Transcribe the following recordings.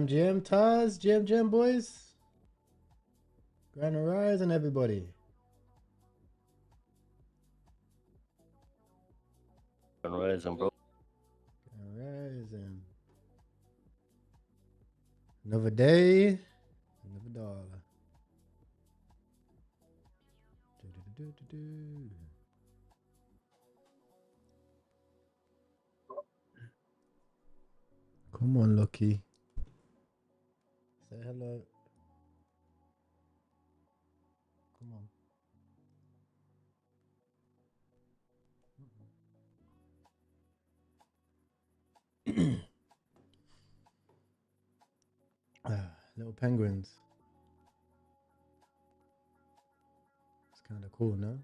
GM Taz, GM boys. Grand Horizon, everybody. Grand Horizon, bro. Grand Horizon. Another day, another dollar. Come on, Lucky. Say hello. Come on. Little penguins. It's kind of cool, no?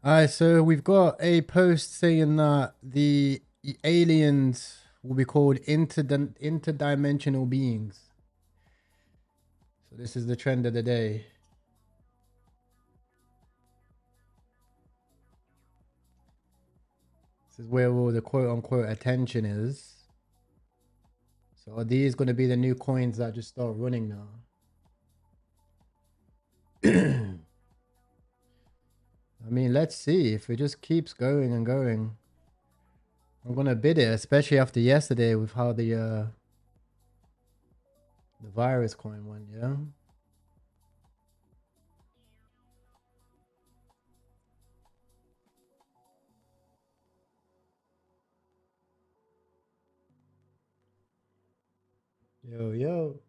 Alright, so we've got a post saying that the aliens will be called interdimensional beings. So this is the trend of the day. This is where all the quote unquote attention is. So are these going to be the new coins that just start running now? I mean, let's see if it just keeps going and going. I'm going to bid it, especially after yesterday with how the virus coin went, yeah? Yo.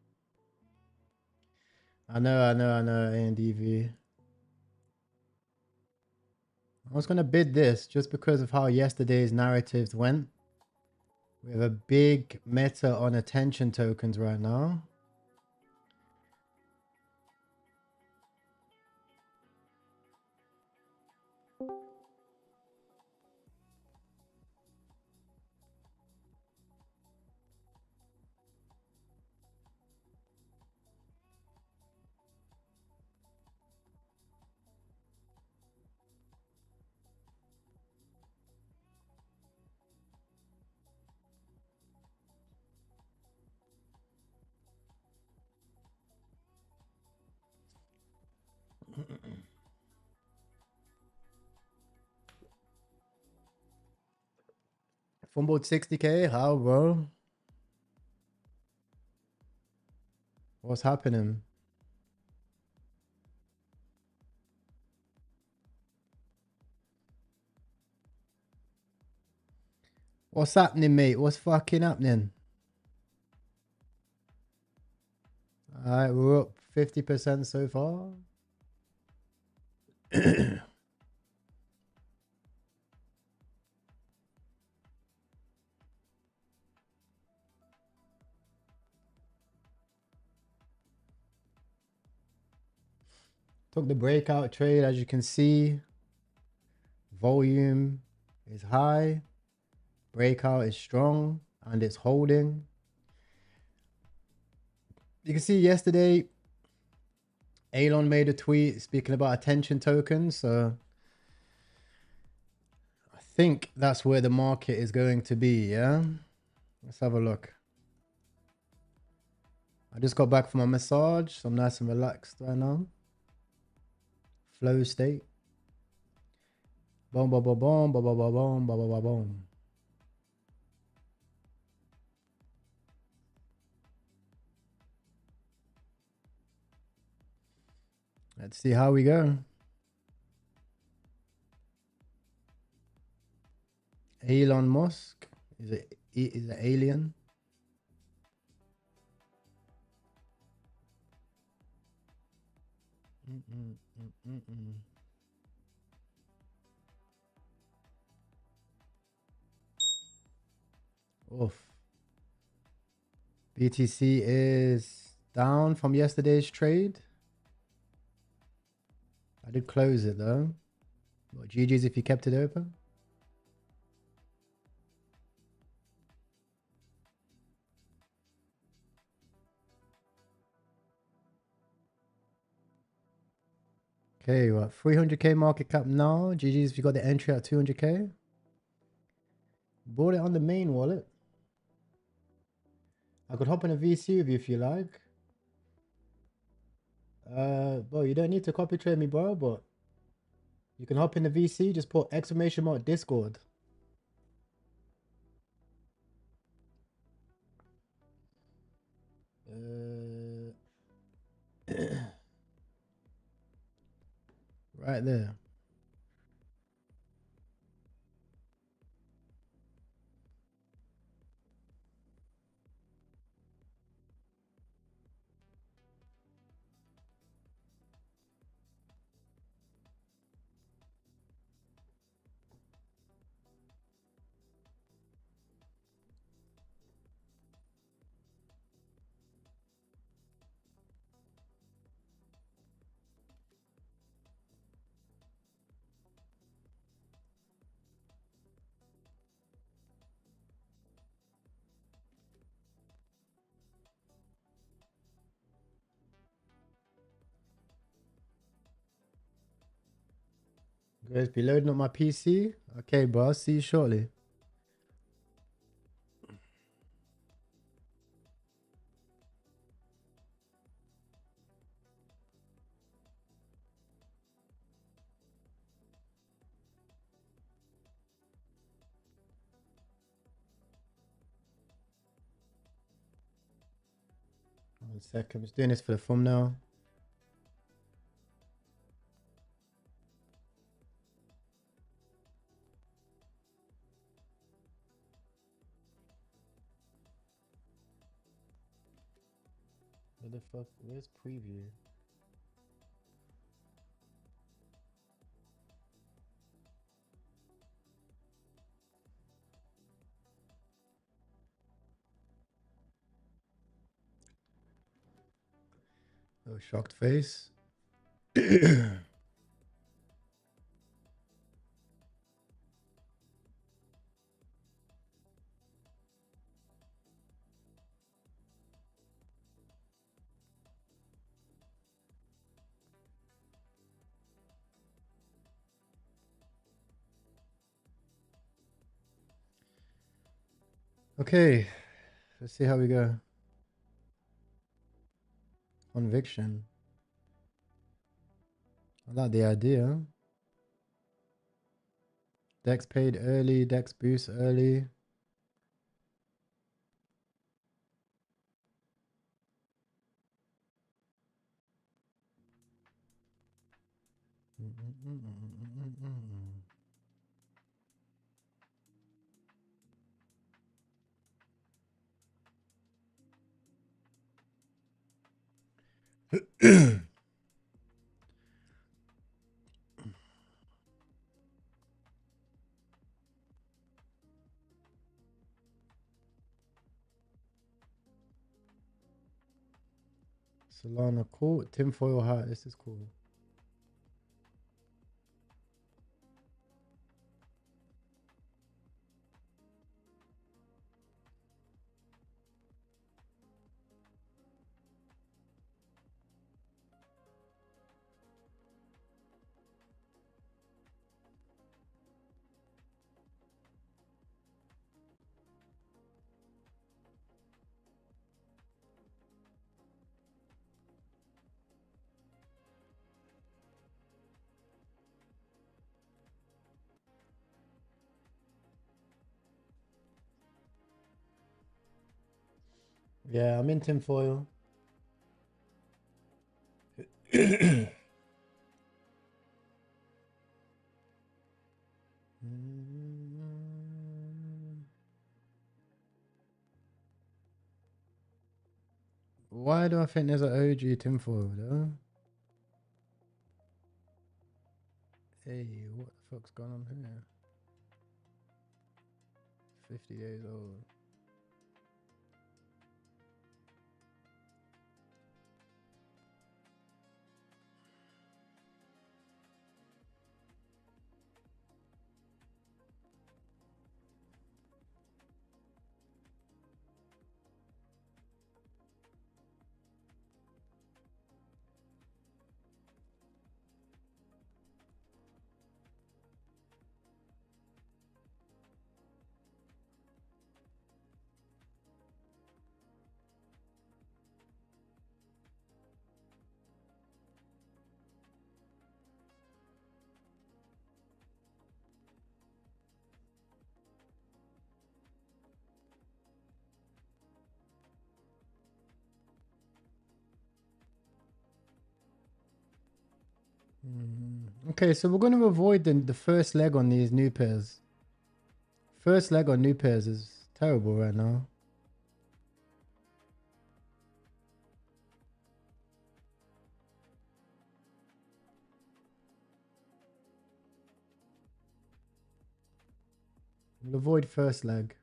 I know, ANDV. I was going to bid this just because of how yesterday's narratives went. We have a big meta on attention tokens right now. Fumbled 60k? How, bro? What's happening? What's happening, mate? What's fucking happening? Alright, we're up 50% so far. Took the breakout trade, as you can see. Volume is high. Breakout is strong and it's holding. You can see yesterday, Elon made a tweet speaking about attention tokens. So I think that's where the market is going to be. Yeah. Let's have a look. I just got back from my massage, so I'm nice and relaxed right now. Flow state. Boom, boom, boom, boom, boom, boom, boom, boom, boom, boom, boom. Let's see how we go. Elon Musk is it alien? Oof. BTC is down from yesterday's trade. I did close it though. But GG's if you kept it open. Okay, what 300k market cap now. GG's if you got the entry at 200k. Bought it on the main wallet. I could hop in a VC with you if you like. Bro, you don't need to copy trade me, bro, but you can hop in the VC, just put exclamation mark Discord. Right there. Guys, be loading up my PC. Okay, bro. I'll see you shortly. One second. I'm just doing this for the thumbnail. Where the fuck? Where's preview? Oh, shocked face. Okay, let's see how we go. Conviction. I like the idea. Dex paid early, Dex boost early. Solana, cool. Tinfoil hat. This is cool. Yeah, I'm in tinfoil. Why do I think there's an OG tinfoil though? Hey, what the fuck's going on here? 50 days old. Okay, so we're going to avoid the first leg on these new pairs. First leg on new pairs is terrible right now. We'll avoid first leg.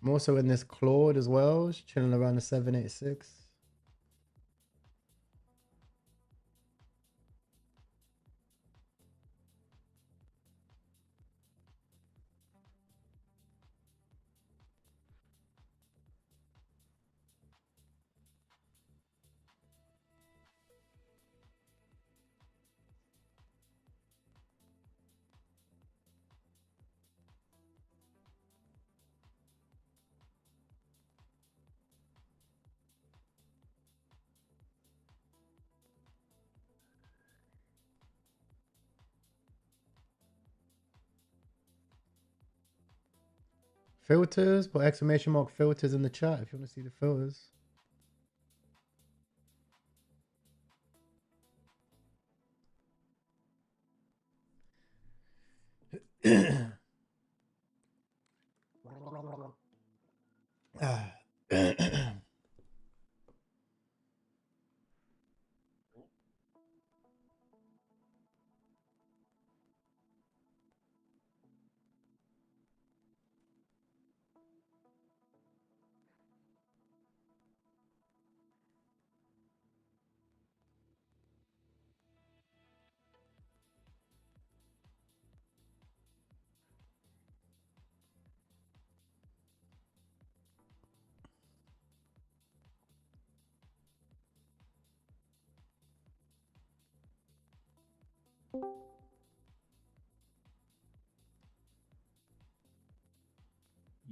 I'm also in this Claude as well, just chilling around the 786. Filters, put exclamation mark filters in the chat if you want to see the filters.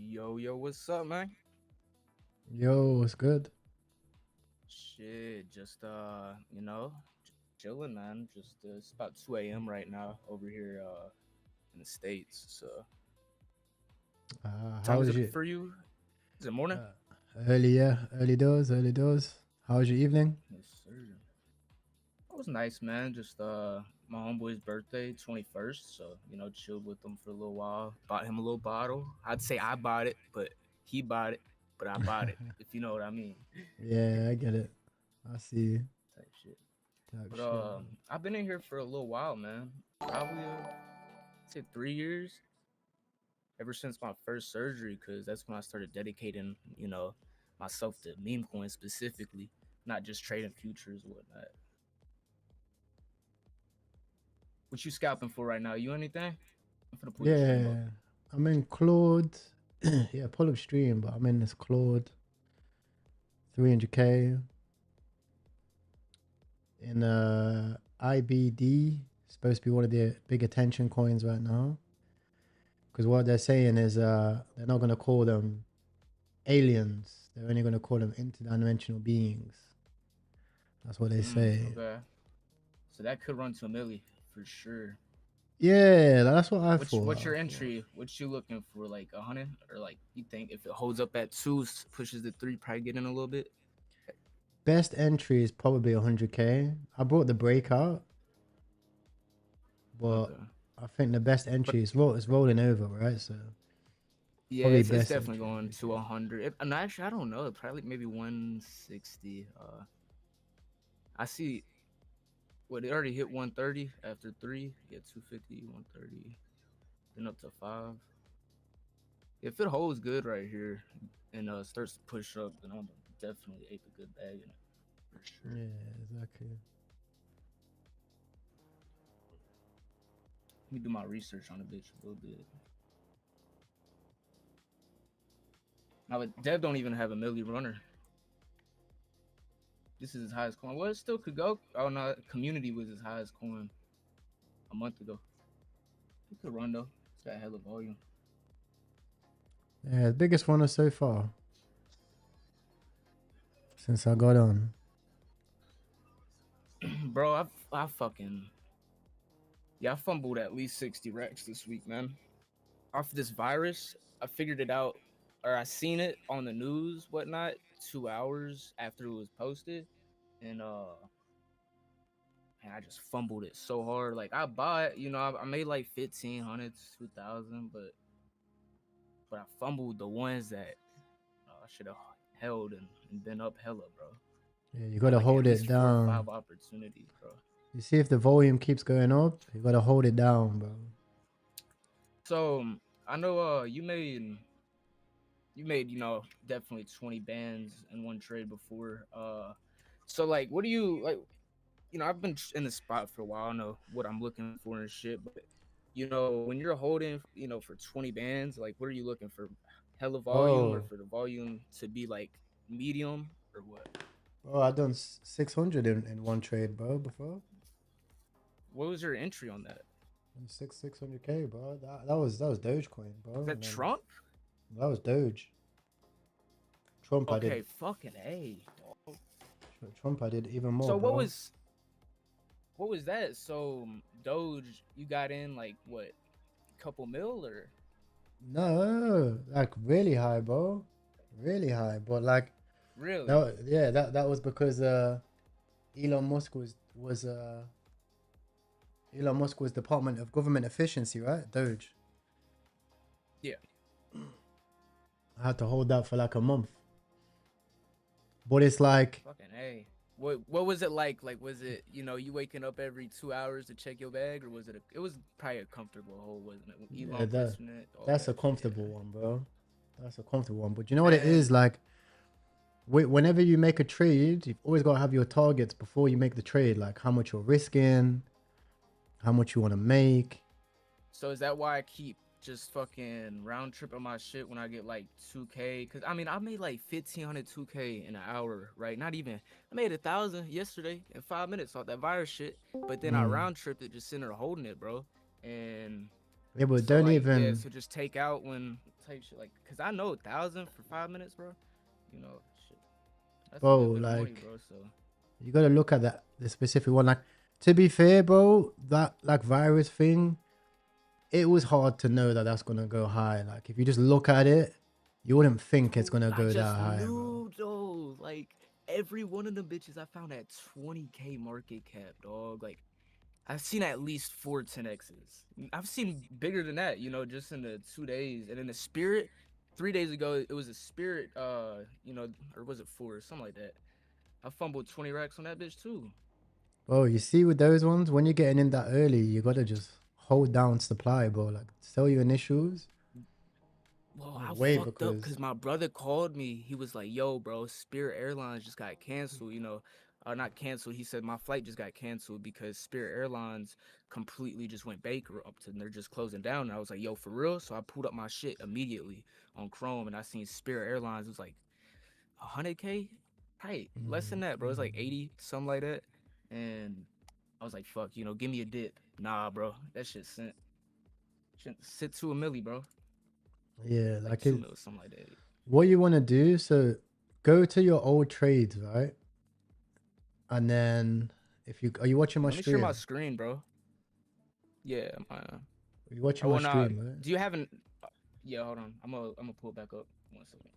Yo, what's up, man? Yo, what's good? Shit, just chilling, man. Just it's about 2 a.m. right now over here in the States. So How time is was it your for you? Is it morning? early doors, early doors? How was your evening? Yes, sir. It was nice, man. Just my homeboy's birthday, 21st. So, chilled with him for a little while. Bought him a little bottle. I'd say I bought it, but he bought it, but I bought it, if you know what I mean. Yeah, I get it. I see you. Type shit. Type But shit. I've been in here for a little while, man. Probably say 3 years. Ever since my first surgery, because that's when I started dedicating, myself to meme coins specifically, not just trading futures and whatnot. What you scalping for right now? You anything? I'm finna pull your stream up. Yeah, I'm in Claude. Yeah, pull up stream, but I'm in this Claude. 300k in IBD. Supposed to be one of the big attention coins right now. Because what they're saying is they're not going to call them aliens. They're only going to call them interdimensional beings. That's what they say. Okay. So that could run to a milli for sure. Yeah, that's what I thought. What's your entry? What you looking for? Like 100, or like you think if it holds up at 2, pushes the 3, probably get in a little bit. Best entry is probably 100k. I brought the breakout, but Okay. I think the best entry is rolling over, right? So Yeah, probably it's best definitely entry, going to 100. And actually, I don't know. Probably maybe 160. I see. What, it already hit 130 after 3. Yeah, 250, 130, then up to 5. If it holds good right here and starts to push up, then I'm definitely ape a good bag in it for sure. Yeah, exactly. Let me do my research on the bitch a little bit. Now, but Dev don't even have a milli runner. This is his highest coin. Well, it still could go. Oh no, community was his highest coin a month ago. It could run though. It's got hella volume. Yeah, the biggest runner so far since I got on. Bro, I fucking I fumbled at least 60 racks this week, man. Off this virus, I figured it out, or I seen it on the news, whatnot, 2 hours after it was posted, and I just fumbled it so hard. Like I bought, I made like 1,500, 2,000, but I fumbled the ones that I should have held and been up hella, bro. Yeah, you gotta like hold at least it 4 or down. 5 opportunities, bro. You see if the volume keeps going up, you gotta hold it down, bro. So I know you made definitely 20 bands in one trade before. So like, what do you like? I've been in the spot for a while. I know what I'm looking for and shit, but when you're holding, for 20 bands, like, what are you looking for? Hella volume, or Oh, for the volume to be like medium, or what? bro, I done 600 in one trade, bro. Before What was your entry on that? 600k, bro. That was Dogecoin, bro. Is that And then Trump? that was Doge. Trump, I Okay, did. fucking A. Trump, I did even more, So bro. what was that? So Doge, you got in like what, couple mil or? No, like really high, bro. Really high, but like Really? that was because Elon Musk Elon Musk was Department of Government Efficiency, right? Doge. Yeah. I had to hold that for like a month. But it's like, Fucking A. What was it like? Like, was it, you waking up every 2 hours to check your bag, or was it it was probably a comfortable hole, wasn't it? With Elon placing it, all that's that a shit, comfortable yeah. one, bro. That's a comfortable one. But you know what it is? And Like, whenever you make a trade, you've always got to have your targets before you make the trade. Like how much you're risking, how much you want to make. so is that why I keep just fucking round tripping my shit when I get like 2K? Because I mean, I made like 1,500 2K in an hour, right? Not even. I made 1,000 yesterday in 5 minutes off that virus shit. But then I round tripped it just sitting there holding it, bro. And Yeah, but so don't like, yeah, even. so just take out when type shit, like, because I know 1,000 for 5 minutes, bro. Shit. That's a Bro, good bit of money, like, bro. So you gotta look at the specific one. Like, to be fair, bro, that like virus thing, it was hard to know that that's gonna go high. Like, if you just look at it, you wouldn't think it's gonna I go that just high, bro. knew, though. Like, every one of them bitches I found at 20K market cap, dog. Like, I've seen at least 4 10Xs. I've seen bigger than that, just in the 2 days. And in the Spirit, 3 days ago, it was a Spirit, or was it 4? Something like that. I fumbled 20 racks on that bitch, too. Bro, you see with those ones, when you're getting in that early, you gotta just hold down supply, bro. Like sell your initials. Well, And I wait, fucked up because because my brother called me. He was like, "Yo, bro, Spirit Airlines just got canceled. You know, not canceled. He said my flight just got canceled because Spirit Airlines completely just went bankrupt and they're just closing down." And I was like, "Yo, for real?" So I pulled up my shit immediately on Chrome and I seen Spirit Airlines. It was like 100K, right? Less than that, bro. It's like 80, something like that. And I was like, "Fuck, you know, give me a dip." Nah, bro, that shit sent sit to a milli, bro. yeah, Like like 2 mil, something like that. what you want to do. So go to your old trades, right? And then if you are you watching Yeah, my let me share my stream? screen, bro. Yeah, Are you I watching my will not. stream, right? Do you have an? Yeah, hold on. I'm gonna pull it back up. 1 second.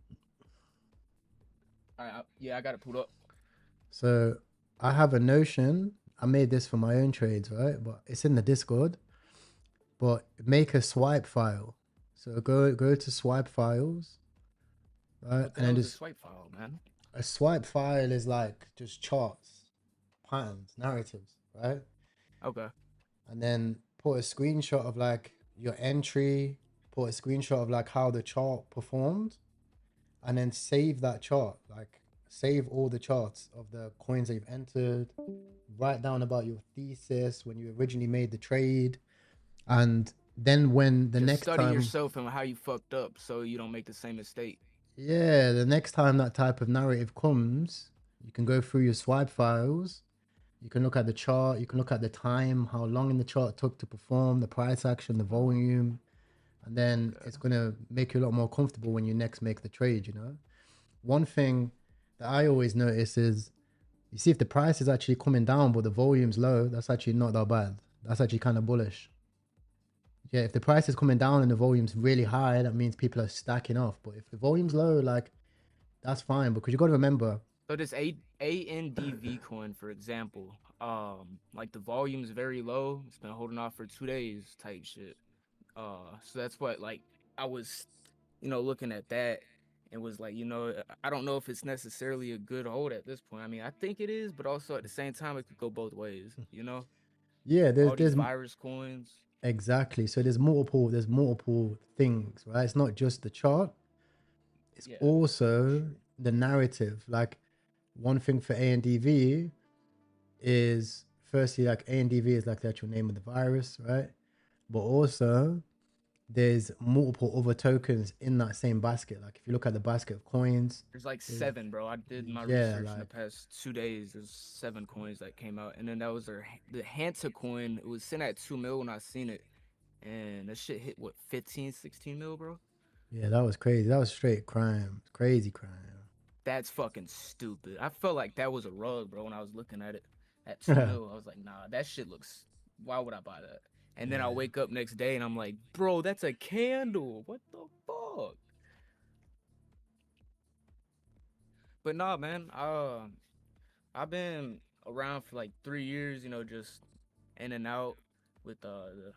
All right. Yeah, I got it pulled up. So I have a Notion. I made this for my own trades, right? But it's in the Discord. But make a swipe file. So go to swipe files, right? What the And then hell is a just swipe file, man? a swipe file is like just charts, patterns, narratives, right? Okay. And then put a screenshot of like your entry, put a screenshot of like how the chart performed, and then save that chart. Like save all the charts of the coins that you've entered. Write down about your thesis when you originally made the trade, and then when the Just next study time, yourself and how you fucked up so you don't make the same mistake. yeah, the next time that type of narrative comes, you can go through your swipe files. You can look at the chart. You can look at the time, how long in the chart took to perform, the price action, the volume, and then Okay. it's gonna make you a lot more comfortable when you next make the trade. You know, one thing that I always notice is you see if the price is actually coming down, but the volume's low. That's actually not that bad. That's actually kind of bullish. Yeah, if the price is coming down and the volume's really high, that means people are stacking off. But if the volume's low, like that's fine because you got to remember. So this ANDV coin, for example, like the volume's very low. It's been holding off for 2 days, type shit. So that's what like I was, looking at that and was like, I don't know if it's necessarily a good hold at this point. I mean, I think it is, but also at the same time, it could go both ways. Yeah, there's All these there's virus coins. exactly. So there's multiple things, right? It's not just the chart. It's Yeah, for also sure. the narrative. Like one thing for ANDV is firstly like ANDV is like the actual name of the virus, right? But also there's multiple other tokens in that same basket. Like if you look at the basket of coins, There's like there's 7, bro. I did my yeah, research in the like past 2 days. There's 7 coins that came out, and then that was the Hanta coin. It was sent at 2 mil when I seen it, and that shit hit what 15, 16 mil, bro. yeah, that was crazy. That was straight crime, crazy crime. That's fucking stupid. I felt like that was a rug, bro. When I was looking at it at 2 mil, I was like, nah, that shit looks. Why would I buy that? And then I Yeah, wake up next day and I'm like, bro, that's a candle. What the fuck? But nah, man. I've been around for like 3 years, just in and out with the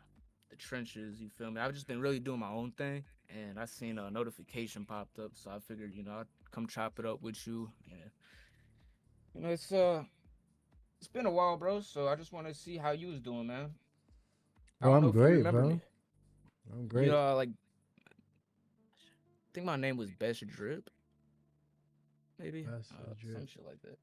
trenches. You feel me? I've just been really doing my own thing, and I seen a notification popped up, so I figured, I'd come chop it up with you. And it's been a while, bro. So I just want to see how you was doing, man. I bro, don't know I'm if you great, remember bro. me. I'm great. Like I think my name was Best Drip, maybe, That's a some drip. shit like that.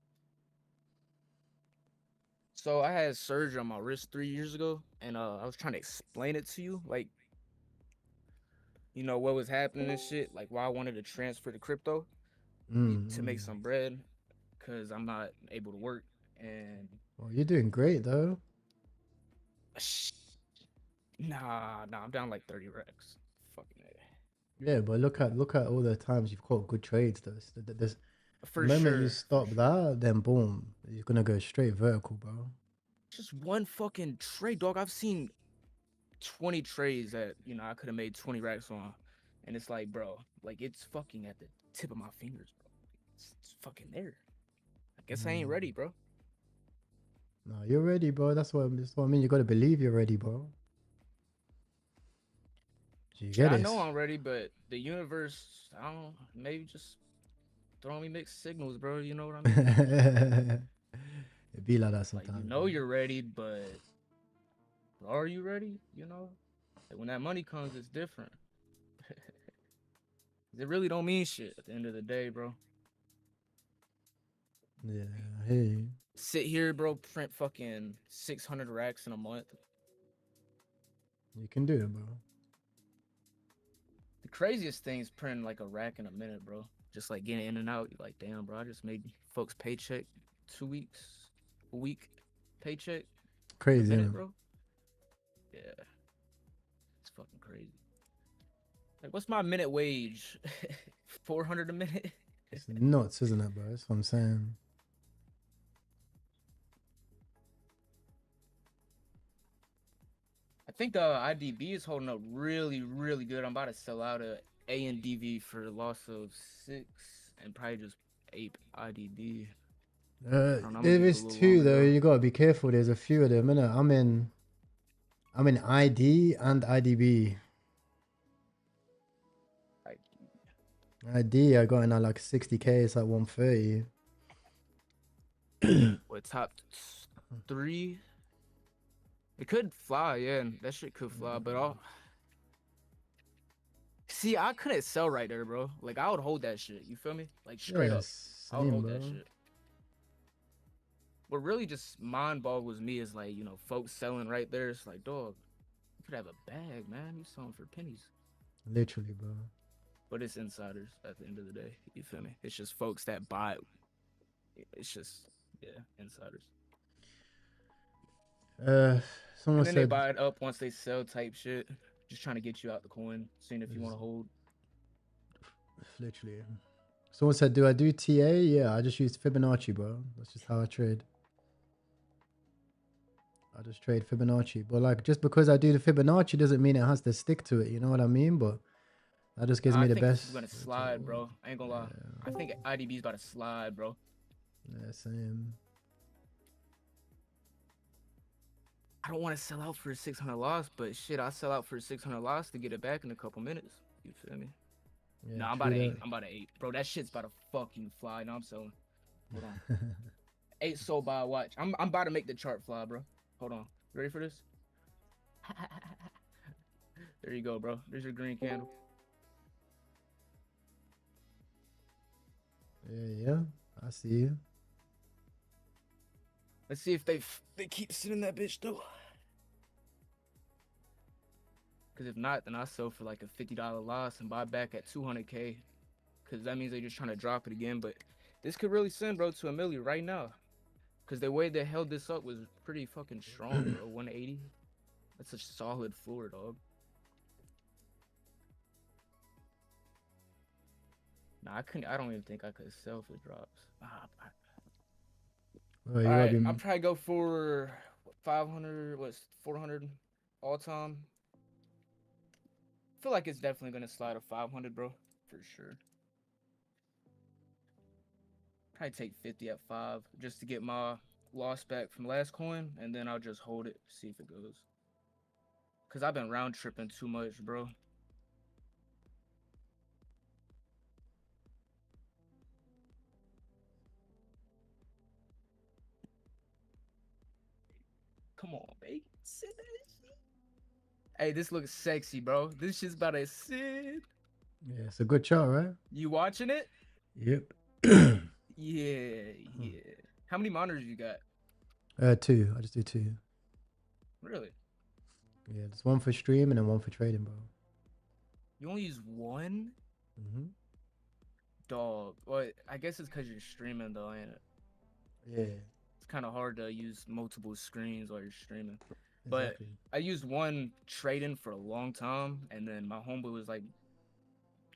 So I had surgery on my wrist 3 years ago, and I was trying to explain it to you, like what was happening and shit, like why I wanted to transfer to crypto to make Mm. some bread, cause I'm not able to work, and Well, you're doing great though. nah, I'm down like 30 racks. Fucking A. Yeah, but look at all the times you've caught good trades. Though. The For moment you sure, for stop sure. that, then boom, you're gonna go straight vertical, bro. Just one fucking trade, dog. I've seen 20 trades that I could have made 20 racks on, and it's like, bro, like it's fucking at the tip of my fingers, bro. It's fucking there. I guess I ain't ready, Mm. bro. No, you're ready, bro. That's what I mean. You gotta believe you're ready, bro. Do you Shit, get I know this? I'm ready, but the universe, I don't, maybe just throwing me mixed signals, bro. You know what I mean? It be like that Like, sometimes, bro. you're ready, but Are you ready? You know, like when that money comes, it's different. It really don't mean shit at the end of the day, bro. Yeah, hey, Sit here, bro, print fucking 600 racks in a month. you can do it, bro. The craziest thing is printing like a rack in a minute, bro. Just like getting in and out. You're like, damn, bro, I just made folks paycheck 2 weeks, a week paycheck in a Crazy, minute, innit? bro. Yeah, it's fucking crazy. Like, what's my minute wage? 400 a minute? It's nuts, isn't it, bro? That's what I'm saying. I think the IDB is holding up really, really good. I'm about to sell out a and DV for a loss of 6 and probably just 8 IDB. I don't know, I'm gonna There keep it a is little two longer, though. though. You gotta be careful. There's a few of them, innit? I'm in ID and IDB. ID, I got in at like 60K. It's like 130. What, top 3? It could fly, yeah, and that shit could fly, but I'll see. I couldn't sell right there, bro. Like, I would hold that shit. You feel me? Like, straight up, I would Same, hold bro. that shit. What really just mind boggles me is like, you know, folks selling right there. It's like, dog, you could have a bag, man. You selling for pennies. Literally, bro. But it's insiders at the end of the day. You feel me? It's just folks that buy. It's just, yeah, insiders. Someone And then they said, buy it up once they sell type shit. Just trying to get you out the coin, seeing if you want to hold. literally. Someone said, do I do TA? Yeah, I just use Fibonacci, bro. That's just how I trade. I just trade Fibonacci. But like, just because I do the Fibonacci doesn't mean it has to stick to it. You know what I mean? But that just gives I me the think this is best. gonna slide, bro. I ain't gonna lie. I think IDB's about to slide, bro. Yeah, same. I don't want to sell out for a 600 loss, but shit, I sell out for a 600 loss to get it back in a couple minutes. You feel me? Yeah, Nah, I'm about to 8. I'm about to 8. Bro, that shit's about to fucking fly. No, I'm selling. Hold on. 8 sold by a watch. I'm about to make the chart fly, bro. Hold on. Ready for this? There you go, bro. There's your green candle. Yeah, I see you. Let's see if they keep sitting that bitch though. Because if not, then I sell for like a $50 loss and buy back at 200K. Because that means they're just trying to drop it again. But this could really send, bro, to a million right now. Because the way they held this up was pretty fucking strong, bro. 180. That's a solid floor, dog. Nah, I don't even think I could sell if it drops. Well, All you gotta right, be. I'll probably go for 500. What's 400 all time? I feel like it's definitely gonna slide a 500, bro, for sure. Probably take 50 at 5 just to get my loss back from last coin, and then I'll just hold it, see if it goes. Cause I've been round tripping too much, bro. Come on, baby. Sit that shit. Hey, this looks sexy, bro. This shit's about to sit. Yeah, it's a good chart, right? You watching it? Yep. Yeah. How many monitors you got? 2. I just do 2. Really? Yeah, there's one for stream and then one for trading, bro. You only use one? Mm-hmm. Dog. Well, I guess it's because you're streaming, though, ain't it? Yeah. It's kind of hard to use multiple screens while you're streaming. Exactly. But I used one trading for a long time, and then my homeboy was like,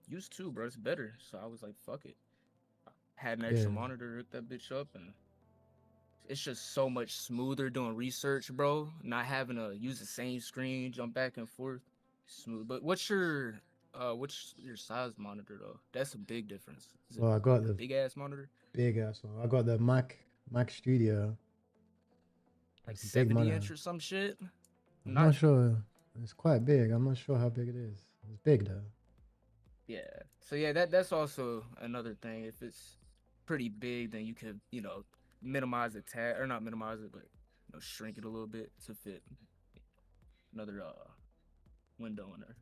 use 2, bro. It's better. So I was like, fuck it. Had an extra monitor, hooked that bitch up, and it's just so much smoother doing research, bro. Not having to use the same screen, jump back and forth. Smooth. But what's your size monitor though? That's a big difference. Is it Well, I got like a the big ass monitor? big ass one. I got the Mac Studio. Like It's a big 70 monitor. inch or some shit? I'm not sure. It's quite big. I'm not sure how big it is. It's big though. Yeah. So yeah, that's also another thing. If it's pretty big, then you could, you know, minimize the tab or not minimize it, but you know, shrink it a little bit to fit. another window in there.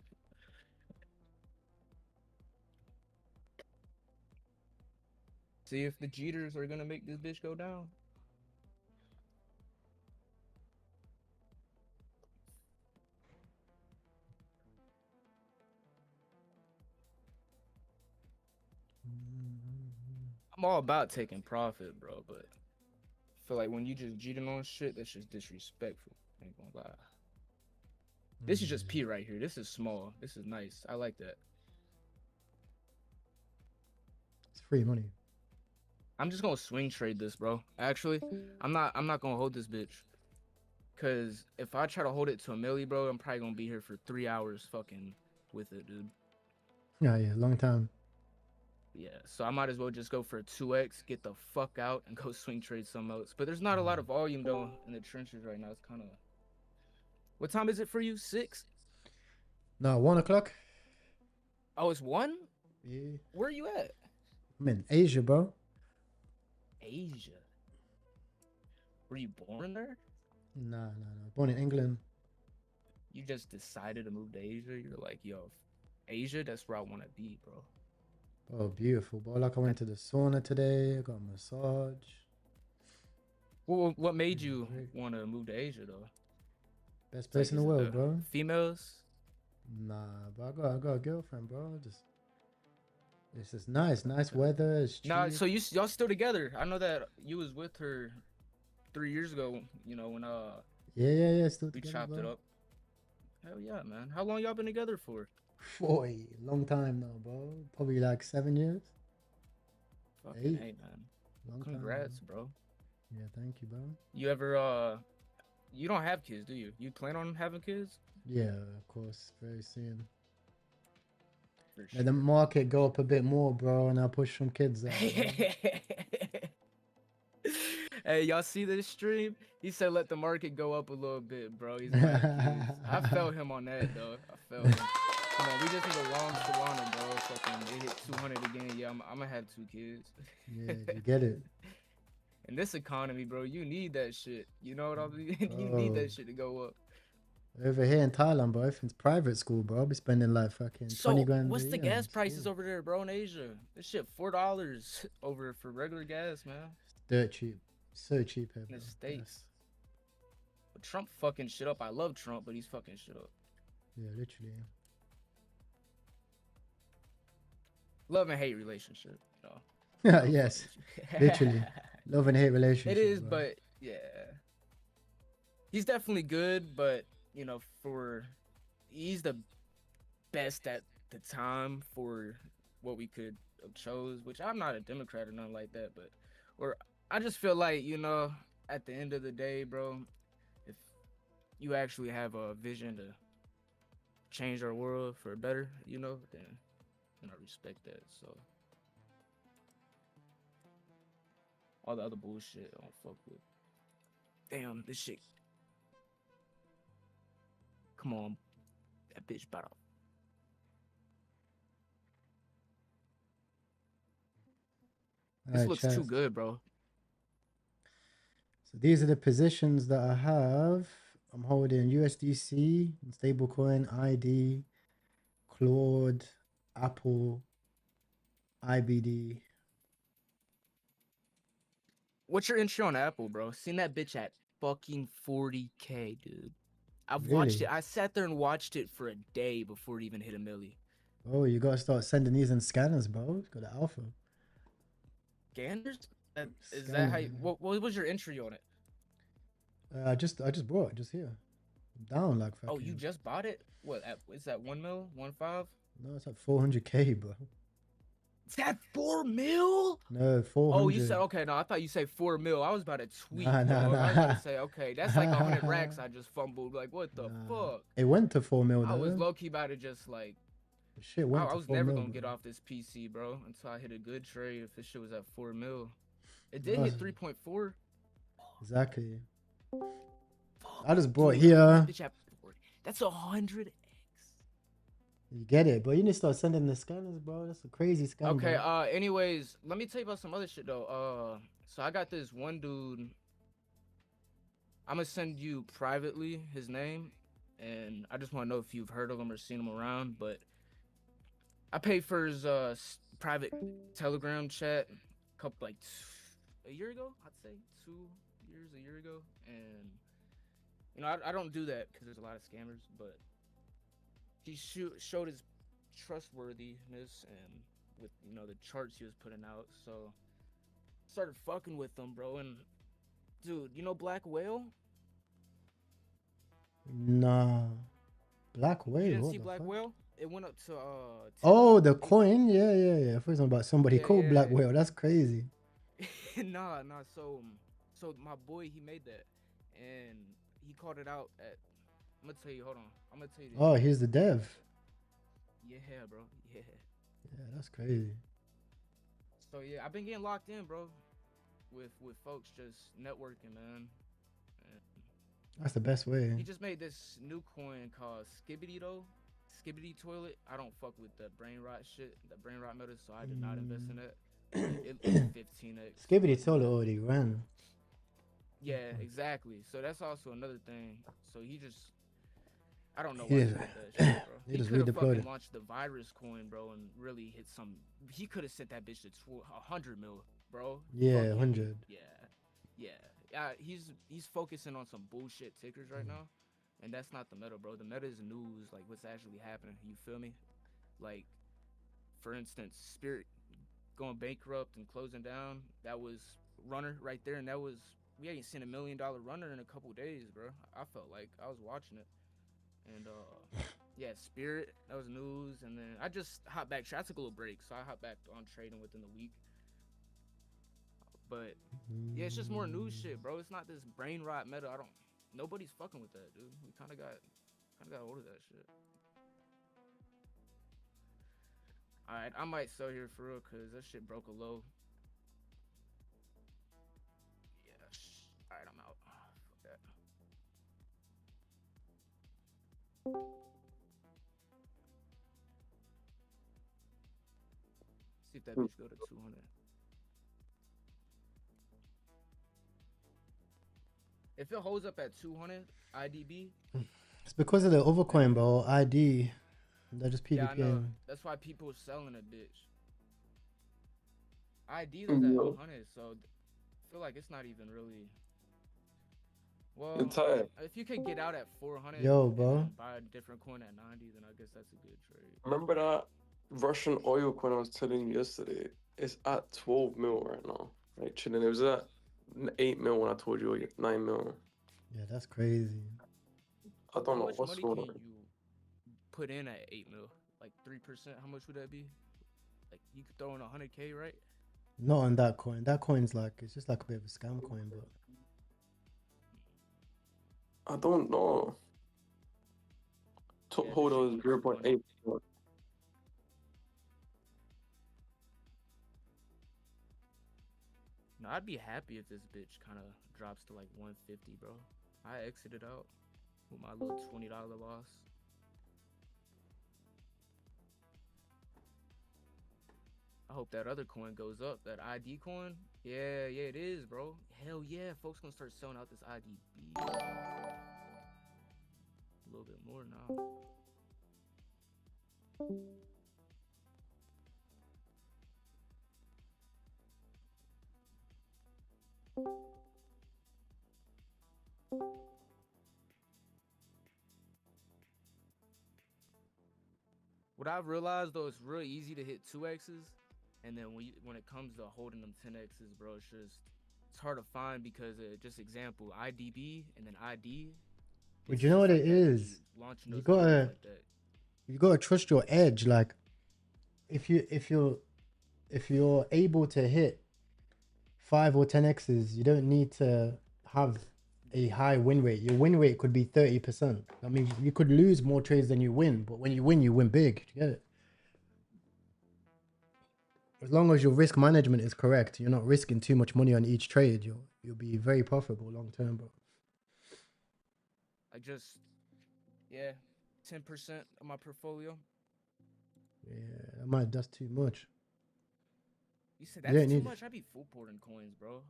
See if the Jeters are gonna make this bitch go down. I'm all about taking profit, bro, but I feel like when you just cheating on shit, that's just disrespectful. I ain't gonna lie. This is just P right here. This is small. This is nice. I like that. It's free money. I'm just gonna swing trade this, bro. Actually, I'm not gonna hold this bitch. Cause if I try to hold it to a milli, bro, I'm probably gonna be here for 3 hours fucking with it, dude. Yeah, long time. Yeah, so I might as well just go for a 2x, get the fuck out, and go swing trade some else. But there's not a lot of volume though in the trenches right now. It's kind of. What time is it for you? 6? No, 1 o'clock. Oh, it's 1. Yeah. Where are you at? I'm in Asia, bro. Asia. Were you born there? Nah. Born in England. You just decided to move to Asia? You're like, yo, Asia, that's where I want to be, bro. Oh, beautiful, bro. Like I went to the sauna today. I got a massage. Well, what made you want to move to Asia, though? Best place in the world, bro. Females? Nah, but I got a girlfriend, bro. This is nice weather. It's cheap. Nah, so y'all still together? I know that you was with her 3 years ago. You know when yeah, still we together, chopped it bro. up. Hell yeah, man. How long y'all been together for? Boy, long time now, bro. Probably like 7 years. Fucking 8. hey, man. Long Congrats, time, bro. Yeah, thank you, bro. You ever you don't have kids, do you? You plan on having kids? Yeah, of course, very soon. For Let the sure. market go up a bit more, bro, and I'll push some kids out. Hey, y'all see this stream? He said let the market go up a little bit, bro. He's gonna have kids. I felt him on that, though. I felt him. Come on, we just need a long Solana, bro. Fucking, it hit 200 again. Yeah, I'm gonna have 2 kids. Yeah, you get it. In this economy, bro, you need that shit. You know what I mean? You need that shit to go up. Over here in Thailand, bro, everything's private school, bro. I'll be spending like fucking 20 grand. What's a the year gas on prices school. over there, bro, in Asia? This shit $4 over for regular gas, man. It's dirt cheap. So cheap here, bro. In the States. But Trump fucking shit up. I love Trump, but he's fucking shit up. Yeah, literally. Love and hate relationship, you know. Yeah, yes. Literally. Love and hate relationship. It is, bro. but yeah. He's definitely good, but you know, he's the best at the time for what we could have chose, which I'm not a Democrat or nothing like that, but I just feel like, you know, at the end of the day, bro, if you actually have a vision to change our world for better, you know, then I respect that. So all the other bullshit I don't fuck with. Damn, this shit. Come on, that bitch about to. This looks too good, bro. So these are the positions that I have. I'm holding USDC, stablecoin, ID, Claude, Apple, IBD. What's your entry on Apple, bro? Seen that bitch at fucking 40K, dude. I've Really? watched it. I sat there and watched it for a day before it even hit a milli. Oh, you gotta start sending these in scanners, bro. Got the alpha. Scanners? Is that how? What was your entry on it? I just bought it just here. Down like fucking. Oh, you just bought it? What? Is that 1 mil? 1.5? No, it's like 400K, bro. Is that 4 mil? No, 400. Oh, you said okay. No, I thought you said 4 mil. I was about to tweet. Nah. I was about to say okay, that's like 100 racks. I just fumbled. Like what the fuck? It went to 4 mil though. I was low key about to just like. Shit went I to was 4 never mil, gonna bro. get off this PC, bro, until I hit a good trade. If this shit was at 4 mil, it did hit 3.4. Exactly. I just bought here. That's 100x. You get it, but you need to start sending the scanners, bro. That's a crazy scam. Okay. Bro. Anyways, let me tell you about some other shit though. So I got this one dude. I'm gonna send you privately his name. and I just want to know if you've heard of him or seen him around. But I paid for his private Telegram chat a couple a year ago. I'd say 2 years, a year ago, and you know I don't do that because there's a lot of scammers. But he showed his trustworthiness and with the charts he was putting out. So started fucking with him, bro. And dude, Black Whale? Nah. Black You Whale, didn't what see the Black fuck? Whale? It went up to Oh, 10 the days ago. coin? Yeah. I thought it was about somebody Yeah, called Black yeah. Whale. That's crazy. Nah. So my boy, he made that, and he called it out at. I'm gonna tell you. Hold on. I'm gonna tell you. Oh, he's the dev. Yeah, bro. Yeah. Yeah, that's crazy. So yeah, I've been getting locked in, bro, with folks just networking, man. And That's the best way. he just made this new coin called Skibbity though. Skibbity toilet. I don't fuck with the brain rot shit, the brain rot meta, so I did not invest in it. It's 15x. Skibbity But, Toilet already ran. yeah, exactly. So that's also another thing. So I don't know why Yeah. he did that shit, bro. He He just could have redeployed fucking it. launched the virus coin, bro, and really hit some. He could have sent that bitch to 100 mil, bro. Yeah, Fucking- 100. Yeah. He's focusing on some bullshit tickers right now, and that's not the meta, bro. The meta is news, like what's actually happening. You feel me? Like, for instance, Spirit going bankrupt and closing down. That was runner right there, and we ain't seen $1 million runner in a couple days, bro. I felt like I was watching it. And yeah, Spirit, that was news. And then I just hopped back. I took a little break, so I hopped back on trading within the week. But yeah, it's just more news shit, bro. It's not this brain rot meta. Nobody's fucking with that, dude. We kind of got hold of that shit. All right, I might sell here for real, cause that shit broke a low. Yeah. All right, I'm out. Fuck that. See if that bitch go to 200. If it holds up at 200 IDB, It's because of the other coin, bro. ID. They're just PvPing. yeah, I know. That's why people are selling a bitch. ID was at 100, so I feel like it's not even really. Well, if you can get out at 400, Yo, bro. and buy a different coin at 90, then I guess that's a good trade. Remember that Russian oil coin I was telling you yesterday? It's at 12 mil right now. Right, chilling. It was at 8 mil when I told you, 9 mil. Yeah, that's crazy. I don't How know much what's money going can on. you put in at 8 mil? Like 3%? How much would that be? Like you could throw in 100K, right? Not on that coin. That coin's it's just like a bit of a scam coin, but I don't know. Top Yeah, holder this is shit looks 0.8. No, I'd be happy if this bitch kind of drops to like 150, bro. I exited out with my little $20 loss. I hope that other coin goes up. That ID coin? Yeah, it is, bro. Hell yeah, folks gonna start selling out this IDB. A little bit more now. What I've realized though, it's real easy to hit 2x's, and then when it comes to holding them 10x's, bro, it's hard to find because just example IDB and then ID. But you know what it is? You gotta trust your edge. Like if you're able to hit 5 or 10x's, you don't need to have a high win rate. Your win rate could be 30%. I mean, you could lose more trades than you win, but when you win big. You get it? As long as your risk management is correct, you're not risking too much money on each trade. You'll be very profitable long term, bro. Like 10% of my portfolio. Yeah, that's too much. You said that's too much? I'd be full porting coins, bro.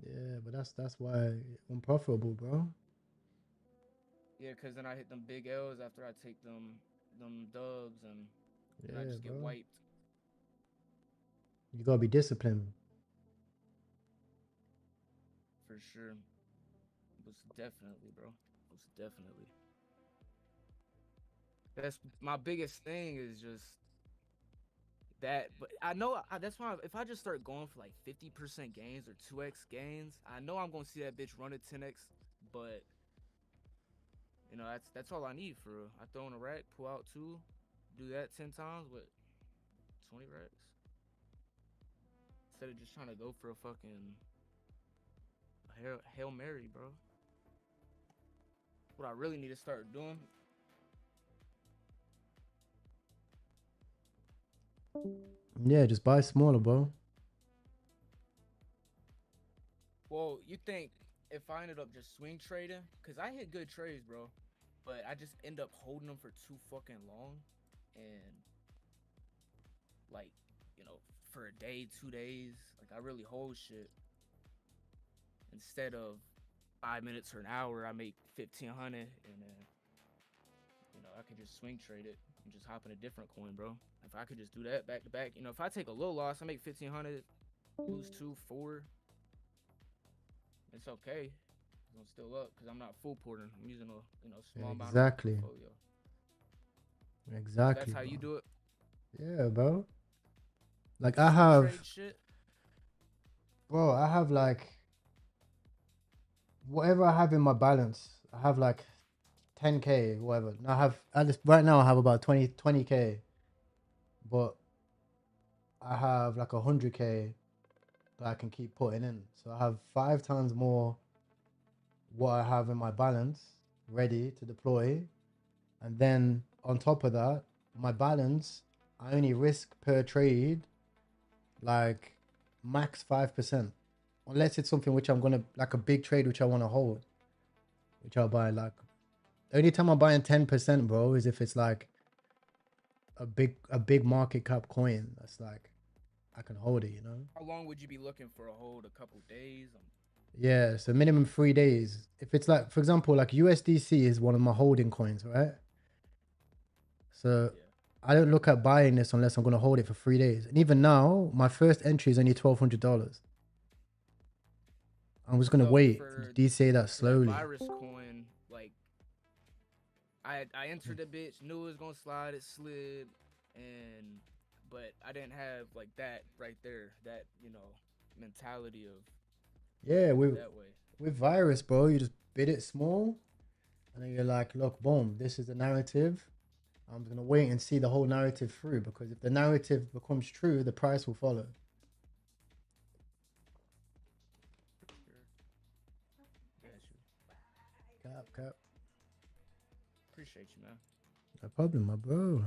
Yeah, but that's why unprofitable, bro. Yeah, cause then I hit them big L's after I take them dubs and then I Yeah, just get bro. wiped. You gotta be disciplined. For sure. Most definitely, bro. Most definitely. That's my biggest thing is just that. But I know that's why if I just start going for like 50% gains or 2x gains, I know I'm gonna see that bitch run at 10x. But you know that's all I need for real. I throw in a rack, pull out 2, do that 10 times with 20 racks instead of just trying to go for a fucking Hail Mary, bro. What I really need to start doing. Yeah, just buy smaller, bro. Well, you think if I ended up just swing trading, because I hit good trades, bro, but I just end up holding them for too fucking long, and like, you know, for a day, 2 days, like I really hold shit. Instead of 5 minutes or an hour, I make 1,500, and then you know I could just swing trade it and just hop in a different coin, bro. If I could just do that back to back, you know, if I take a little loss, I make 1,500, lose 2, 4. It's okay. I'm still up because I'm not full porting. I'm using a small amount of my Exactly. portfolio. Exactly. That's how bro. you do it. Yeah, bro. Like You I swing have, trade shit. bro. I have like whatever I have in my balance. I have like 10K, whatever. And I have at least right now. I have about 20K, but I have like 100K that I can keep putting in. So I have 5 times more what I have in my balance ready to deploy. And then on top of that, my balance, I only risk per trade like max 5%. Unless it's something which I'm gonna like a big trade which I want to hold, which I'll buy like the only time I'm buying 10%, bro, is if it's like a big market cap coin that's like I can hold it, you know? How long would you be looking for a hold? A couple days? Yeah, so minimum 3 days. If it's like, for example, like USDC is one of my holding coins, right? So Yeah. I don't look at buying this unless I'm gonna hold it for 3 days. And even now, my first entry is only $1,200. I'm just gonna So wait for to DCA that that slowly. virus coin, like I entered the bitch, knew it was gonna slide, it slid, but I didn't have like that right there, that mentality of Yeah, doing it with that way. with virus, bro, you just bid it small, and then you're like, look, boom, this is the narrative. I'm gonna wait and see the whole narrative through because if the narrative becomes true, the price will follow. Got you. Cap. Appreciate you, man. No problem, my bro.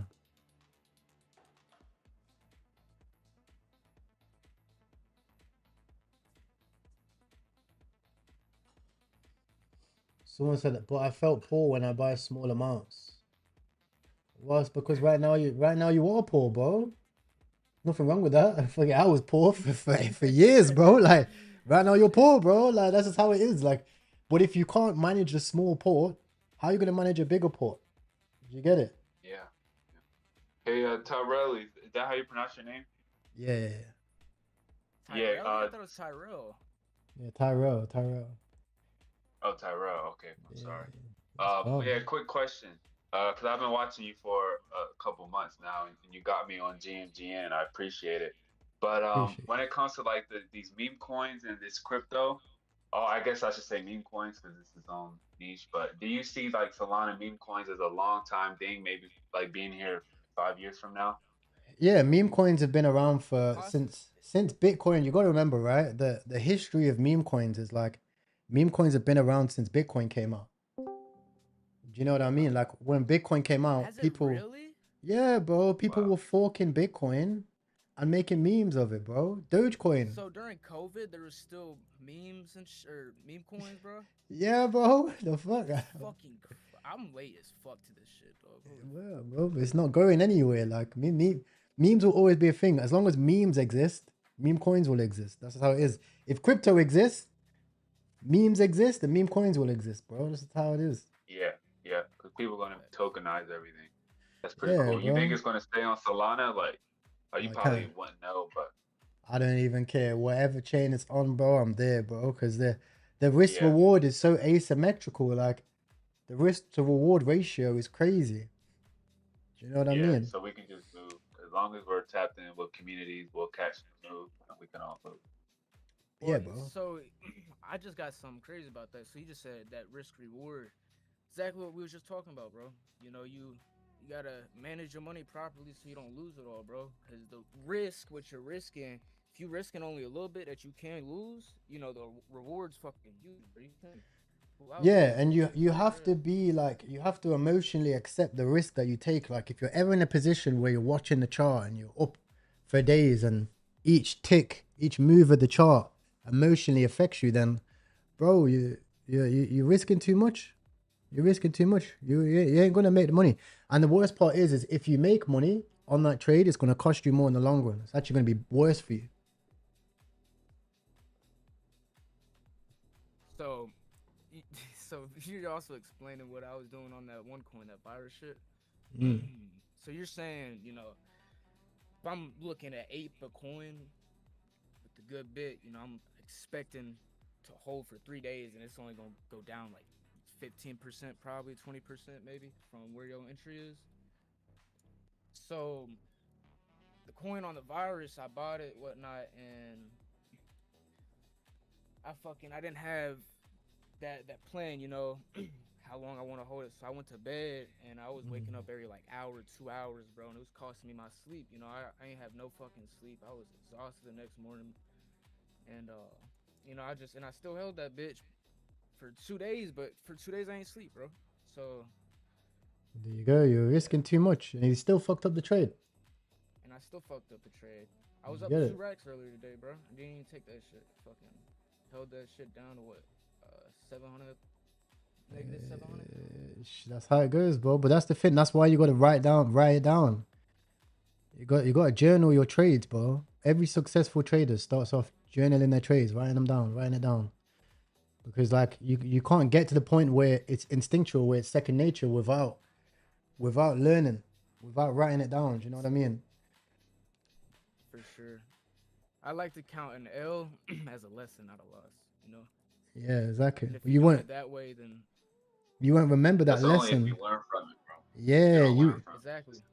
Someone said that, but I felt poor when I buy small amounts. Well, it's because right now you are poor, bro. Nothing wrong with that. I was poor for years, bro. Like right now you're poor, bro. Like that's just how it is. Like, but if you can't manage a small port, how are you gonna manage a bigger port? You get it? Yeah. Hey, Tyrell, is that how you pronounce your name? Yeah. Yeah. Tyrell? I thought it was Tyrell. Yeah, Tyrell. Oh, Tyrell. Okay, I'm Yeah. sorry. That's calm. Yeah, quick question. Because I've been watching you for a couple months now, and you got me on GMGN. I appreciate it. But Appreciate when it comes to like these meme coins and this crypto, oh, I guess I should say meme coins because it's its own niche. But do you see like Solana meme coins as a long time thing? Maybe like being here 5 years from now? Yeah, meme coins have been around for Poss- since Bitcoin. You got to remember, right? The history of meme coins is like meme coins have been around since Bitcoin came out. Do you know what I mean? Like when Bitcoin came out, Has it people, really? yeah, bro, people Wow. were forking Bitcoin and making memes of it, bro. Dogecoin, So during COVID, there was still memes or meme coins, bro. yeah, bro. The fuck, Fucking, I'm late as fuck to this shit, dog. well, bro, it's not going anywhere. Like memes will always be a thing as long as memes exist. Meme coins will exist. That's how it is. If crypto exists, memes exist, and meme coins will exist, bro. That's how it is. Yeah, people gonna tokenize everything. That's pretty Yeah, cool. You think bro. it's gonna stay on Solana? Like, oh, you I probably can't. wouldn't know, but I don't even care. Whatever chain it's on, bro, I'm there, bro. Because the risk yeah, reward is so asymmetrical. Like the risk to reward ratio is crazy. Do you know what I yeah. mean? So we can just move as long as we're tapped in with communities. We'll catch the move, and we can all move. Yeah, Well, bro. so I just got something crazy about that. So you just said that risk reward, exactly what we was just talking about, bro. You know, you gotta manage your money properly so you don't lose it all, bro. Because the risk, what you're risking, if you risking only a little bit that you can lose, you know the reward's fucking huge, bro. You can pull out Yeah, like and you 40 have to grand. be like you have to emotionally accept the risk that you take. Like if you're ever in a position where you're watching the chart and you're up for days and each tick, each move of the chart emotionally affects you, then bro, you're risking too much. You're risking too much. You ain't gonna make the money. And the worst part is if you make money on that trade, it's gonna cost you more in the long run. It's actually gonna be worse for you. So, so you're also explaining what I was doing on that one coin, that virus shit. Mm. So you're saying, you know, if I'm looking at 8 per coin with the good bit, you know, I'm expecting to hold for 3 days, and it's only gonna go down like 15%, probably 20%, maybe from where your entry is. So the coin on the virus, I bought it, whatnot, and I didn't have that plan, you know, how long I want to hold it. So I went to bed and I was waking up every like hour, 2 hours, bro, and it was costing me my sleep. You know, I ain't have no fucking sleep. I was exhausted the next morning, and you know, I still held that bitch for 2 days, but for 2 days I ain't sleep, bro. So There you go. You're risking too much, and you still fucked up the trade. and I still fucked up the trade. I was You up get 2 racks it? earlier today, bro. I didn't even take that shit. Fucking held that shit down to what, 700, negative 700. That's how it goes, bro. But that's the thing. That's why you got to write it down. You got to journal your trades, bro. Every successful trader starts off journaling their trades, writing it down. Because like you can't get to the point where it's instinctual, where it's second nature without learning, without writing it down. Do you know what I mean? For sure. I like to count an L as a lesson, not a loss. You know, Yeah, exactly. and if But you're doing it that way, then you won't remember that That's only if you lesson. learn from it, bro. If you Yeah, don't learn from it, it's exactly. just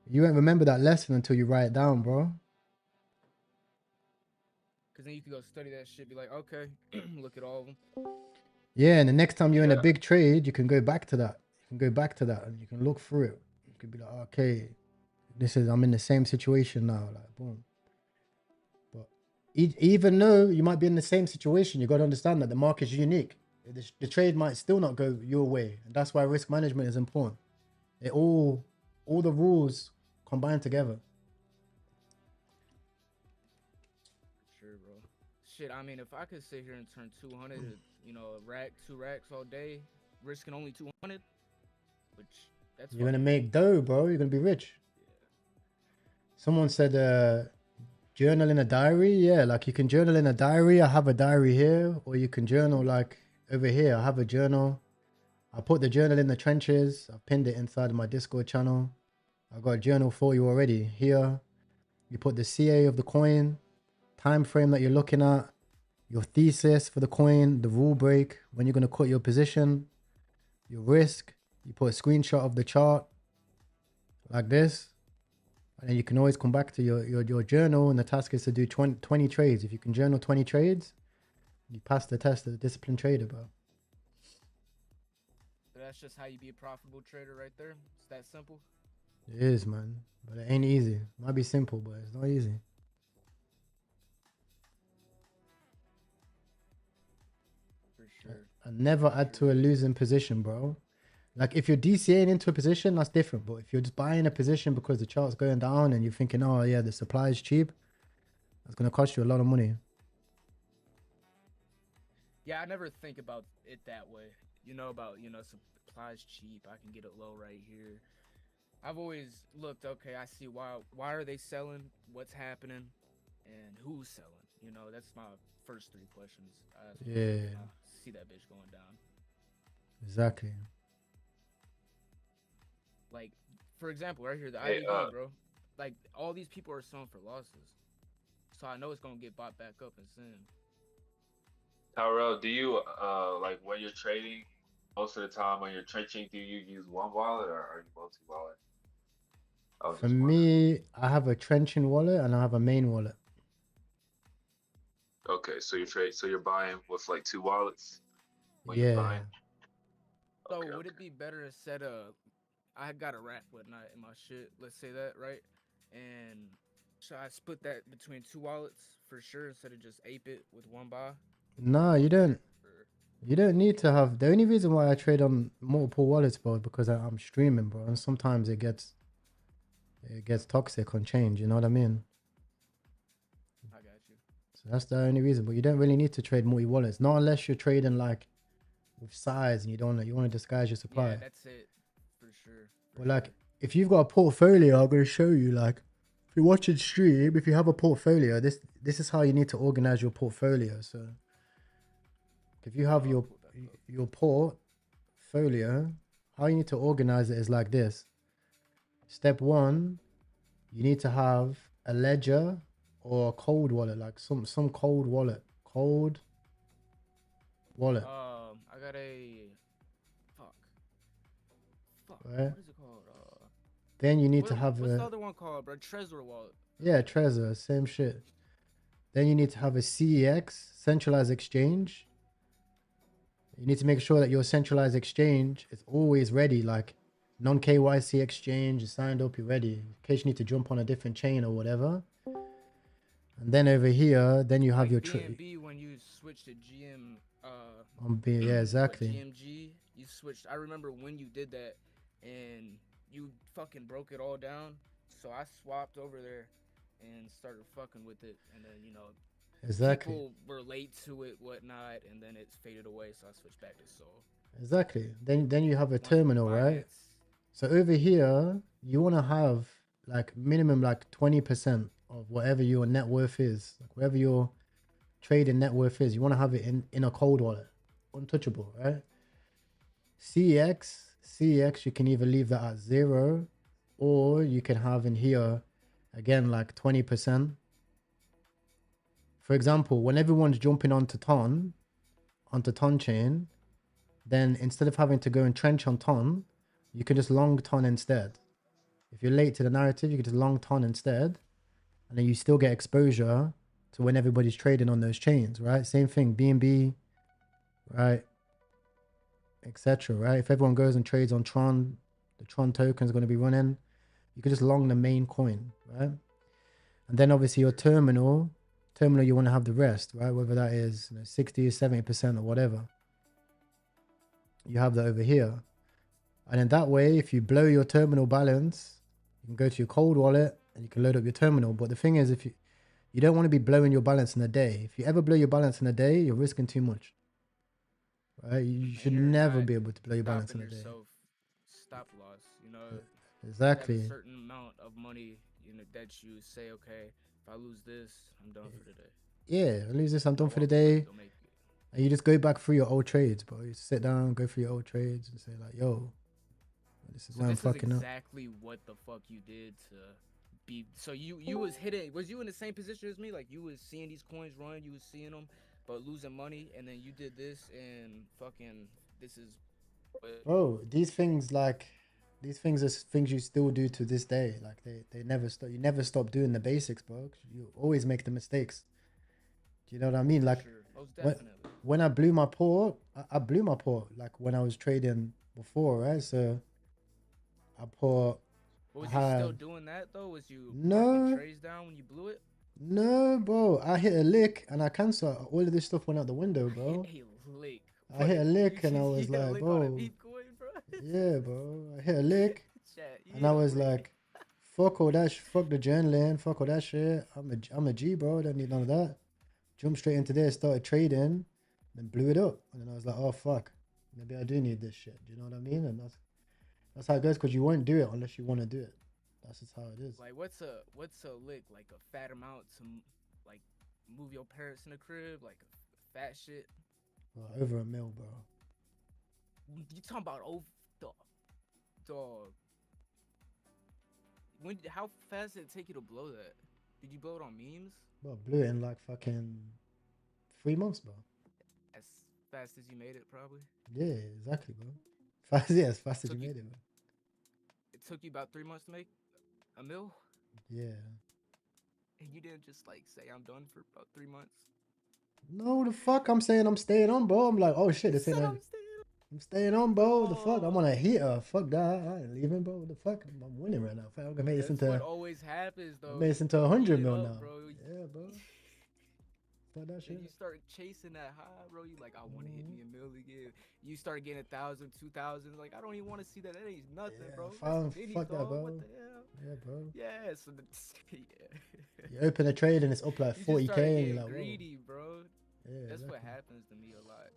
no. you won't remember that lesson until you write it down, bro. Because then you can go study that shit. Be like, okay, look at all of them. Yeah, and the next time you're in a Yeah, big trade, you can go back to that. You can go back to that and you can look through it. You could be like, okay, I'm in the same situation now. Like, boom. But even though you might be in the same situation, you got to understand that the market's unique. The trade might still not go your way. And that's why risk management is important. All the rules combine together. Sure, bro. Shit, I mean, if I could sit here and turn 200, you know, a rack, 2 racks all day, risking only 200, which that's You're going to fucking make dough, bro. You're going to be rich. yeah. Someone said, journal in a diary. Yeah, like you can journal in a diary. I have a diary here, or you can journal like over here. I have a journal. I put the journal in the trenches. I pinned it inside of my Discord channel. I got a journal for you already. Here, you put the CA of the coin, time frame that you're looking at, your thesis for the coin, the rule break, when you're going to cut your position, your risk. You put a screenshot of the chart like this. And then you can always come back to your journal, and the task is to do 20 trades. If you can journal 20 trades, you pass the test as a disciplined trader, bro. So that's just how you be a profitable trader right there. It's that simple. It is, man. But it ain't easy. Might be simple, but it's not easy. For sure. And never add to a losing position, bro. Like if you're DCAing into a position, that's different. But if you're just buying a position because the chart's going down and you're thinking, oh yeah, the supply is cheap, that's gonna cost you a lot of money. Yeah, I never think about it that way. You know, about, you know, supplies cheap. I can get it low right here. I've always looked, okay, I see why are they selling, what's happening, and who's selling. You know, that's my first 3 questions I ask myself Yeah, when I see that bitch going down. exactly. Like, for example, right here, the Hey, IDV, bro. Like, all these people are selling for losses, so I know it's gonna get bought back up and soon. Tyrell, do you like when you're trading, most of the time when you're trenching, do you use one wallet or are you multi-wallet? I was For just wondering. me, I have a trenching wallet and I have a main wallet. Okay, so you're buying with like two wallets when you're Yeah. buying. So Okay, would it okay. be better to set a? I got a rack whatnot in my shit. Let's say that, right? And should I split that between two wallets for sure instead of just ape it with one buy? No, you don't. Or- You don't need to have. The only reason why I trade on multiple wallets, bro, is because I'm streaming, bro, and sometimes it gets toxic on change. You know what I mean? I got you. So that's the only reason. But you don't really need to trade multi wallets, not unless you're trading like with size and you want to disguise your supply. Yeah, that's it for sure. But like, if you've got a portfolio, I'm gonna show you. Like, if you're watching stream, if you have a portfolio, this is how you need to organize your portfolio. So, if you have your portfolio, how you need to organize it is like this. Step one, you need to have a ledger or a cold wallet, like some cold wallet. Cold wallet, I got a fuck. right? What is it called? Then you need to have what's the a other one called, bro? Trezor wallet. yeah, Trezor, same shit. Then you need to have a CEX, centralized exchange. You need to make sure that your centralized exchange is always ready, like non-KYC exchange, you signed up, you're ready. In case you need to jump on a different chain or whatever. And then over here, then you have Like your BNB when you switch to GM. yeah, exactly. GMG, you switched. I remember when you did that, and you fucking broke it all down. So I swapped over there and started fucking with it, and then Exactly. people were late to it, whatnot, and then it's faded away. So I switched back to Sol. Exactly. Then you have a Once terminal, right? Binance- So over here, you want to have like minimum like 20% of whatever your net worth is, like whatever your trading net worth is. You want to have it in a cold wallet, untouchable, right? CX, you can either leave that at 0, or you can have in here again like 20%. For example, when everyone's jumping onto Ton chain, then instead of having to go and trench on Ton, you can just long Ton instead. If you're late to the narrative, you can just long Ton instead, and then you still get exposure to when everybody's trading on those chains, right? Same thing, BNB, right, etc. Right? If everyone goes and trades on Tron, the Tron token is going to be running. You can just long the main coin, right? And then obviously your terminal, you want to have the rest, right? Whether that is 60 or 70% or whatever. You have that over here. And then that way, if you blow your terminal balance, you can go to your cold wallet and you can load up your terminal. But the thing is, if you don't want to be blowing your balance in a day. If you ever blow your balance in a day, you're risking too much. Right? You should you're never not be able to blow your balance in stopping a day. yourself stop loss. You have a Exactly. certain amount of money, that you say, okay, if I lose this, I'm done for the day. Yeah, at least this, I'm done I for the walk away, day. go make it. And you just go back through your old trades, bro. You sit down, go through your old trades and say like, yo, this is So why I'm this is fucking up. exactly what the fuck you did to be. So you was hitting. Was you in the same position as me? Like you was seeing these coins run, you was seeing them, but losing money, and then you did this and fucking. This is. Bro, these things are things you still do to this day. Like they never stop. You never stop doing the basics, bro. You always make the mistakes. Do you know what I mean? Like Sure. Most when, definitely. when I blew my port, I blew my port like when I was trading before, right? So I put. Was I you still had doing that though? Was you marking no, trades down when you blew it? no, bro. I hit a lick and I cancelled. All of this stuff went out the window, bro. Hit a lick. I hit a lick and I You was hit a like, lick on a bro, beef coin, bro. yeah, bro. I hit a lick Chat, you and hit I a was lick. like, fuck all that, fuck the journaling, fuck all that shit. I'm a G, bro. I don't need none of that. Jumped straight into this, started trading, then blew it up. And then I was like, oh fuck, maybe I do need this shit. Do you know what I mean? And that's how it goes, because you won't do it unless you want to do it. That's just how it is. Like what's a lick? Like a fat amount to like move your parents in the crib, like a fat shit. Well, over $1 million, bro. You talking about dog? How fast did it take you to blow that? Did you blow it on memes? Bro, blew it in like fucking 3 months, bro. As fast as you made it, probably. Yeah, exactly, bro. Fast, yeah, as fast as you Took you- made it, bro. It took you about 3 months to make a mil, Yeah. and you didn't just like say I'm done for about 3 months. No, the fuck, I'm saying I'm staying on, bro. I'm like, oh shit, this ain't Said like, I'm staying. I'm staying on, bro. The fuck, I'm on a Oh. heater. Fuck that, I ain't leaving, bro. What the fuck, I'm winning right now. Fuck, I'm gonna make this That's what into, always happens, though. I made this You into heat 100 it mil up, now. bro. Yeah, bro. Fuck that Then shit. you start chasing that high, bro. You like, I want to hit me a mil again. You start getting 1,000, 2,000. Like, I don't even want to see that. That ain't nothing, Yeah, bro. fine, That's mini, fuck that, dog. bro. What the hell? Yeah, bro. Yeah, so yeah. You open a trade and it's up like You just 40k started and getting you're like, whoa. greedy, bro. Yeah, That's exactly. what happens to me a lot.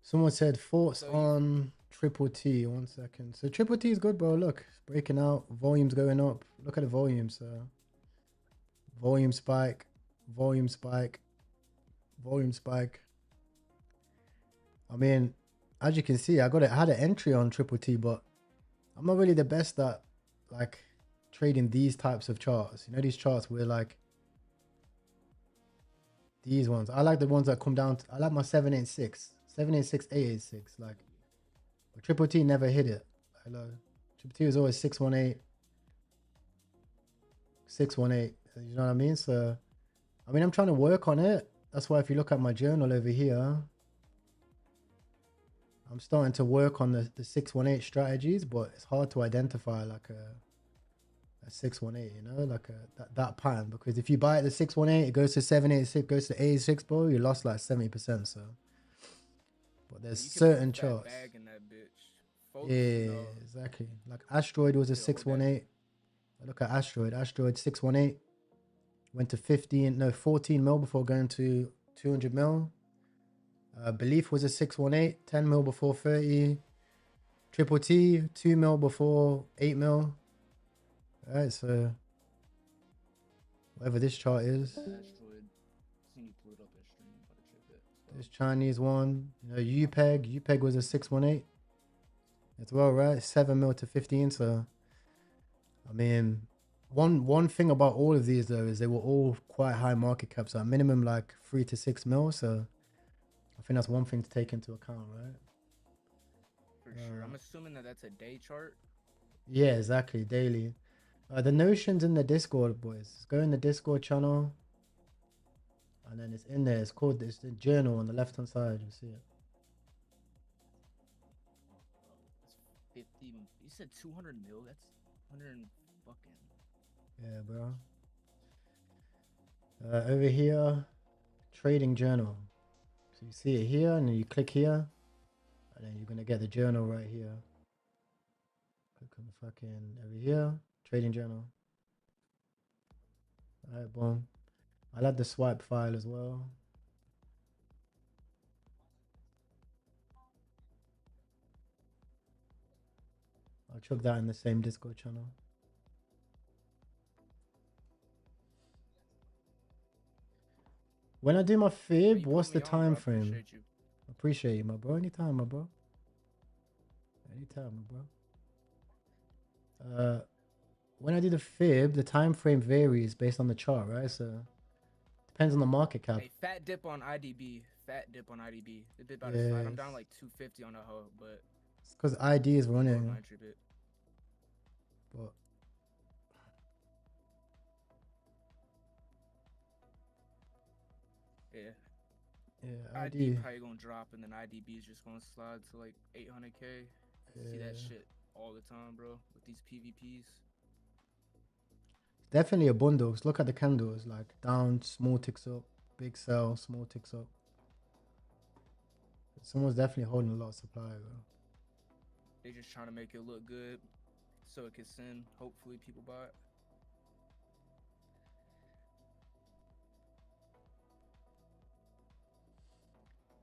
Someone said thoughts So on Triple T. 1 second. So Triple T is good, bro. Look, it's breaking out. Volume's going up. Look at the volume, sir. Volume spike. Volume spike. Volume spike. I mean, as you can see, I had an entry on Triple T, but I'm not really the best at like trading these types of charts. You know, these charts where like these ones. I like the ones that come down to, I like my 786. 786, 886. Like, but Triple T never hit it. Hello. Triple T was always 618. 618. You know what I mean? So, I mean, I'm trying to work on it. That's why if you look at my journal over here, I'm starting to work on the 618 strategies, but it's hard to identify like a 618, you know, like that pattern. Because if you buy at the 618, it goes to 786, goes to 86, bro, you lost like 70%. So, but there's you can put certain fat charts. bag in that bitch. Folks, Yeah, no. exactly. Like Asteroid was a Still hold that. 618. Look at Asteroid. Asteroid 618 went to 14 mil before going to 200 mil. Belief was a 618, 10 mil before 30. Triple T, 2 mil before 8 mil. All right, so whatever this chart is, Asteroid. Seen you pull it up in stream. About to trip it. So. this Chinese one, you know, UPEG was a 618 as well, right? 7 mil to 15. So, I mean, one thing about all of these though is they were all quite high market caps, so at minimum like 3 to 6 mil. So, I think that's one thing to take into account, right? For sure. I'm assuming that that's a day chart. Yeah, exactly. Daily. The notion's in the Discord, boys. Just go in the Discord channel. And then it's in there. It's called, it's the journal on the left hand side. You see it. That's 50. You said 200 mil? That's 100 and fucking. Yeah, bro. Over here, trading journal. So you see it here, and then you click here. And then you're going to get the journal right here. Click on the fucking over here. Trading journal. Alright, boom. I like the swipe file as well. I'll chuck that in the same Discord channel. When I do my fib, You what's put the me on, time bro. I frame? appreciate you. Appreciate you, my bro. Anytime, my bro. Anytime, my bro. When I do the fib, the time frame varies based on the chart, right? So depends on the market cap. Hey, fat dip on IDB. Fat dip on IDB. The bit about to Yes. slide. I'm down like 250 on the hoe, but It's because ID is lower running. my entry bit. But Yeah. yeah, ID ID. probably gonna drop, and then IDB is just gonna slide to like 800K. See that Yeah. shit all the time, bro, with these PvPs. Definitely a bundle. Just look at the candles, like down, small ticks up, big sell, small ticks up. Someone's definitely holding a lot of supply, bro. They just trying to make it look good, so it can send. Hopefully, people buy it.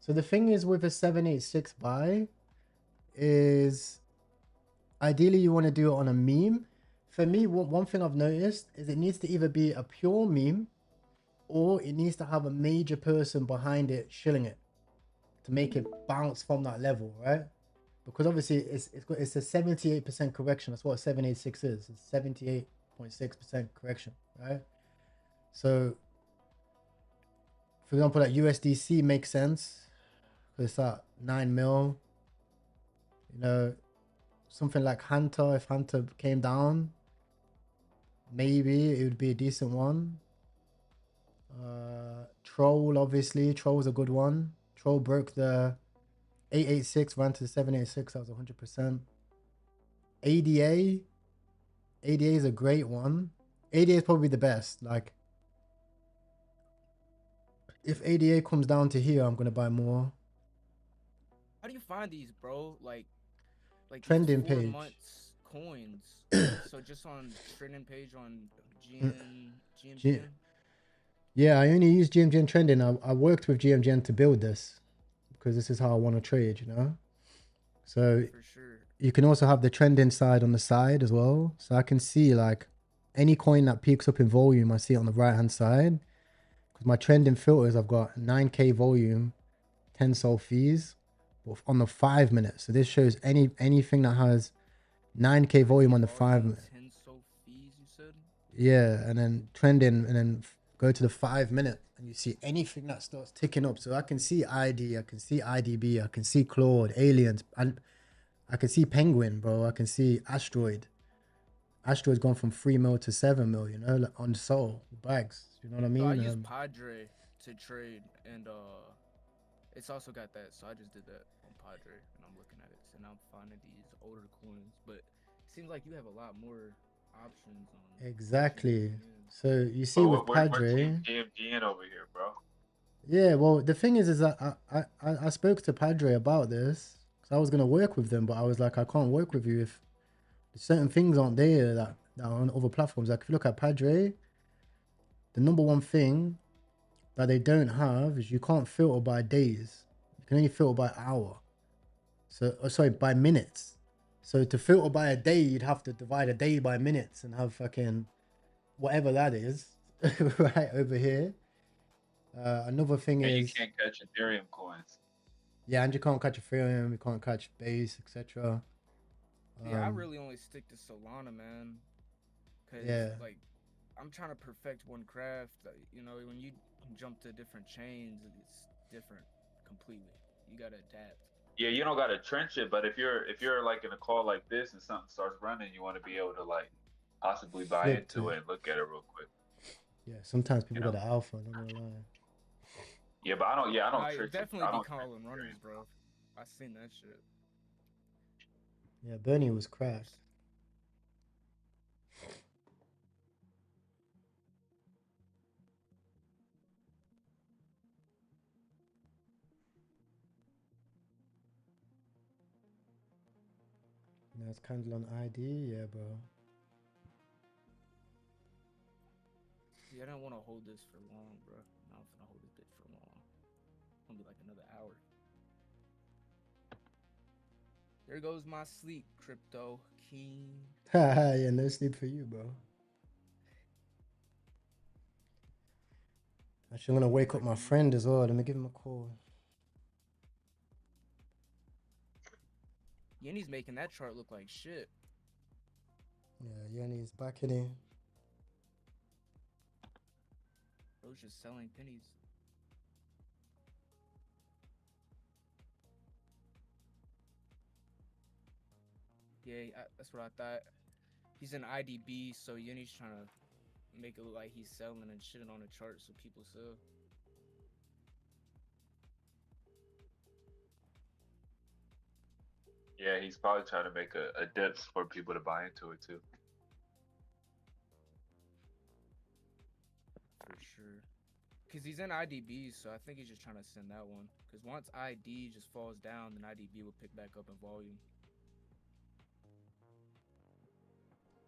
So the thing is with a 786 buy is ideally you want to do it on a meme. For me, one thing I've noticed is it needs to either be a pure meme or it needs to have a major person behind it shilling it to make it bounce from that level, right? Because obviously it's a 78% correction. That's what a 786 is. It's 78 0.6% correction, right? So, for example, that USDC makes sense because it's at 9 mil. You know, something like Hunter, if Hunter came down, maybe it would be a decent one. Troll, obviously, Troll's a good one. Troll broke the 886, ran to the 786. That was 100%. ADA is a great one. ADA is probably the best. Like, if ADA comes down to here, I'm gonna buy more. How do you find these, bro? Like Trending these 4 page. months coins. So just on trending page on G- GMGN. Yeah, I only use GMGN trending. I worked with GMGN to build this because this is how I want to trade, you know? So For sure. you can also have the trending side on the side as well. So I can see like any coin that peaks up in volume, I see it on the right hand side. Because my trending filters, I've got 9K volume, 10 sol fees on the 5 minutes. So this shows anything that has 9K volume on the 5 minutes. 10 so fees, you said? Yeah, and then trending, and then go to the 5 minute, and you see anything that starts ticking up. So I can see ID, I can see IDB, I can see Claude, Aliens, and I can see Penguin, bro. I can see Asteroid. Asteroid's gone from 3 mil to 7 mil, you know, like on Sol bags. You know what I mean? So I use Padre to trade, and it's also got that. So I just did that on Padre, and I'm looking at it, and I'm finding these older coins. But it seems like you have a lot more options on. Exactly. GMGN. So you see But with we're Padre. Team GMGN over here, bro. Yeah, well, the thing is that I spoke to Padre about this because I was gonna work with them, but I was like, I can't work with you if certain things aren't there that are on other platforms. Like if you look at Padre, the number one thing that they don't have is you can't filter by days. You can only filter by hour. So, sorry, by minutes. So to filter by a day, you'd have to divide a day by minutes and have fucking whatever that is right over here. Another thing And you is, can't catch Ethereum coins. yeah, and you can't catch Ethereum, you can't catch Base, etc. Yeah, I really only stick to Solana, man. Cause Yeah. like, I'm trying to perfect one craft. You know, when you jump to different chains, it's different completely. You gotta adapt. Yeah, you don't gotta trench it, but if you're like in a call like this and something starts running, you want to be able to like possibly buy Flip into to it and look at it real quick. Yeah, sometimes people You got know? the alpha, I'm not gonna lie. Yeah, but I don't I trick it. definitely I be don't calling trick runners, Ethereum. bro. I seen that shit. Yeah, Bernie was cracked. Now it's candle on ID, yeah, bro. See, I don't want to hold this for long, bro. Now I'm gonna hold this bit for long. It's gonna be like another hour. There goes my sleep, crypto king. Yeah, no sleep for you, bro. Actually, I'm gonna wake up my friend as well. Let me give him a call. Yenny's making that chart look like shit. Yeah, Yanni's back in here. Bro's just selling pennies. Yeah, that's what I thought. He's in IDB, so Yenny's trying to make it look like he's selling and shitting on the chart so people sell. Yeah, he's probably trying to make a dip for people to buy into it too. For sure. Because he's in IDB, so I think he's just trying to send that one. Because once ID just falls down, then IDB will pick back up in volume.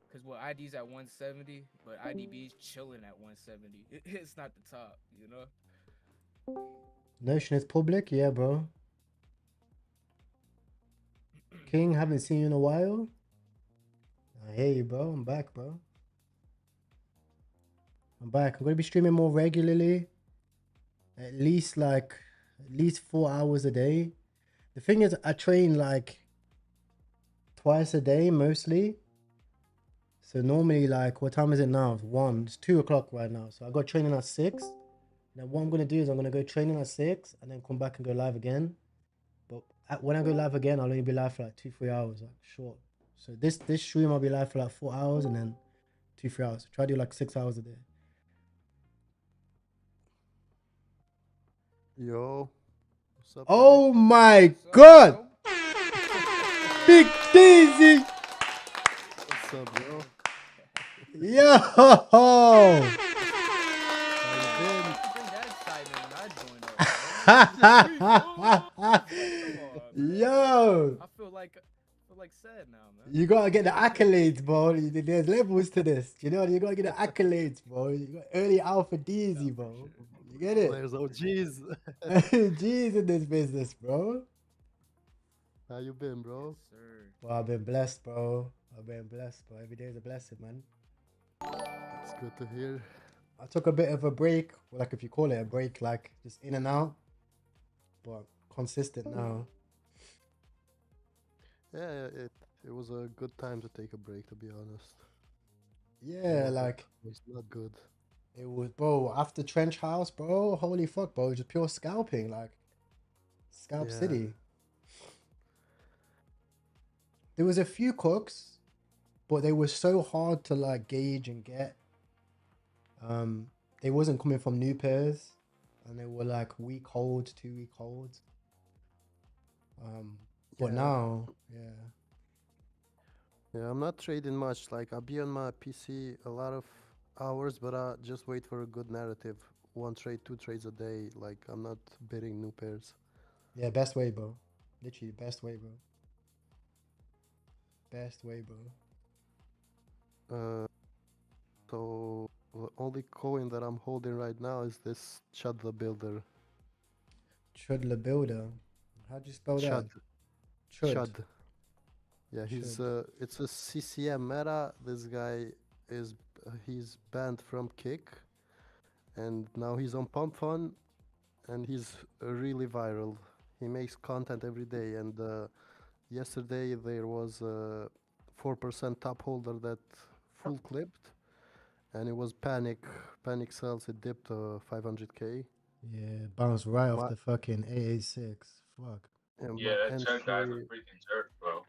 Because well, ID's at 170, but IDB's chilling at 170. It's not the top, you know? Notion is public, yeah, bro. King, haven't seen you in a while. I hear you, bro. I'm back, bro. I'm back. I'm gonna be streaming more regularly. At least 4 hours a day. The thing is, I train like twice a day mostly. So normally, like, what time is it now? It's 1. It's 2 o'clock right now. So I got training at 6. Now what I'm gonna do is I'm gonna go training at 6 and then come back and go live again. But when I go live again, I'll only be live for like 2-3 hours, like short. So this stream I'll be live for like 4 hours and then 2-3 hours. Try to do like 6 hours a day. Yo, what's up? Oh my What's up, god! bro? Big Daisy! What's up, bro? Yo! How you Bring that excitement when I join up, bro. Yo! I feel like sad now, man. You gotta get the accolades, bro. There's levels to this. You know, you gotta get the accolades, bro. You got early alpha Deezy, bro. You get it? There's OGs. G's in this business, bro. How you been, bro? Yes, sir. Well, I've been blessed, bro. I've been blessed, bro. Every day is a blessing, man. It's good to hear. I took a bit of a break, like if you call it a break, like just in and out, but consistent now. Yeah, it was a good time to take a break, to be honest. Yeah, like It's not good. it was, bro. After Trench House, bro. Holy fuck, bro. Just pure scalping, like Scalp Yeah. City. There was a few cooks, but they were so hard to like gauge and get. They wasn't coming from new pairs, and they were like week holds, 2-week holds. But Yeah. now, yeah. Yeah, I'm not trading much. Like, I'll be on my PC a lot of hours, but I just wait for a good narrative. 1 trade, 2 trades a day. Like, I'm not bidding new pairs. Yeah, best way, bro. Literally, best way, bro. Best way, bro. So the only coin that I'm holding right now is this Chud the Builder. Chud the Builder. How'd you spell that? Chud. Chud. Chud. Yeah, he's it's a CCM meta. This guy is he's banned from Kick, and now he's on Pump Fun, and he's really viral. He makes content every day, and yesterday there was a 4% top holder that full clipped, and it was panic sells. It dipped 500k. Yeah, bounced right off What? the fucking 886. Fuck. And Yeah, that Chuck guy's a freaking jerk, bro.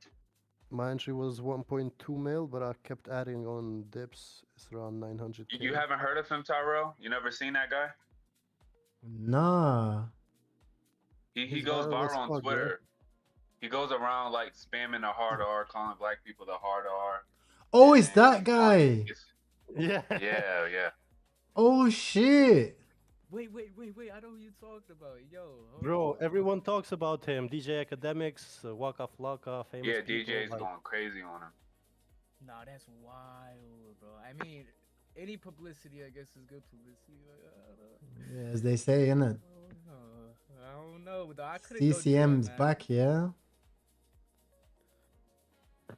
my entry was 1.2 mil, but I kept adding on dips. It's around 900k. You haven't heard of him, Tyrell? You never seen that guy? Nah. He He's goes viral as viral on fuck, bro. Twitter. He goes around like spamming the hard R, calling black people the hard R. Oh, it's and that he's guy. it's- Yeah. Yeah. Oh shit. Wait! I know who you're talking about. Yo, hold Bro, on. everyone talks about him. DJ Academics, Waka Flocka, famous Yeah, people. DJ's like, going crazy on him. Nah, that's wild, bro. I mean, any publicity, I guess, is good publicity. Yeah, as they say, innit? I don't know. Though. I couldn't go do that, CCM's man. back, yeah? I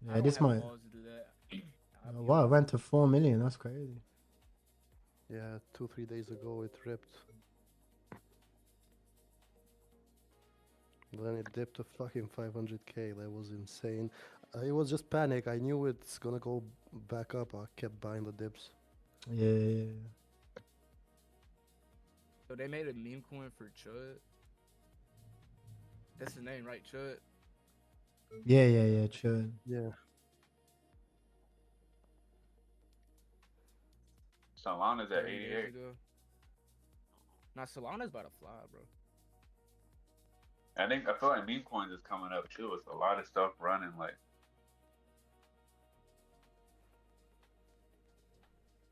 Yeah, don't this have might. balls to do that. I'll Oh, be wow, it honest. went to 4 million. That's crazy. yeah, 2-3 days ago it ripped. Then it dipped to fucking 500k. That was insane. It was just panic. I knew it's gonna go back up. I kept buying the dips. Yeah. So they made a meme coin for Chud. That's his name, right? Chud. Yeah, sure. Yeah. Solana's at 30 days 88. ago. Now Solana's about to fly, bro. I feel like meme coins is coming up too. It's a lot of stuff running like.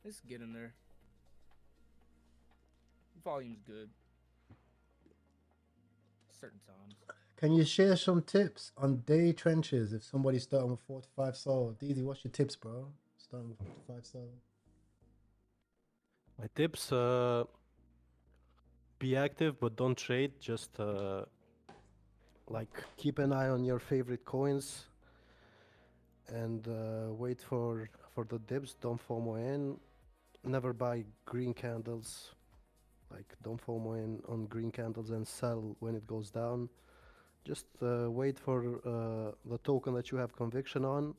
Let's get in there. Volume's good. Certain times. Can you share some tips on day trenches if somebody's starting with 4 to 5 soul? Deezy, what's your tips, bro? Starting with 4 to 5 soul. My tips: be active, but don't trade. Just like keep an eye on your favorite coins, and wait for the dips. Don't FOMO in. Never buy green candles. Like, don't FOMO in on green candles and sell when it goes down. Just wait for the token that you have conviction on.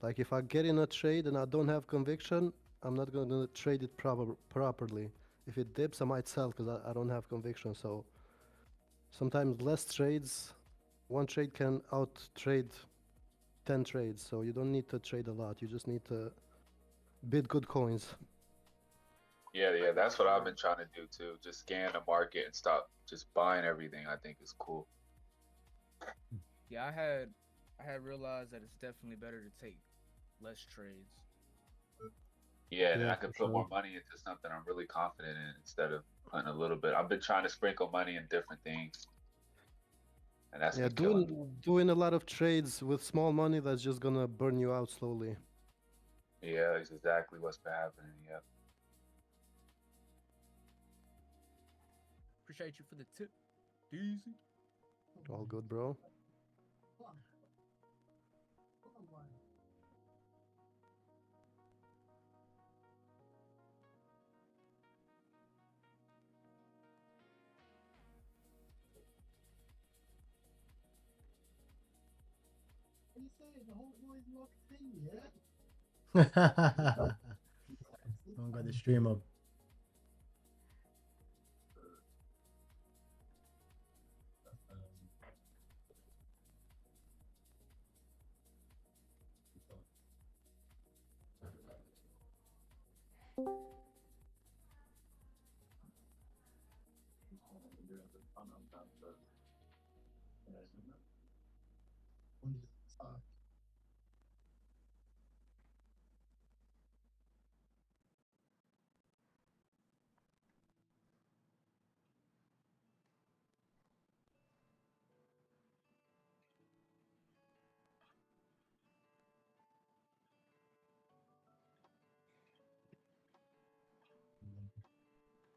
Like if I get in a trade and I don't have conviction, I'm not gonna trade it properly. If it dips, I might sell because I don't have conviction. So sometimes less trades, one trade can out trade 10 trades. So you don't need to trade a lot. You just need to bid good coins. Yeah, that's what I've been trying to do too. Just scan the market and stop just buying everything. I think is cool. Yeah, I had realized that it's definitely better to take less trades. Yeah, and then Yeah, I for could put sure. more money into something I'm really confident in instead of putting a little bit. I've been trying to sprinkle money in different things, and that's Yeah, been killing me. doing a lot of trades with small money, that's just gonna burn you out slowly. Yeah, it's exactly what's been happening. Yeah. Appreciate you for the tip, Easy. All good, bro. I got the stream up.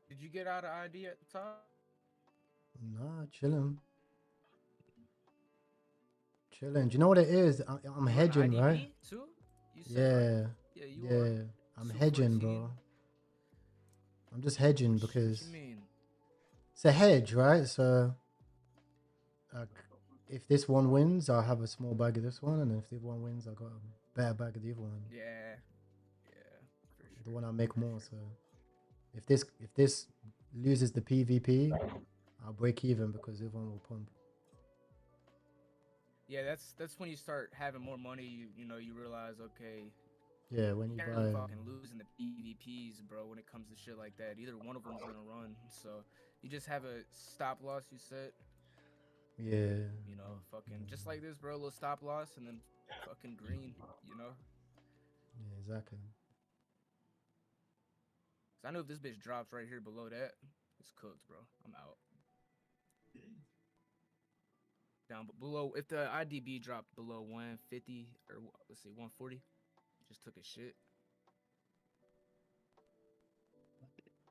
Did you get out of ID at the top? Nah, chilling. Chilling. Do you know what it is? I'm You on hedging, right? IDB too? You said Yeah. right? Yeah, you are. Yeah. I'm Super hedging, 14. bro. I'm just hedging What because you mean? it's a hedge, right? So, like, if this one wins, I'll have a small bag of this one, and if the other one wins, I got a better bag of the other one. Yeah, for The sure. one I make more. So, if this loses the PvP, I'll break even because the other one will pump. Yeah, that's when you start having more money. You know you realize, okay, Yeah, when you can't buy. really fucking lose in the PvPs, bro. When it comes to shit like that, either one of them's gonna run. So you just have a stop loss you set. Yeah. You know, fucking just like this, bro. A little stop loss and then fucking green. You know, Yeah, exactly. 'cause I know if this bitch drops right here below that, it's cooked, bro. I'm out. Down below, if the IDB dropped below 150 or let's see 140, just took a shit.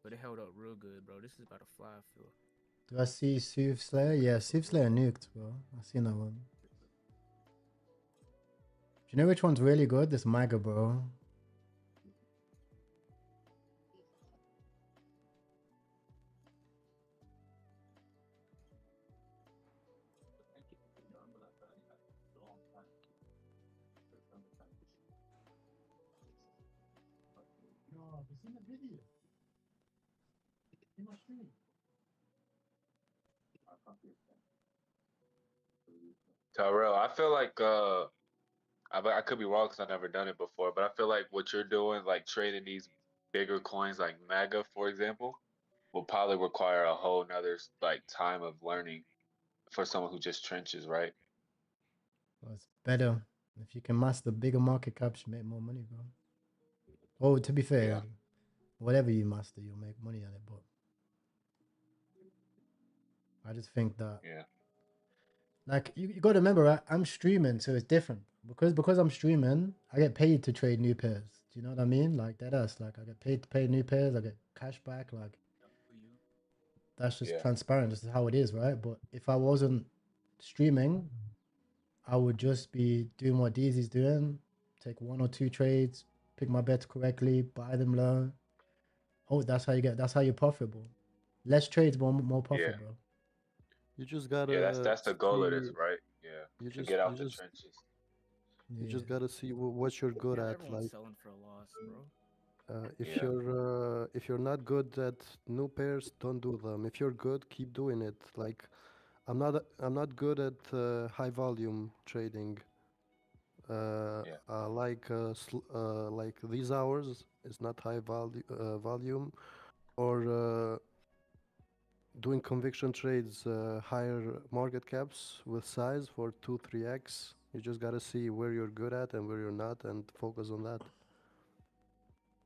But it held up real good, bro. This is about to fly, I feel. Do I see Soothslayer? Yeah, Soothslayer nuked, bro. I seen that one. Do you know which one's really good? This MAGA, bro. Tyrell, I feel like I could be wrong because I've never done it before, but I feel like what you're doing, like trading these bigger coins like MAGA, for example, will probably require a whole nother like time of learning for someone who just trenches, right? Well, it's better. If you can master bigger market caps, you make more money, bro. Oh, to be fair, Yeah. whatever you master, you'll make money on it. But I just think that, Yeah. like, you got to remember, I'm streaming, so it's different. Because I'm streaming, I get paid to trade new pairs. Do you know what I mean? Like that us. Like I get paid to pay new pairs. I get cash back. Like that's just Yeah. transparent. This is how it is, right? But if I wasn't streaming, I would just be doing what DZ's doing, take one or two trades, pick my bets correctly, buy them low. Oh, that's how you're profitable. Less trades, more Yeah. profit, bro. You just Yeah, gotta that's the goal of this, see. right? Yeah. You To just get you out the just trenches. You Yeah. just gotta see what you're good Yeah, at. everyone's Like, selling for a loss, bro. if you're not good at new pairs, don't do them. If you're good, keep doing it. Like, I'm not good at high volume trading. Yeah. Like these hours is not high volume, or doing conviction trades, higher market caps with size for 2-3x. You just gotta see where you're good at and where you're not, and focus on that.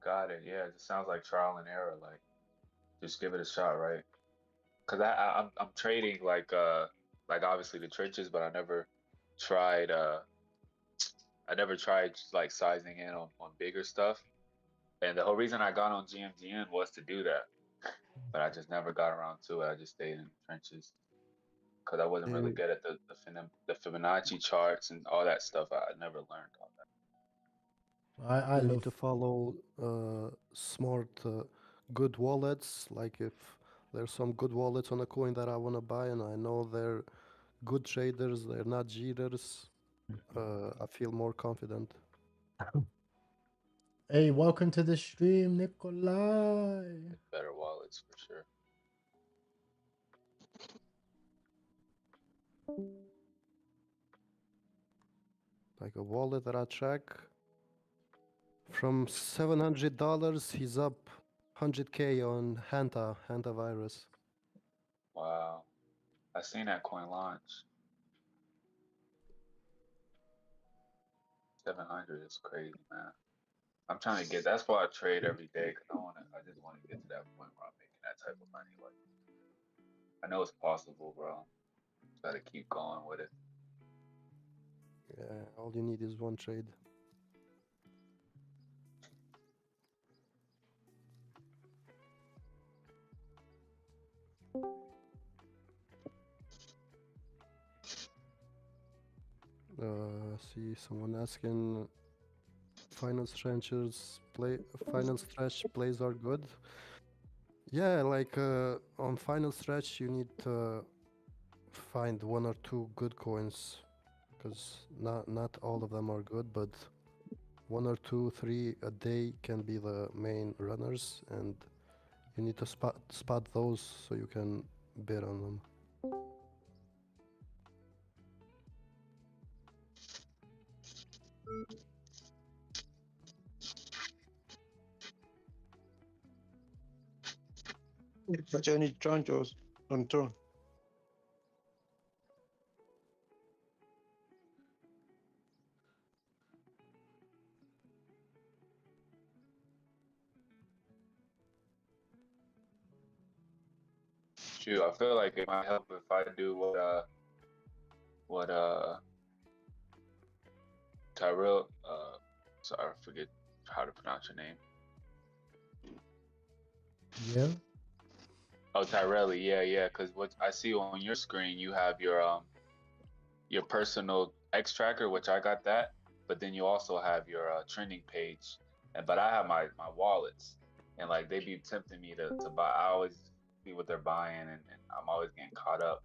Got it. Yeah, it just sounds like trial and error. Like, just give it a shot, right? Cause I'm trading like obviously the trenches, but tried uh I never tried like sizing in on bigger stuff. And the whole reason I got on GMGN was to do that, but I just never got around to it. I just stayed in the trenches because I wasn't really You, good at the Fibonacci charts and all that stuff. I never learned all I you need love. to follow smart, good wallets. Like if there's some good wallets on a coin that I wanna buy, and I know they're good traders, they're not cheaters, I feel more confident. Hey, welcome to the stream, Nikolai. that. Better wallets for sure. Like a wallet that I track, from $700, he's up 100K on hantavirus. Wow, I seen that coin launch. 700 is crazy, man. I'm trying to get. That's why I trade every day because I just want to get to that point where I'm making that type of money. Like I know it's possible, bro. Just gotta keep going with it. Yeah, all you need is one trade. See someone asking, final stretch plays are good. Yeah, like on final stretch you need to find one or two good coins, because not all of them are good, but one or two, three a day can be the main runners, and you need to spot those so you can bid on them. Facendo i chanchos on tour. Shoot, I feel like it might help if I do what Tyrell sorry, I forget how to pronounce your name. Yeah. Oh, Tyrelli, yeah. Because what I see on your screen, you have your personal X tracker, which I got that, but then you also have your trending page, and but I have my wallets, and like they be tempting me to buy. I always see what they're buying, and I'm always getting caught up.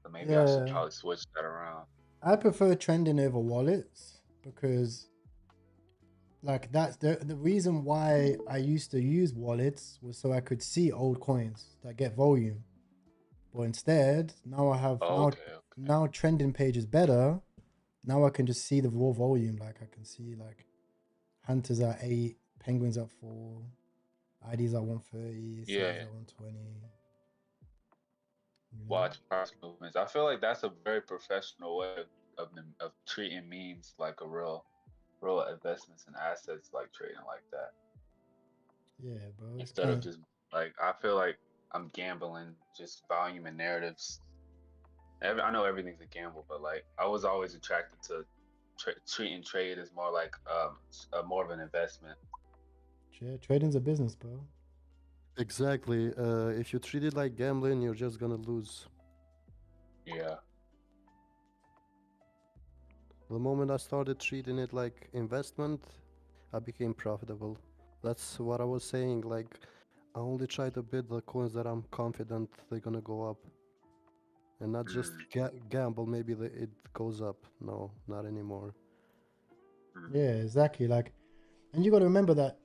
So maybe I should Yeah. probably switch that around. I prefer trending over wallets because like that's the reason why I used to use wallets was so I could see old coins that get volume. But instead, now I have Oh, okay. now trending page is better. Now I can just see the raw volume. Like I can see like Hunters at 8, Penguins at 4, IDs at 130, Yeah, Cities at 120. You know? watch price movements. I feel like that's a very professional way of treating memes like a real investments and assets, like trading like that. Yeah, bro. It's Instead of kind just like I feel like I'm gambling just volume and narratives. I know everything's a gamble, but like I was always attracted to treating trade as more like more of an investment. trading's a business, bro. Exactly. If you treat it like gambling, you're just gonna lose. Yeah. The moment I started treating it like investment, I became profitable. That's what I was saying. Like, I only try to bid the coins that I'm confident they're gonna go up, and not just Mm. gamble. Maybe it goes up. No, not anymore. Yeah, exactly. Like, and you got to remember that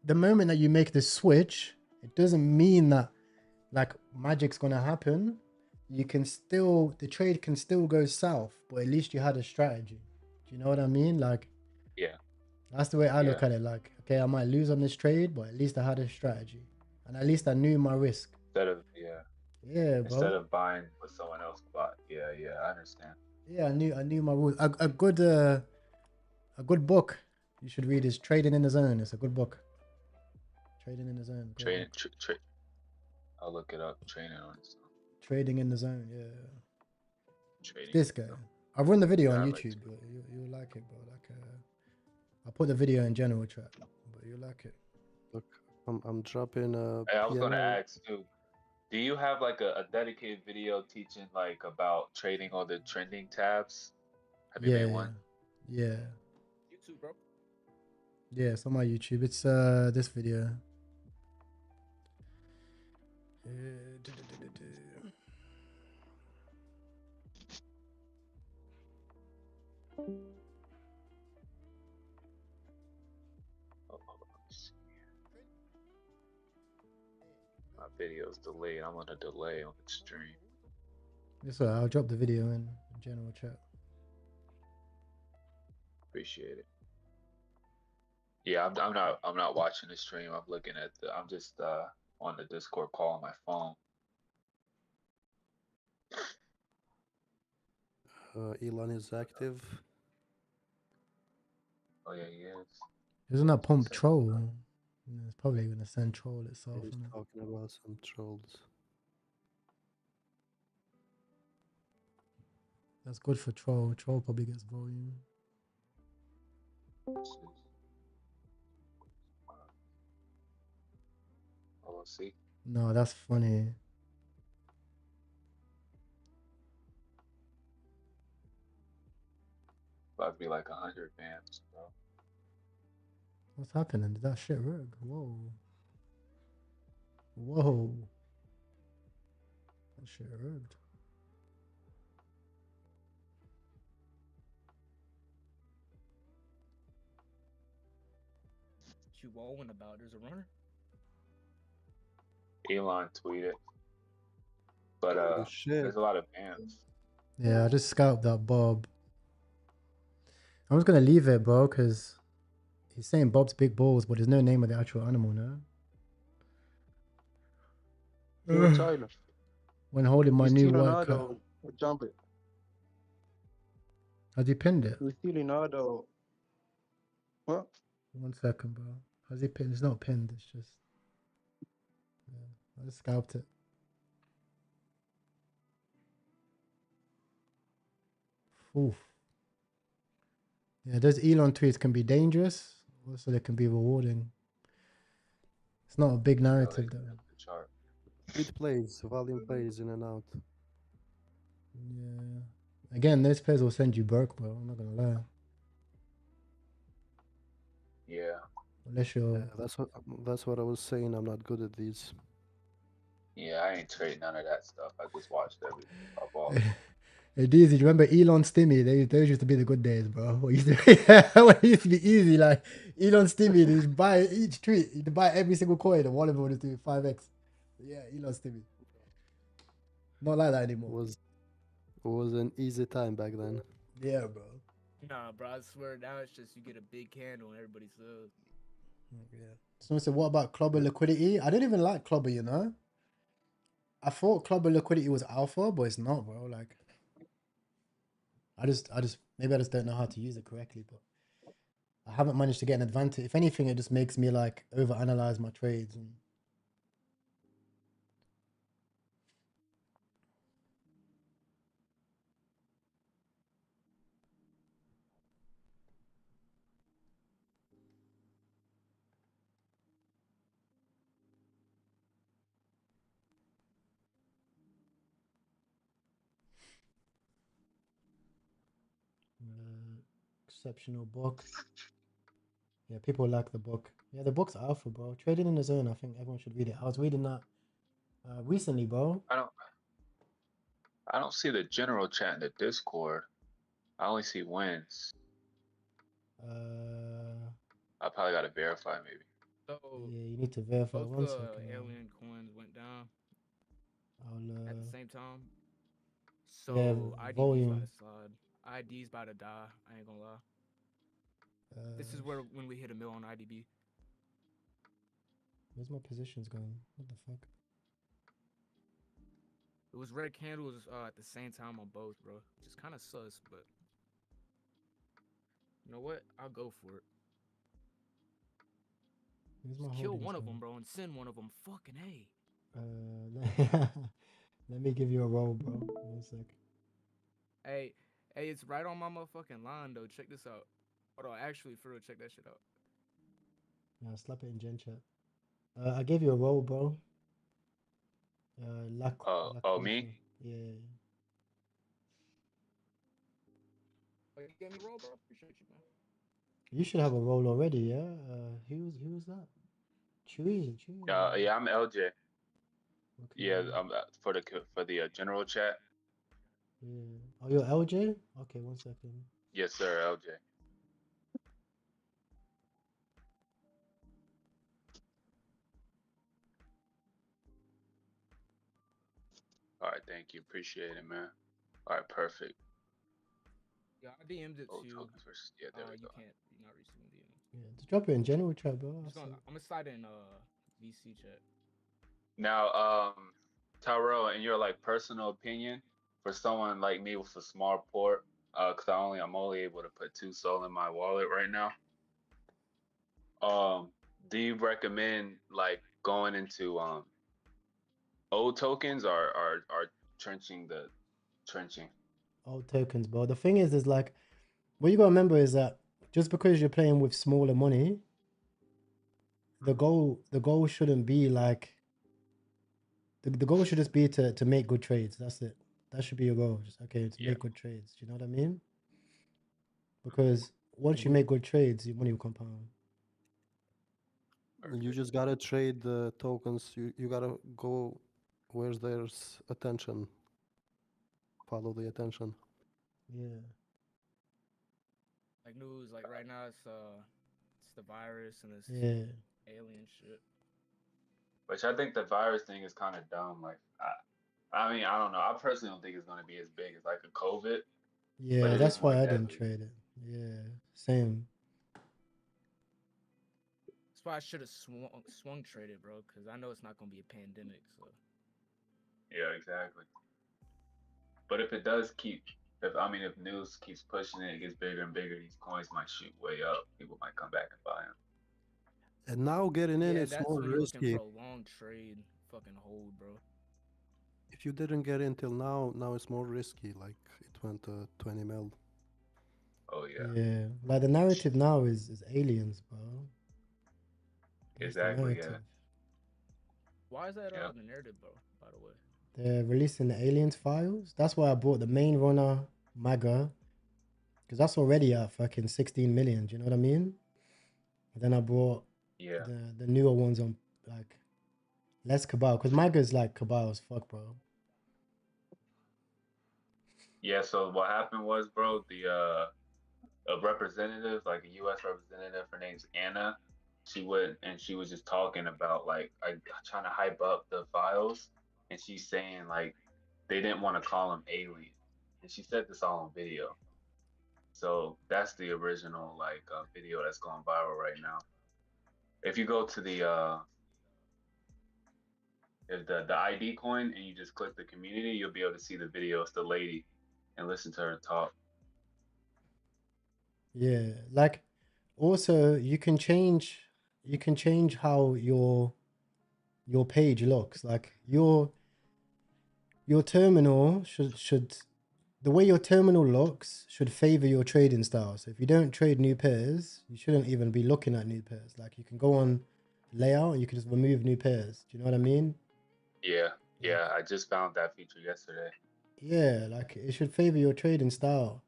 the moment that you make the switch, it doesn't mean that like magic's gonna happen. You can still, the trade can still go south, but at least you had a strategy. Do you know what I mean? Like, Yeah. that's the way I look Yeah. at it. Like, okay, I might lose on this trade, but at least I had a strategy, and at least I knew my risk. Instead Yeah, bro. of buying what someone else bought. Yeah, I understand. Yeah, I knew my rules. A good book you should read is Trading in the Zone. It's a good book. Trading in the Zone. Great Trading, book. I'll look it up. Trading on its own. Trading in the Zone. Yeah. Trading. This guy. I've run the video Yeah, on I like YouTube, to. but you'll like it, bro. Like, I'll put the video in general chat, but you'll like it. Look, I'm dropping a Hey, I was gonna piano. ask too. Do you have like a dedicated video teaching like about trading all the trending tabs? Have you made one? Yeah. YouTube, bro. Yeah, it's on my YouTube. It's this video. Oh, let's see. My video's delayed. I'm on a delay on the stream. It's alright. I'll drop the video in general chat. Appreciate it. Yeah, I'm not watching the stream. I'm looking at I'm just on the Discord call on my phone. Elon is active. Oh yeah, he is. Isn't that pump troll? It's probably gonna send troll itself. He's Innit? talking about some trolls. That's good for troll. Troll probably gets volume. Oh, let's see. No, that's funny. About to be like 100 fans, bro. What's happening? Did that shit work? Whoa. Whoa. That shit worked. What you wowing about? There's a runner. Elon tweeted, but Holy shit. there's a lot of fans. Yeah, I just scalped that Bob. I'm just gonna leave it, bro, because he's saying Bob's big balls, but there's no name of the actual animal, no? Yo, Tyler, When holding my you new steal an white cat. auto, jump it. Has he pinned it? You steal an auto. What? 1 second, bro. Has he pinned? It's not pinned, it's just. Yeah, I just scalped it. Oof. Yeah, those Elon tweets can be dangerous, also they can be rewarding. It's not a big narrative though. The chart. It plays, volume plays in and out. Yeah. Again, those players will send you broke, bro. I'm not gonna lie. Yeah. Unless you're. Yeah, that's what I was saying. I'm not good at these. Yeah, I ain't trading none of that stuff. I just watched everything. I bought. Hey, Deezy, do you remember Elon Stimmy? Those used to be the good days, bro. When it used to be easy, like Elon Stimmy, you buy each tweet, you buy every single coin, and one of them was doing 5x. Yeah, Elon Stimmy. Not like that anymore. It was an easy time back then. Yeah, bro. Nah, bro. I swear now it's just you get a big candle and everybody sells. Yeah. Someone said, what about Clubber liquidity? I don't even like Clubber, you know? I thought Clubber liquidity was alpha, but it's not, bro. Like, maybe I just don't know how to use it correctly, but I haven't managed to get an advantage. If anything, it just makes me like overanalyze my trades. And exceptional book. Yeah, people like the book. Yeah, the book's alpha, bro. Trading in the Zone. I think everyone should read it. I was reading that recently, bro. I don't see the general chat in the Discord. I only see wins. I probably gotta verify maybe. So Yeah, you need to verify. both One the second. alien coins went down I'll at the same time. yeah, So IDB's about volume. to slide. ID's about to die. I ain't gonna lie. This is Uh, where when we hit a mill on IDB. where's my positions going? What the fuck? It was red candles at the same time on both, bro. Which is kind of sus, but you know what? I'll go for it. Where's my Just kill holdings one of going? them, bro, and send one of them. Fucking A. Let me give you a roll, bro. 1 sec. Hey, it's right on my motherfucking line, though. Check this out. Hold on, actually, for real, check that shit out. Yeah, slap it in gen chat. I gave you a roll, bro. La Oh, me? Crucia. Yeah. Oh, you gave me a roll, bro? Appreciate you, man. You should have a roll already, yeah? Who was that? Chewy. Yeah, I'm LJ. Okay. Yeah, for the general chat. Yeah. Oh, you're LJ? Okay, 1 second. Yes, sir, LJ. All right, thank you. Appreciate it, man. All right, perfect. Yeah, I DM'd it Oh, to you. tokens versus there we You go. can't. You're not receiving DMs. Yeah, just drop it in general chat, bro. I'm gonna slide in VC chat. Now, Tyrell, in your like personal opinion, for someone like me with a small port, cause I'm only able to put 2 Sol in my wallet right now. Do you recommend like going into old tokens or trenching? Old tokens, bro. The thing is like, what you gotta remember is that just because you're playing with smaller money, the goal shouldn't be like, the goal should just be to make good trades. That's it. That should be your goal. Just to make good trades. Do you know what I mean? Because once you make good trades, your money will compound. You just gotta trade the tokens. You gotta go where there's attention. Follow the attention. Yeah. Like news, like right now it's the virus and this alien shit. Which I think the virus thing is kind of dumb. Like, I mean, I don't know. I personally don't think it's gonna be as big as like a COVID. Yeah, that's why I didn't trade it. Yeah, same. That's why I should have swung traded, bro, because I know it's not gonna be a pandemic. So. Yeah, exactly. But if it does if news keeps pushing it gets bigger and bigger, these coins might shoot way up. People might come back and buy them. And now getting in, it's that's more when you're looking risky. for a long trade, fucking hold, bro. If you didn't get in till now it's more risky. Like it went to 20 mil. Oh yeah. Yeah, like the narrative now is aliens, bro. Exactly. Yeah. Why is that the narrative, bro? By the way. They're releasing the aliens files. That's why I bought the main runner MAGA, because that's already at fucking 16 million. Do you know what I mean? And then I bought the newer ones on like less cabal, because MAGA is like cabal as fuck, bro. Yeah. So what happened was, bro, a representative, like a U.S. representative, her name's Anna. She went and she was just talking about like trying to hype up the files, and she's saying like they didn't want to call them aliens, and she said this all on video. So that's the original like video that's going viral right now. If you go to the ID coin and you just click the community, you'll be able to see the video of the lady and listen to her talk. Yeah, like also you can change how your page looks. Like your terminal should the way your terminal looks should favor your trading style. So if you don't trade new pairs, you shouldn't even be looking at new pairs. Like you can go on layout and you can just remove new pairs. Do you know what I mean? Yeah, I just found that feature yesterday. Yeah, like it should favor your trading style.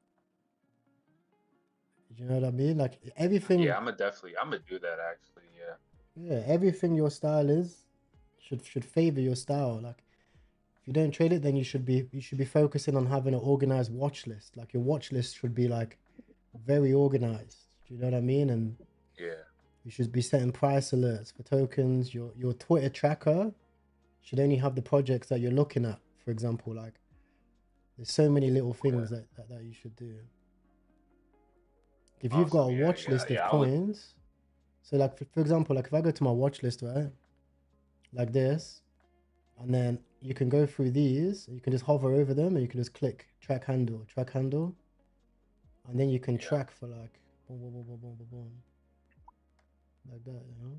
Do you know what I mean? Like everything. Yeah, I'm gonna do that actually. Yeah, everything your style is should favor your style. Like if you don't trade it, then you should be focusing on having an organized watch list. Like your watch list should be like very organized. Do you know what I mean? And Yeah. you should be setting price alerts for tokens. Your Twitter tracker should only have the projects that you're looking at. For example, like there's so many little things that you should do. If you've got a Awesome. watch list of I would. coins, so like for example, like if I go to my watch list, right, like this, and then you can go through these, you can just hover over them and you can just click track handle, and then you can track for like boom, boom, boom, boom, boom, boom, boom, like that, you know.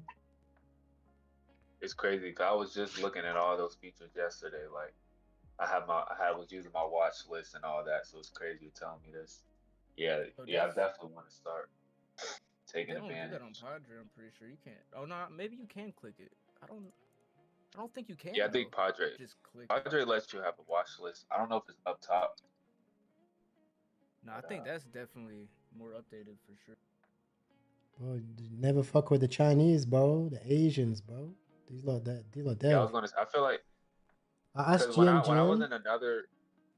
It's crazy. 'Cause I was just looking at all those features yesterday. Like I was using my watch list and all that. So it's crazy you telling me this. Yeah, So I definitely want to start taking they don't do advantage. that on Padre. I'm pretty sure you can't. Oh no, maybe you can click it. I don't think you can. Yeah, I think though. Padre Just click it. Padre lets you have a watch list. I don't know if it's up top. No, I think that's definitely more updated for sure. Bro, never fuck with the Chinese, bro. The Asians, bro. These lot dead. Yeah, I was gonna say. I feel like I asked because when I was GMGM. in another,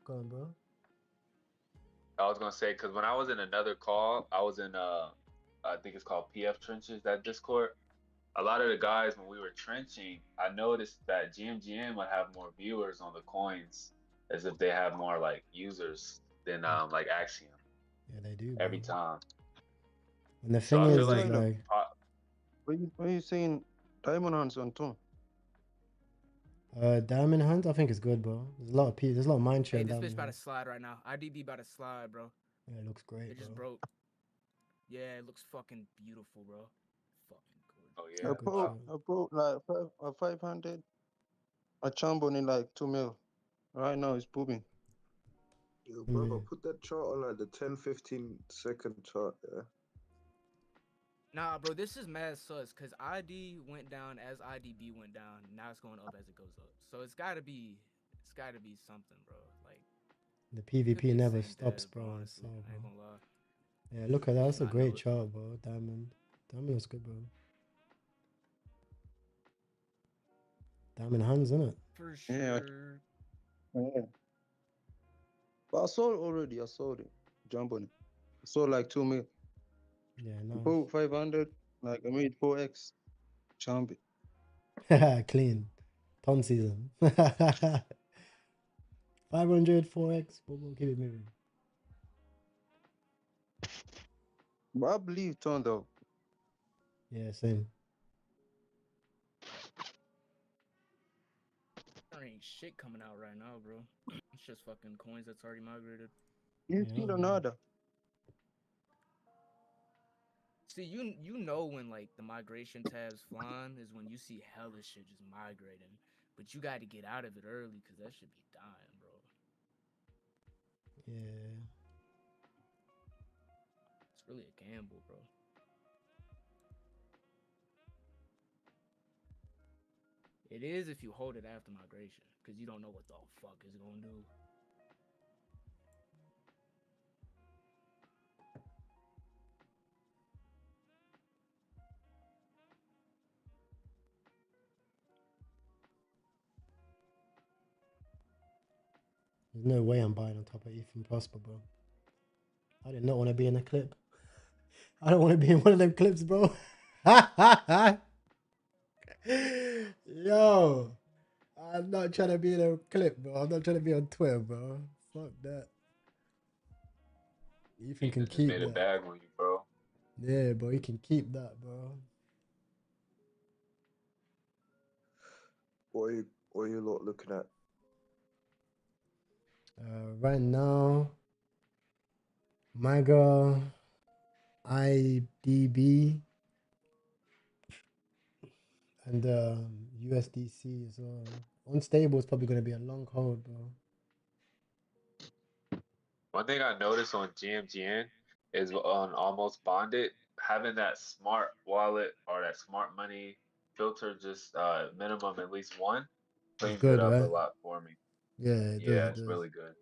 Go on, bro. I was gonna say because when I was in another call, I was in I think it's called PF Trenches, that Discord. A lot of the guys when we were trenching, I noticed that GMGM would have more viewers on the coins as if they have more like users than like Axiom Yeah, they do, bro. every time. And the So thing I feel is like like, What you saying? Diamond hands on too. Diamond Hunt, I think it's good, bro. There's a lot of people. There's a lot of mind share. Hey, in this bitch Diamond about to Hunt. slide right now. IDB about to slide, bro. Yeah, it looks great, It just bro. broke. Yeah, it looks fucking beautiful, bro. Fucking good. oh It's yeah, a good shot. I bought like 500. I jumbo in like 2 mil. Right now it's booming. Yo, brother, Mm. put that chart on like the 10-15 second chart, yeah. Nah, bro, this is mad sus because ID went down as IDB went down. Now it's going up as it goes up. So it's gotta be something, bro. Like The could be PvP a never same stops, dev, bro. honestly. So, I ain't bro. gonna lie. Yeah, look at that. That's a Not great know it. chart, bro. Diamond looks good, bro. Diamond Hands, isn't it? For Yeah. sure. Yeah. But I sold already. I sold it. Jumbo. I sold like 2 mil. Yeah, I nice. bought 500. Like I made 4x. Jumbo. Clean. Ton season. 500, 4x. We'll keep it moving. But I believe ton though. Yeah, same. There ain't shit coming out right now, bro. It's just fucking coins that's already migrated. You Yeah, see another. See, you know when like the migration tabs flying is when you see hella shit just migrating, but you got to get out of it early because that should be dying, bro. Yeah. It's really a gamble, bro. It is if you hold it after migration because you don't know what the fuck it's gonna do. There's no way I'm buying on top of Ethan Prosper, bro. I did not want to be in a clip. I don't want to be in one of them clips, bro. Yo, I'm not trying to be in a clip, bro. I'm not trying to be on Twitter, bro. Fuck that. Ethan can just keep made a that. bag on you, bro. Yeah, bro. He can keep that, bro. What are you lot looking at? Right now, my girl, IDB, and USDC as well. Unstable is probably going to be a long hold, bro. One thing I noticed on GMGN is on Almost Bonded, having that smart wallet or that smart money filter just minimum at least one cleans good, it up a right? lot for me. Yeah, it Yeah, does. it's really good.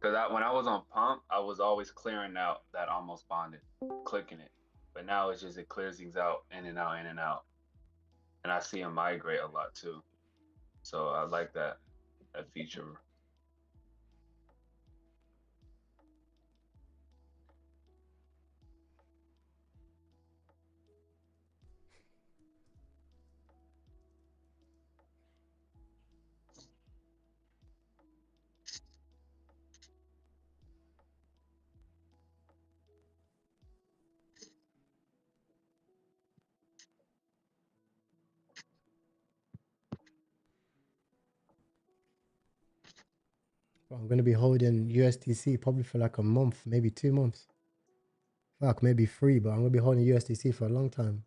Because when I was on Pump, I was always clearing out that Almost Bonded, clicking it. But now it's just it clears things out, in and out, in and out. And I see them migrate a lot too. So I like that feature. Bro, I'm gonna be holding USDC probably for like a month, maybe 2 months. Fuck, maybe 3, but I'm gonna be holding USDC for a long time.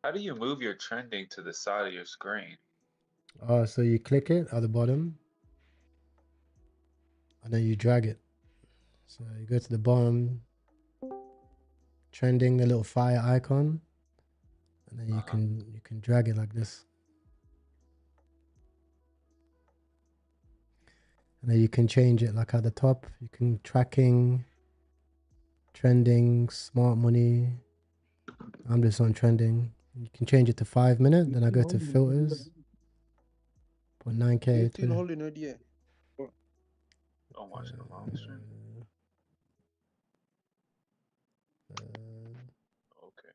How do you move your trending to the side of your screen? So you click it at the bottom, and then you drag it. So you go to the bottom, trending, the little fire icon, and then you can drag it like this. And then you can change it like at the top. You can tracking, trending, smart money. I'm just on trending. You can change it to 5 minutes. Then I go to filters. Put 9K. You're still holding ADA. Don't watch the long stream. Okay.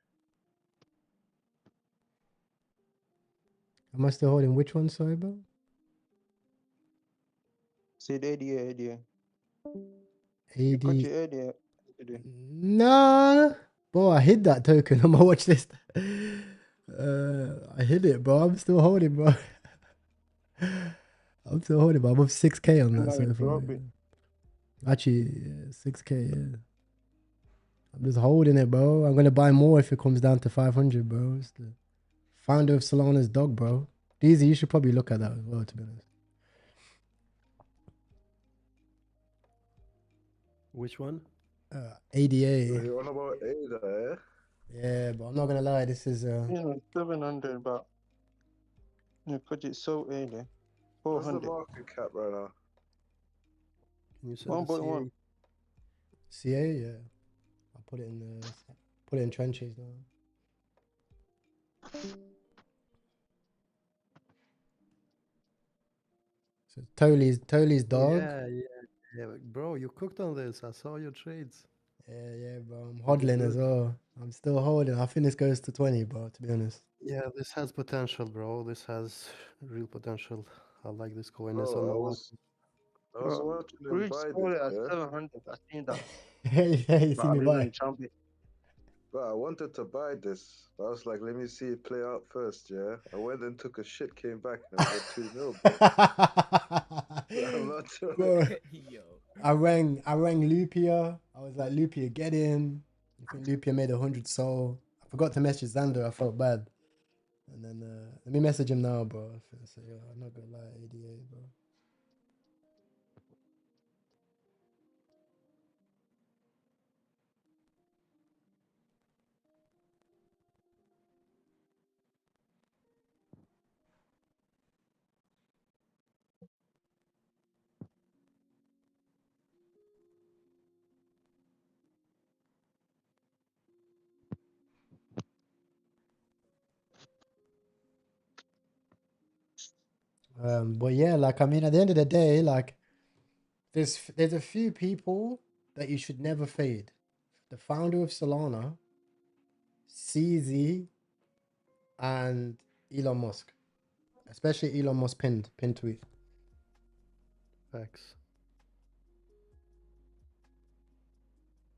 Am I still holding which one, sorry, bro? Said ADA, ADA. You AD. got your ADA. Nah. Bro, I hid that token on my watch list. I hid it, bro. I'm still holding, bro. I'm still holding, bro. I'm up 6K on that so far. Yeah. Actually, yeah, 6K, yeah. I'm just holding it, bro. I'm gonna buy more if it comes down to 500, bro. It's the founder of Solana's dog, bro. Deezy, you should probably look at that as well, to be honest. Which one? ADA. So you're on about Ada, eh? Yeah, but I'm not gonna lie, this is 700, but you put it so ADA. What's the 400. market cap right now? Can you send the 1.1. CA, yeah. I'll put it in trenches now. So Toli's dog. Yeah, bro, you cooked on this. I saw your trades. Yeah, bro. I'm hodling as well. I'm still holding. I think this goes to 20, bro, to be honest. Yeah, this has potential, bro. This has real potential. I like this coin. Bro, It's on my I watch. was watching him Rich buy sold this, it at yeah? 700. I seen that. Yeah, you But see I me didn't buy. really jump it. But I wanted to buy this. I was like, let me see it play out first, yeah? I went and took a shit, came back, and it was at 2 mil, bro. I'm not sure. Bro, Yo. I rang Lupia. I was like, Lupia, get in. I think Lupia made 100 soul. I forgot to message Xander. I felt bad. And then let me message him now, bro. I say, yo, I'm not gonna lie, ADA, bro. But yeah, like I mean, at the end of the day, like there's a few people that you should never fade. The founder of Solana, CZ, and Elon Musk, especially Elon Musk pinned tweet. Facts.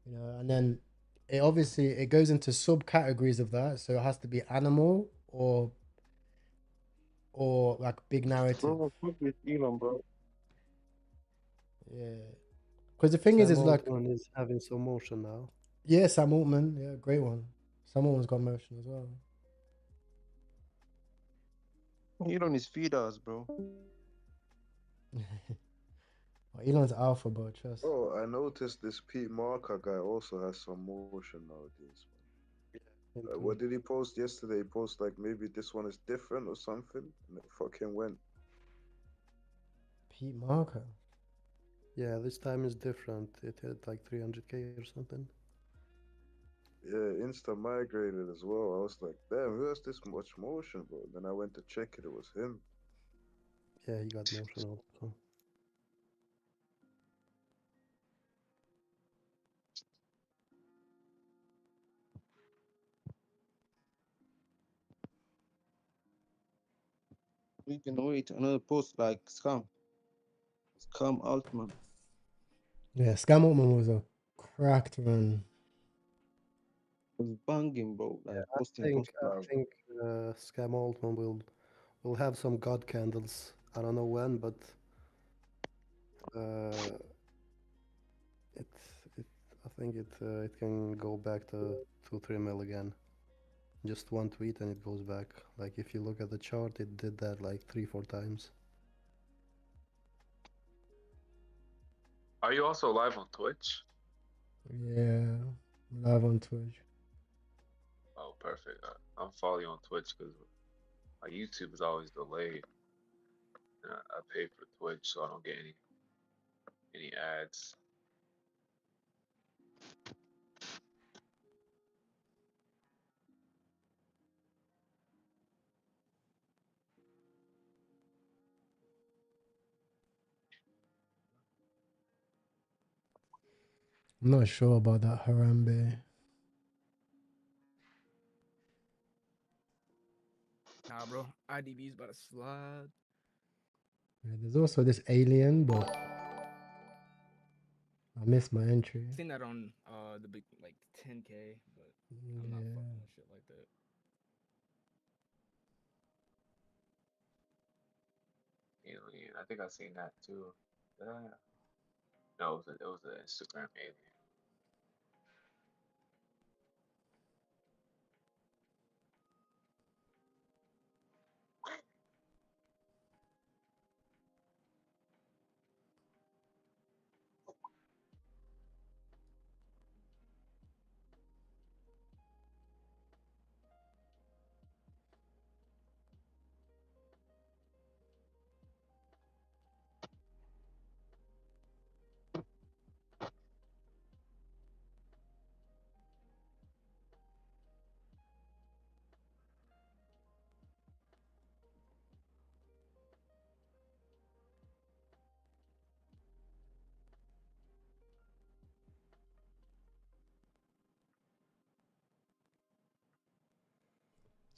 You know, and then it obviously it goes into subcategories of that. So it has to be animal or like big narrative. Bro, fuck with Elon, bro. Yeah, because the thing is like Altman is having some motion now. yeah, Sam Altman, yeah, great one. Sam Altman's got motion as well. Elon is feed us, bro. Oh, Elon's alpha, bro. Trust. Oh, I noticed this Pete Marker guy also has some motion nowadays. What did he post yesterday? He posted like maybe this one is different or something, and it fucking went. Pete Marker. Yeah, this time is different. It had like 300k or something. Yeah, Insta migrated as well. I was like, damn, who has this much motion, bro? Then I went to check it. It was him. Yeah, he got motion also. We can wait another post like Scam Altman. Yeah, Scam Altman was a cracked run. Was banging, bro. Like Yeah, posting. I think Scam Altman will have some god candles. I don't know when, but It I think it can go back to 2-3 mil again. Just one tweet and it goes back. Like if you look at the chart, it did that like 3-4 times. Are you also live on Twitch? Yeah, live on Twitch. Oh, perfect. I'm following you on Twitch because my YouTube is always delayed. And I pay for Twitch, so I don't get any ads. I'm not sure about that Harambe. Nah, bro. IDB's about to slide. Yeah, there's also this alien, but I missed my entry. Seen that on the big like 10K, but I'm not Yeah. fucking with shit like that. Alien. I think I seen that too. Did I? No, it was an Instagram alien.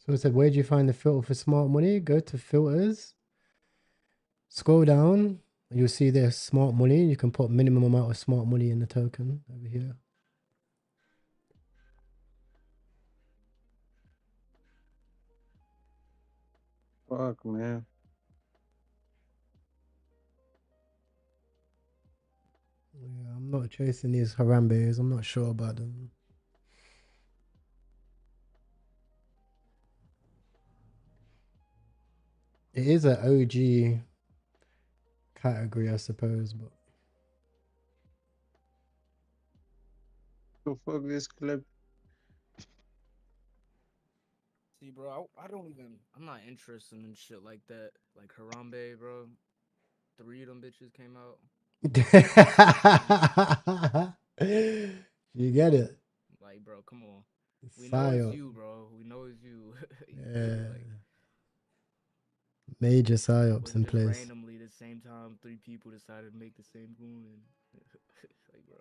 So it said, where do you find the filter for smart money? Go to filters, scroll down, you'll see there's smart money. You can put minimum amount of smart money in the token over here. Fuck, man. Yeah, I'm not chasing these Harambes. I'm not sure about them. It is an OG category, I suppose, but The fuck this clip? See, bro, I'm not interested in shit like that. Like Harambe, bro. 3 of them bitches came out. you get it. Like, bro, come on. We know it's Psyop. you, bro. We know it's you. You feel Yeah. me? Like, Major psyops wasn't in just place. randomly the same time 3 people decided to make the same coin. Like, bro.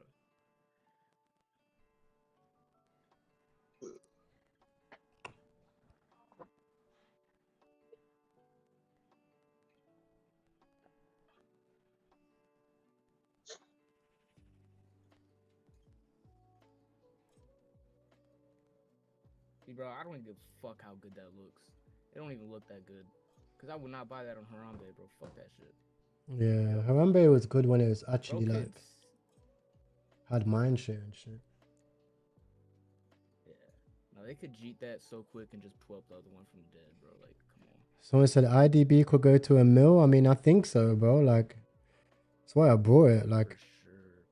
See, bro, I don't even give a fuck how good that looks. It don't even look that good. Cause I would not buy that on Harambe, bro. Fuck that shit. Yeah, Harambe was good when it was actually Bro, like had mind share and shit. yeah. No, they could cheat that so quick and just pull up the other one from the dead, bro. Like, come on. Someone said IDB could go to a mil. I mean, I think so, bro. Like, that's why I brought it. Like, For sure.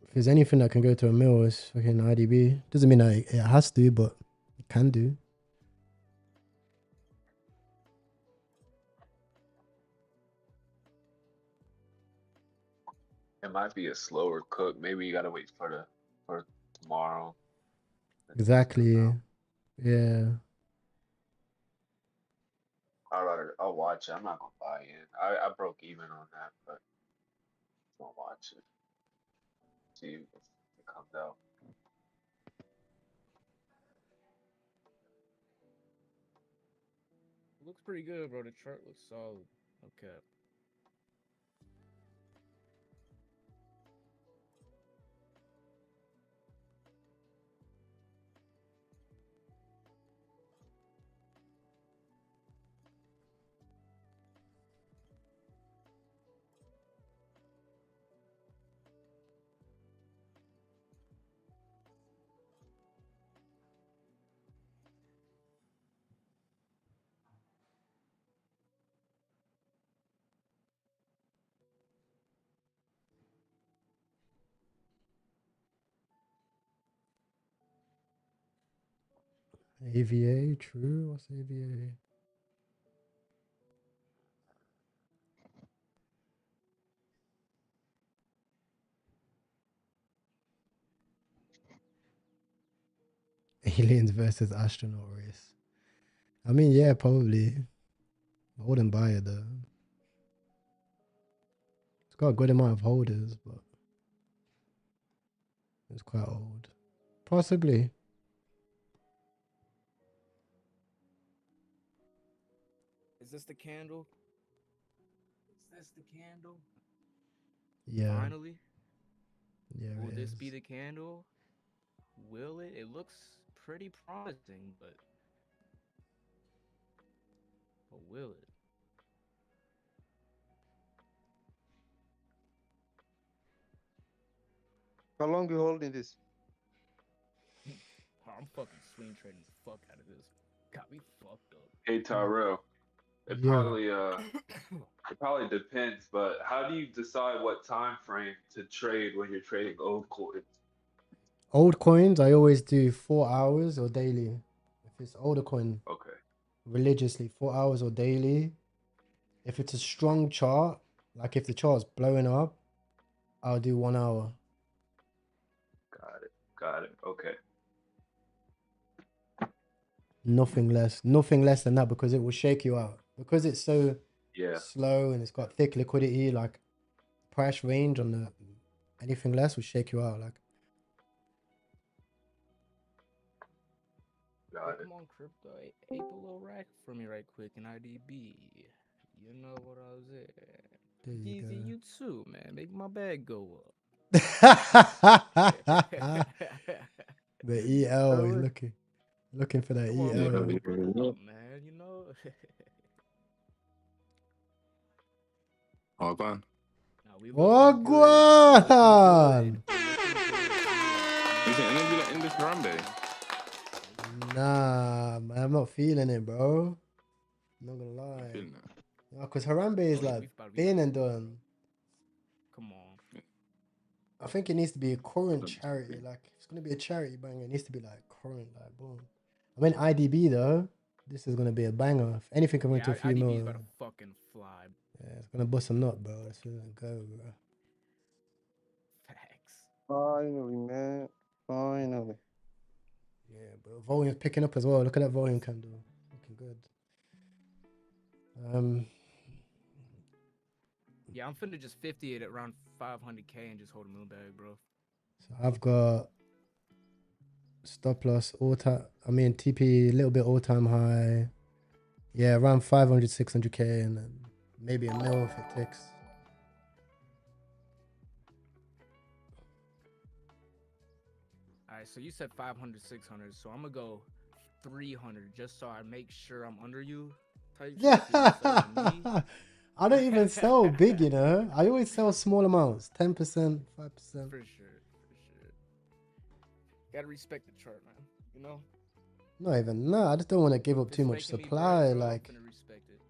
if there's anything that can go to a mil, it's fucking IDB. Doesn't mean that it has to, but it can do. It might be a slower cook. Maybe you gotta wait for tomorrow. Exactly. Yeah. I'll watch it. I'm not gonna buy in. I broke even on that, but I'll watch it. See if it comes out. Looks pretty good, bro. The chart looks solid. Okay. AVA, true. What's AVA? Aliens versus astronaut race. I mean, yeah, probably. I wouldn't buy it though. It's got a good amount of holders, but it's quite old. Possibly. Is this the candle? Is this the candle? Yeah. Finally? Yeah. Will it this is. be the candle? Will it? It looks pretty promising, but will it? How long you holding this? I'm fucking swing trading the fuck out of this. Got me fucked up. Hey Tyrell, it Yeah. probably depends, but how do you decide what time frame to trade when you're trading old coins? Old coins, I always do 4 hours or daily. If it's older coin, Okay, religiously 4 hours or daily. If it's a strong chart, like if the chart's blowing up, I'll do 1 hour. got it. Okay, Nothing less than that, because it will shake you out. Because it's so yeah, slow and it's got thick liquidity, like price range on the anything less will shake you out. Like, got Hey, it. come on, crypto. Ape a little rack for me right quick in IDB. You know what I was at. there you Easy, go. you too, man. Make my bag go up. The EL is Alright. looking for that Come on, bro. Help EL. a brother out, man. You know. Oh, go on. Nah, we Oh, looking good. We're looking Guan! good. We're looking good. Is it energy like in this Harambe? Nah, man, I'm not feeling it, bro. I'm not gonna I'm lie. feeling that. Yeah, because Harambe is Oh, yeah, like we about to been and done. Come on. I think it needs to be a current Don't charity. disagree. Like, if it's gonna be a charity banger, it needs to be like current, like boom. I mean, IDB though, this is gonna be a banger. If anything can went to a few IDB more, is about to fucking fly. yeah, it's gonna bust a nut, bro. It's gonna go, bro. Facts. Finally, man. Finally. Yeah, bro. Volume's picking up as well. Look at that volume candle, looking good. Yeah, I'm finna just 50 it at around 500K and just hold a moon bag, bro. So I've got stop loss all time. I mean, TP a little bit all time high. Yeah, around 500, 600K, and then maybe a mil if it ticks. All right, so you said 500, 600, so I'm gonna go 300 just so I make sure I'm under you. Type Yeah, shit, so you can sell to me. I don't even sell big, you know. I always sell small amounts, 10%, 5%. For sure. Gotta respect the chart, man. You know. Not even, no, I just don't want to give up If too it's much making me supply. bread, bro, Like, I'm finna respect it.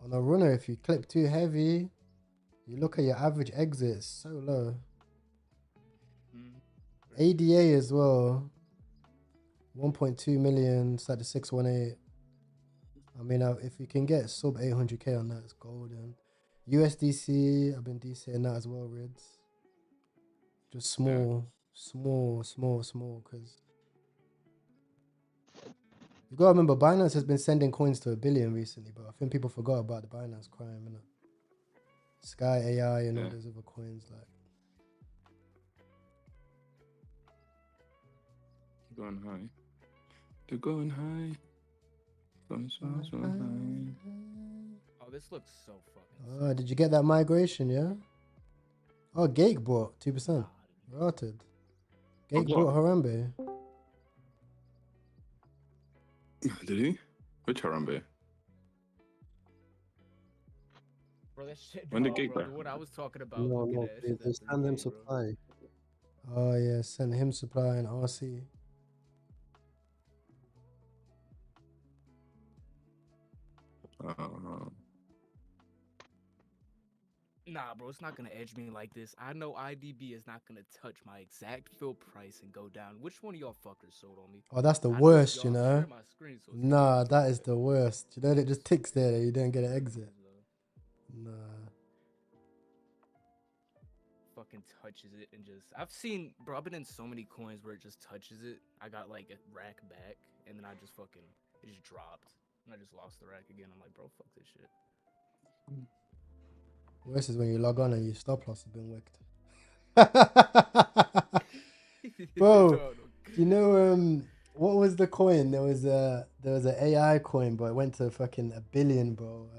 on a runner, if you clip too heavy, you look at your average exit, it's so low. ADA as well, 1.2 million, it's at the 618. I mean, if you can get sub 800K on that, it's golden. USDC, I've been DCing that as well, Rids. Just small, because you gotta remember, Binance has been sending coins to 1 billion recently, but I think people forgot about the Binance crime, innit? Sky AI and all those other coins, like. Going high. They're going high. Going so high. Oh, this looks so fucking. Oh, did you get that migration? Yeah. Oh, Gake bought 2%. Rotted. Gake bought Harambe. Did he? Which Harambe? Bro, that shit. When the No, gig bro, back? what I was talking about. No, looking no, at they shit send them 3K, bro. supply. Oh yeah, send him supply and RC. Nah, bro, it's not gonna edge me like this. I know IDB is not gonna touch my exact fill price and go down. Which one of y'all fuckers sold on me? Oh, that's the I know it's worst, you y'all. I'm know. sharing my screen, so it's Nah, gotta be that y'all, is but the worst. You know, it just ticks there that you didn't get an exit. please, Nah. fucking touches it and just. I've seen, bro. I've been in so many coins where it just touches it. I got like a rack back, and then I just fucking it just dropped, and I just lost the rack again. I'm like, bro, fuck this shit. Worst is when you log on and your stop loss has been wicked. Bro, No, no. you know what was the coin? There was an AI coin, but it went to fucking $1 billion, bro.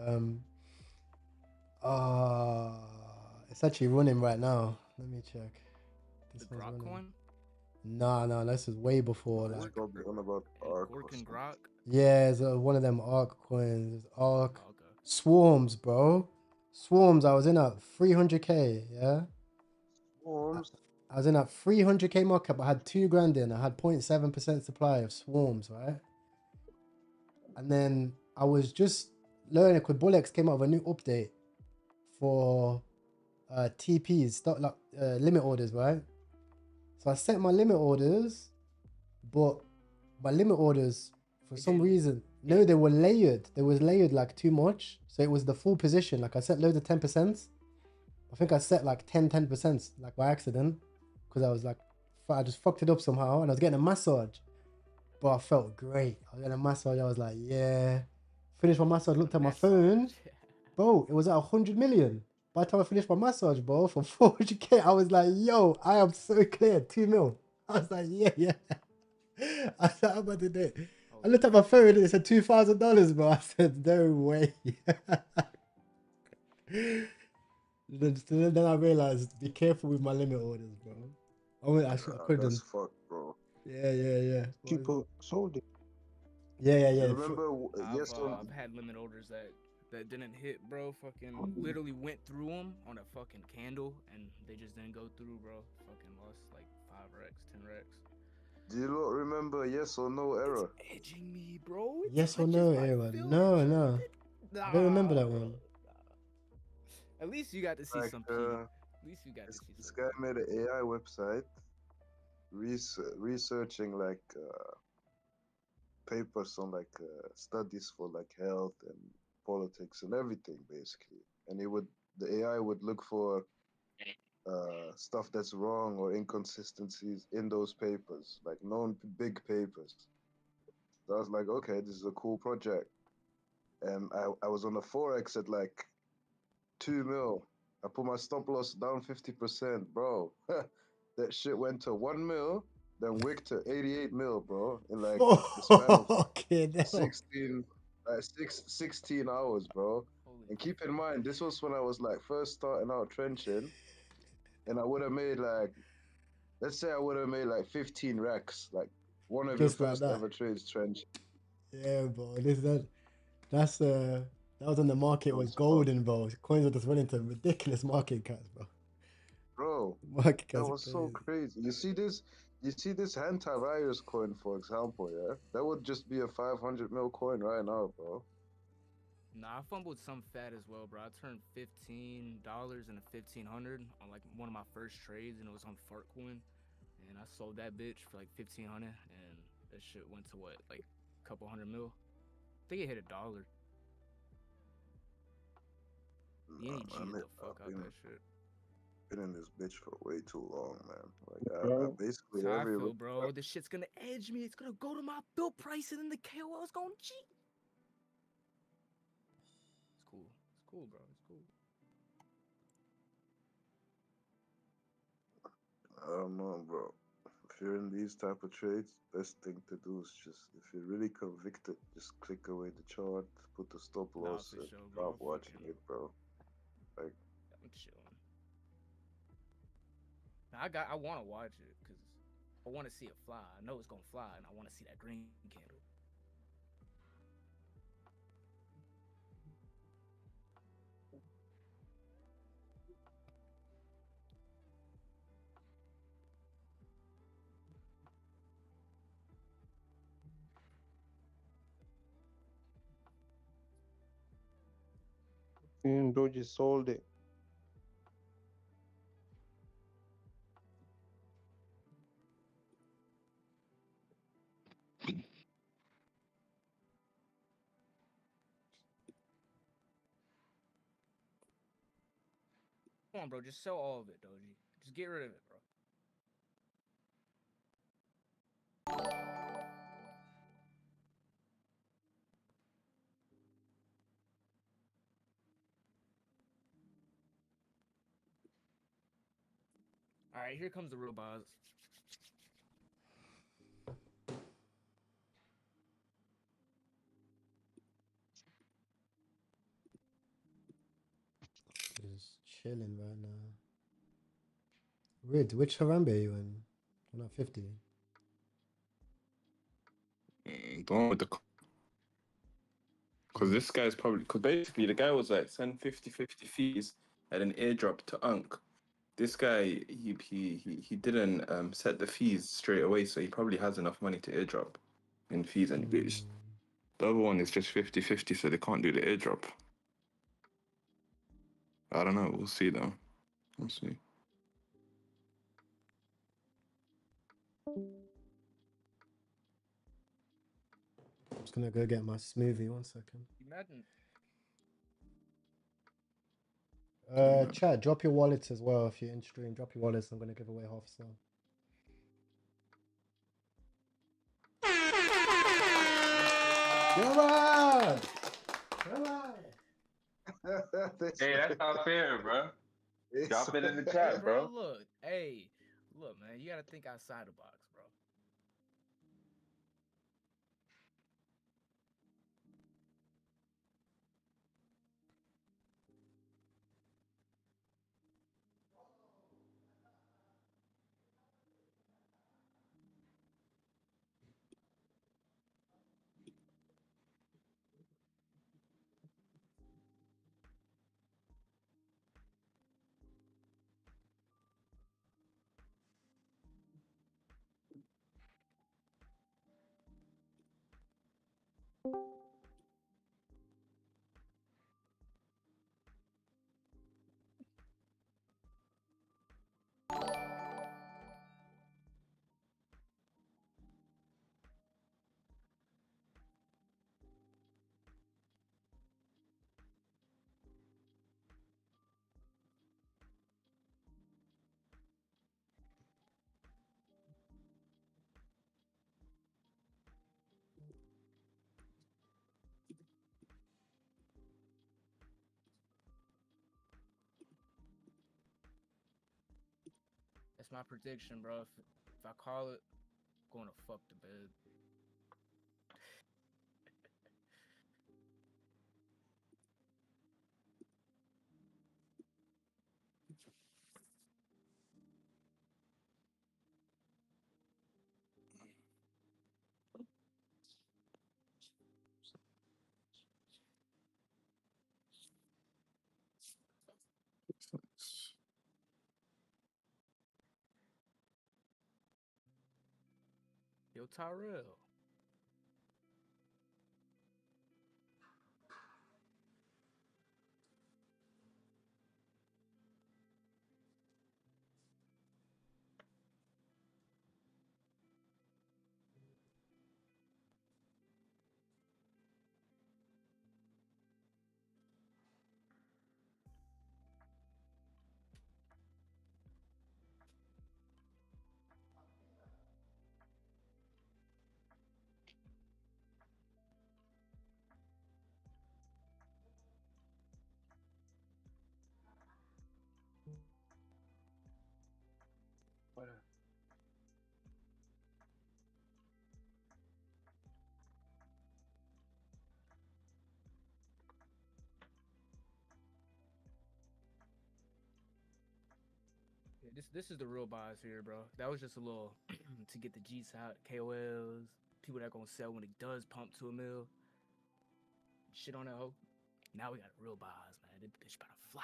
It's actually running right now. Let me check. This The one's Grok running. coin? No, this is way before. He's Like, probably on about And Arc Gork or and something. Grok? yeah, it's one of them ARC coins. It's ARC Oh, okay. Swarms, bro. Swarms. I was in at 300k. Yeah, Swarms. I was in at 300k markup. I had 2 grand in. I had 0.7% supply of swarms, right? And then I was just learning because Bullx came out with a new update for TPs, start like limit orders, right? So I set my limit orders, but my limit orders for some reason, no, they were layered. They was layered like too much. So it was the full position. Like I set loads of 10%. I think I set like 10% like by accident because I was like, I just fucked it up somehow and I was getting a massage. But I felt great. I was getting a massage. I was like, yeah. Finished my massage, looked at my phone. Bro, it was at 100 million. By the time I finished my massage, bro, for 400k, I was like, yo, I am so clear. 2 mil. I was like, yeah. I said, how about today? I looked at my phone and it said $2,000, bro. I said, no way. Then I realized, be careful with my limit orders, bro. I couldn't. That's fucked, bro. Yeah. People sold it. Yeah. You remember? I've had limit orders that didn't hit, bro. Fucking literally went through them on a fucking candle, and they just didn't go through, bro. Fucking lost like 5x, 10x. Do you not remember yes or no error? It's edging me, bro. It Yes or touches no, my Aaron? fill No. and I don't remember that bro. one. At least you got to see Like, some P. At least you got to see this some guy made an AI website researching like papers on like studies for like health and politics and everything basically, and the AI would look for stuff that's wrong or inconsistencies in those papers, like known big papers. So I was like, okay, this is a cool project, and I was on the forex at like 2 mil. I put my stop loss down 50%, bro. That shit went to 1 mil, then wick to 88 mil, bro, in like the span of Fucking hell. 16 hours, bro. And keep in mind, this was when I was like first starting out trenching, and I would have made like, let's say I would have made like 15 racks, like one of Just your like first that. ever trades trenching. Yeah, bro. That was when the market was Those golden, bro. Coins were just running to ridiculous market caps, bro. Bro, Market that caps are was so crazy. You see this antivirus coin, for example, yeah? That would just be a 500 mil coin right now, bro. Nah, I fumbled some fat as well, bro. I turned $15 into 1,500 on like one of my first trades, and it was on Fartcoin, and I sold that bitch for like 1,500, and that shit went to what, like a couple hundred mil. I think it hit $1. You need to get the fuck out that shit. Been in this bitch for way too long, man. Like I basically That's how every I feel, bro. This shit's gonna edge me. It's gonna go to my bill price, and then the KOL is gonna cheat. It's cool. It's cool, bro. It's cool. I don't know, bro. If you're in these type of trades, best thing to do is just, if you're really convicted, just click away the chart, put the stop loss, for and sure, stop bro. watching it, bro. Like, I'm chilling. I want to watch it because I want to see it fly. I know it's gonna fly, and I want to see that green candle. And Doji sold it. Come on, bro. Just sell all of it, Doji. Just get rid of it, bro. All right, here comes the real buzz. Just chilling right now. Rid, which Harambe are you in? I'm not 50. The one with the. Because this guy's probably. Because basically, the guy was like, send 50-50 fees and an airdrop to Unk. This guy, he didn't set the fees straight away, so he probably has enough money to airdrop in fees and boost. The other one is just 50-50, so they can't do the airdrop. I don't know. We'll see, though. We'll see. I'm just gonna go get my smoothie. 1 second. Imagine. Chat, drop your wallets as well if you're in stream. Drop your wallets. I'm gonna give away half so. Come on! Come on! Hey, that's not fair, bro. Drop it in the Hey, chat, bro. bro. Look, hey, look, man. You gotta think outside the box, bro. That's my prediction, bro. If I call it, I'm going to fuck the bed. Yo, Tyrell. Yeah, this is the real buys here, bro. That was just a little to get the G's out, KOLs, people that gonna sell when it does pump to a mill. Shit on that hoe. Now we got real buys, man. This bitch about to fly.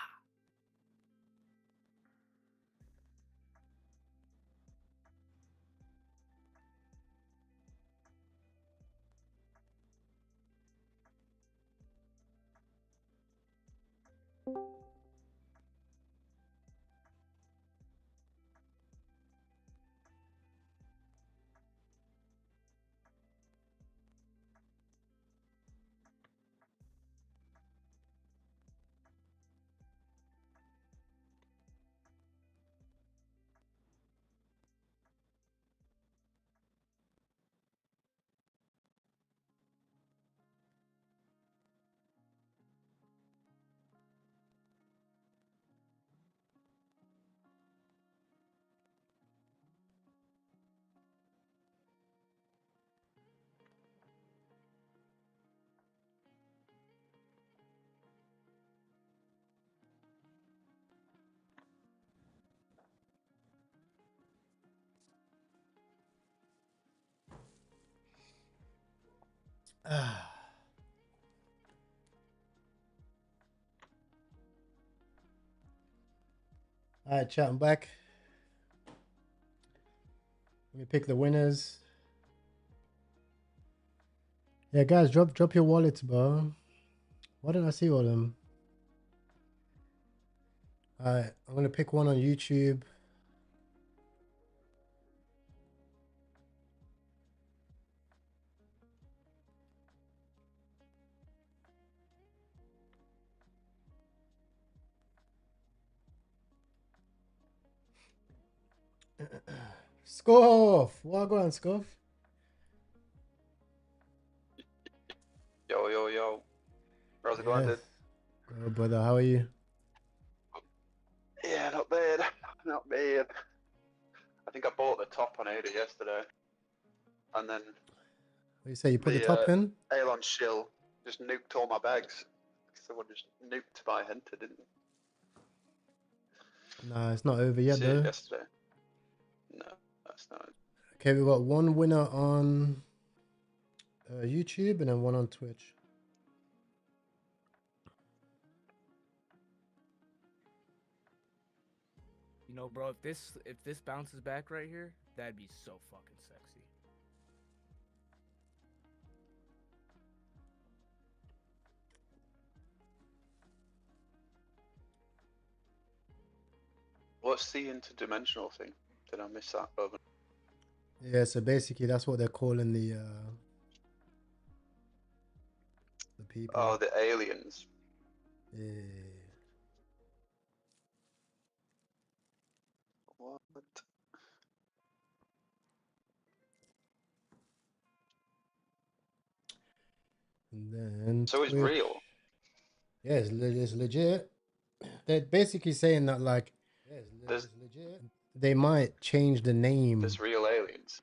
Alright, chat, I'm back. Let me pick the winners. Yeah, guys, drop your wallets, bro. Why didn't I see all of them? Alright, I'm gonna pick one on YouTube. Scoff! Well, go on, Scoff. Yo, yo, yo. How's it going, Yes. dude? Go, brother. How are you? Yeah, not bad. Not bad. I think I bought the top on Ada yesterday. And then What do you say? You put the the top in? Elon shill just nuked all my bags. Someone just nuked my hunter, didn't they? Nah, it's not over yet, See it though. yesterday. No, that's not. Okay, we got one winner on YouTube and then one on Twitch. You know, bro, if this bounces back right here, that'd be so fucking sexy. What's the interdimensional thing? Did I miss that over? Yeah, so basically that's what they're calling the people. Oh, the aliens. Yeah. What? And then So it's Twitch. real. Yeah, it's legit. They're basically saying that like There's legit. They might change the name. there's real aliens.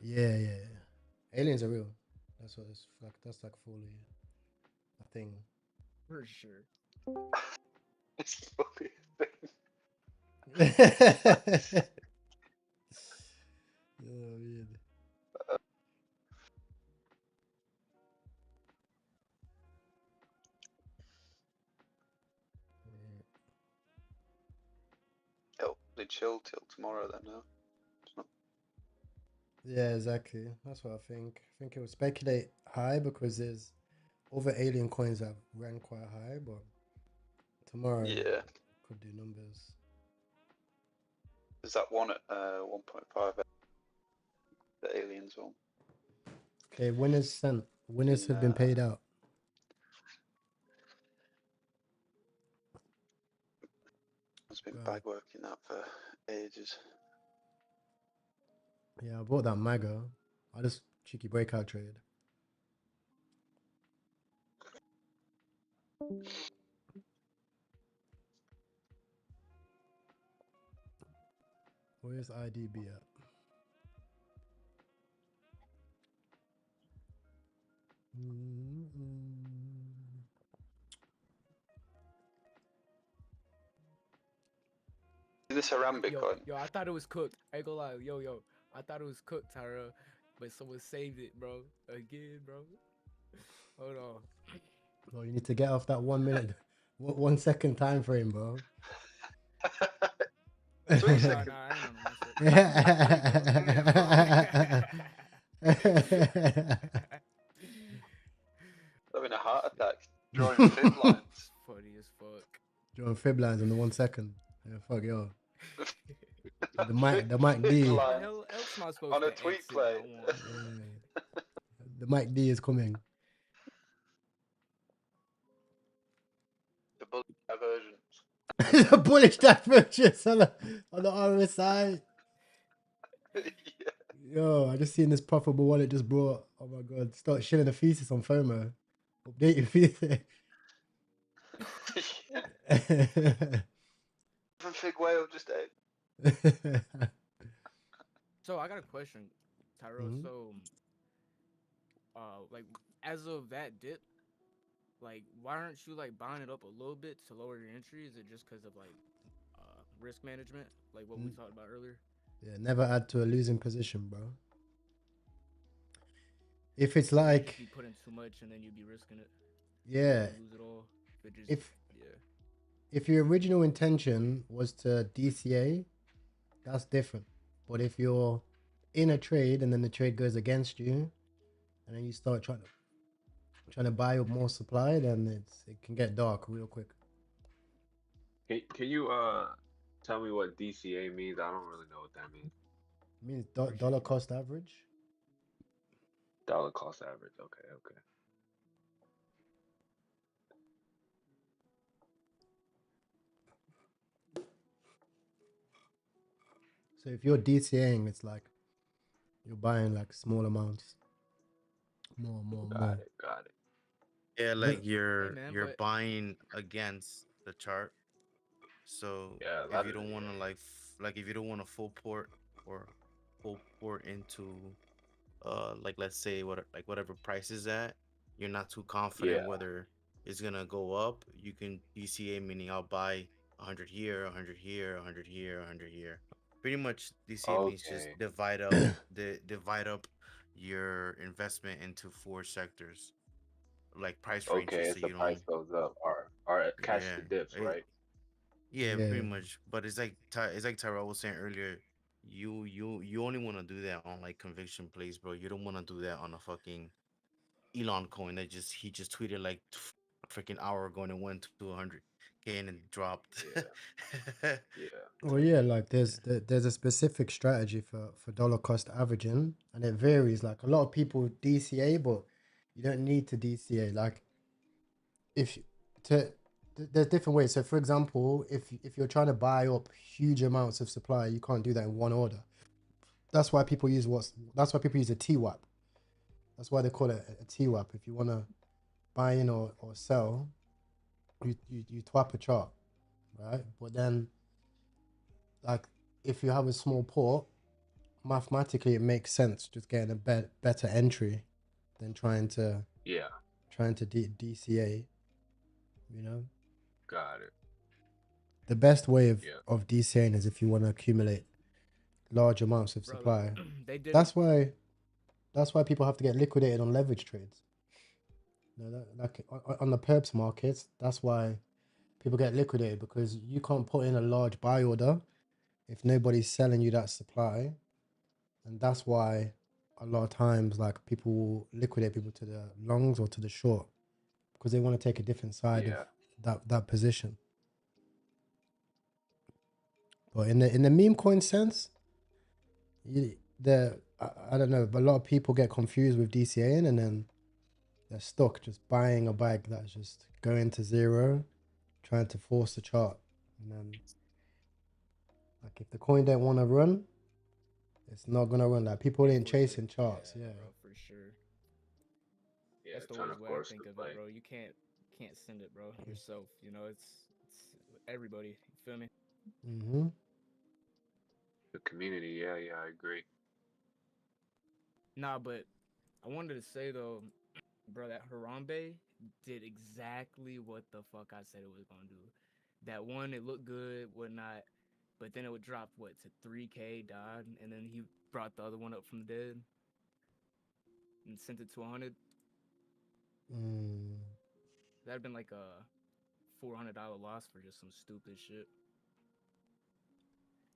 Yeah. Aliens are real. That's what it's like. That's like fully a thing. For sure. It's fully a thing. Oh, man. Oh, they chill till tomorrow then, no? Yeah, exactly. That's what I think. I think it would speculate high because there's other alien coins that ran quite high, but tomorrow Yeah. could do numbers. There's that one at 1.5, the aliens one. Okay, winners sent. Winners have been paid out. I've been bag working that for ages. Yeah, I bought that MAGA. I just cheeky breakout trade. Where's IDB at? Is this Harambe coin? Yo, I thought it was cooked. I ain't gonna lie. Yo, I thought it was cooked, Tyra. But someone saved it, bro. Again, bro. Hold on. Oh, you need to get off that 1 minute, 1 second time frame, bro. 3 seconds. Nah, I ain't on 1 second. Having a heart attack. Drawing fib lines. Funny as fuck. Drawing fib lines in the 1 second. Yeah, fuck yo. The Mike D. Fib What the lines hell else am I supposed on a to tweet exit play. that one? Yeah. The Mike D is coming. The bullet diversion. The bullish divergence on the RSI. Yeah. Yo, I just seen this profitable wallet just brought. Oh my god, start shilling the thesis on FOMO. Update your thesis. Fig whale just ate. So I got a question, Tyro. Mhm. So, like as of that dip, like why aren't you like buying it up a little bit to lower your entry? Is it just because of like risk management, like what we talked about earlier? Yeah, never add to a losing position, bro. If it's So you'd like, be putting too much and then you'd be risking it. yeah, You lose it all. If it just, if yeah. if your original intention was to DCA, that's different. But if you're in a trade and then the trade goes against you, and then you start trying to buy up more supply, then it can get dark real quick. Can you tell me what DCA means? I don't really know what that means. It means dollar cost average. Dollar cost average. Okay, okay. So if you're DCAing, it's like you're buying like small amounts. More. Got it. Got it. Yeah, But- like you're man, you're but- buying against the chart. So Yeah, if you don't want to like if you don't want to full port into like let's say whatever price is at, you're not too confident Yeah. whether it's gonna go up. You can DCA, meaning I'll buy 100 here, 100 here, 100 here, 100 here. Pretty much DCA means just Okay. divide up your investment into 4 sectors, like price ranges, Okay, so as the you price don't. goes up, or catch the Yeah, dips, right? yeah, Yeah. pretty much. But it's like Tyrell was saying earlier. You only want to do that on like conviction plays, bro. You don't want to do that on a fucking Elon coin that he just tweeted like freaking hour ago and it went to 100K and it dropped. Yeah. Well, yeah, like there's a specific strategy for dollar cost averaging, and it varies. Like a lot of people DCA, but you don't need to DCA. Like if there's different ways. So for example, if you're trying to buy up huge amounts of supply, you can't do that in one order. That's why people use that's why people use a TWAP. That's why they call it a TWAP. If you want to buy in or sell, you twap a chart, right? But then, like, if you have a small port, mathematically it makes sense just getting a better entry than trying to DCA. You know, Got it. the best way of DCAing is if you want to accumulate large amounts of supply. They did. That's why people have to get liquidated on leverage trades. You know, like on the perps markets, that's why people get liquidated, because you can't put in a large buy order if nobody's selling you that supply. And that's why a lot of times like people will liquidate people to the longs or to the short, because they want to take a different side of that position. But in the meme coin sense, I don't know, but a lot of people get confused with DCAing, and then they're stuck just buying a bag that's just going to zero, trying to force the chart. And then, like, if the coin don't want to run, it's not gonna run. Like, people ain't chasing charts. Yeah, bro, for sure. Yeah, That's the trying to way I force think the of play. it, bro. You can't send it, bro, yourself. You know, it's everybody. You feel me? Mm-hmm. The community, yeah, I agree. Nah, but I wanted to say though, bro, that Harambe did exactly what the fuck I said it was gonna do. That one, it looked good, whatnot, but then it would drop to 3K, died, and then he brought the other one up from the dead and sent it to 100. That'd been like a $400 loss for just some stupid shit.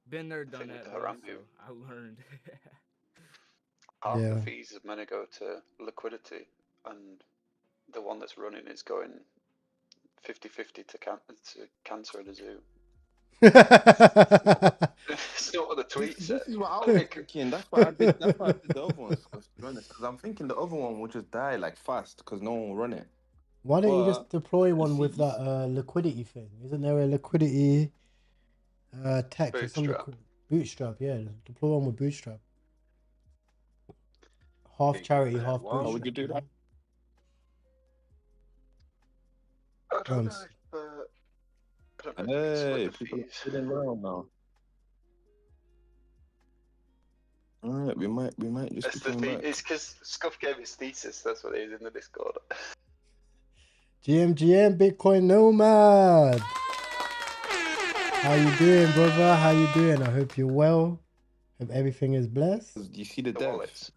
Been there, done that, bro. Harambe, So I learned. half the fees is going to go to liquidity, and the one that's running is going 50-50 to cancer in a zoo. It's not what the tweet said. This is what I was thinking. That's why I did the other ones. Because I'm thinking the other one will just die like fast because no one will run it. Why don't you just deploy one with that liquidity thing? Isn't there a liquidity tech for some Bootstrap? Yeah, deploy one with Bootstrap. Half charity, half Bootstrap. How would you do that? I don't know if hey, people are feeling well now. Alright, we might just be coming back. It's because Scuff gave his thesis. That's what it is in the Discord. GM Bitcoin Nomad. How you doing, brother? How you doing? I hope you're well. Hope everything is blessed. Do you see the devs?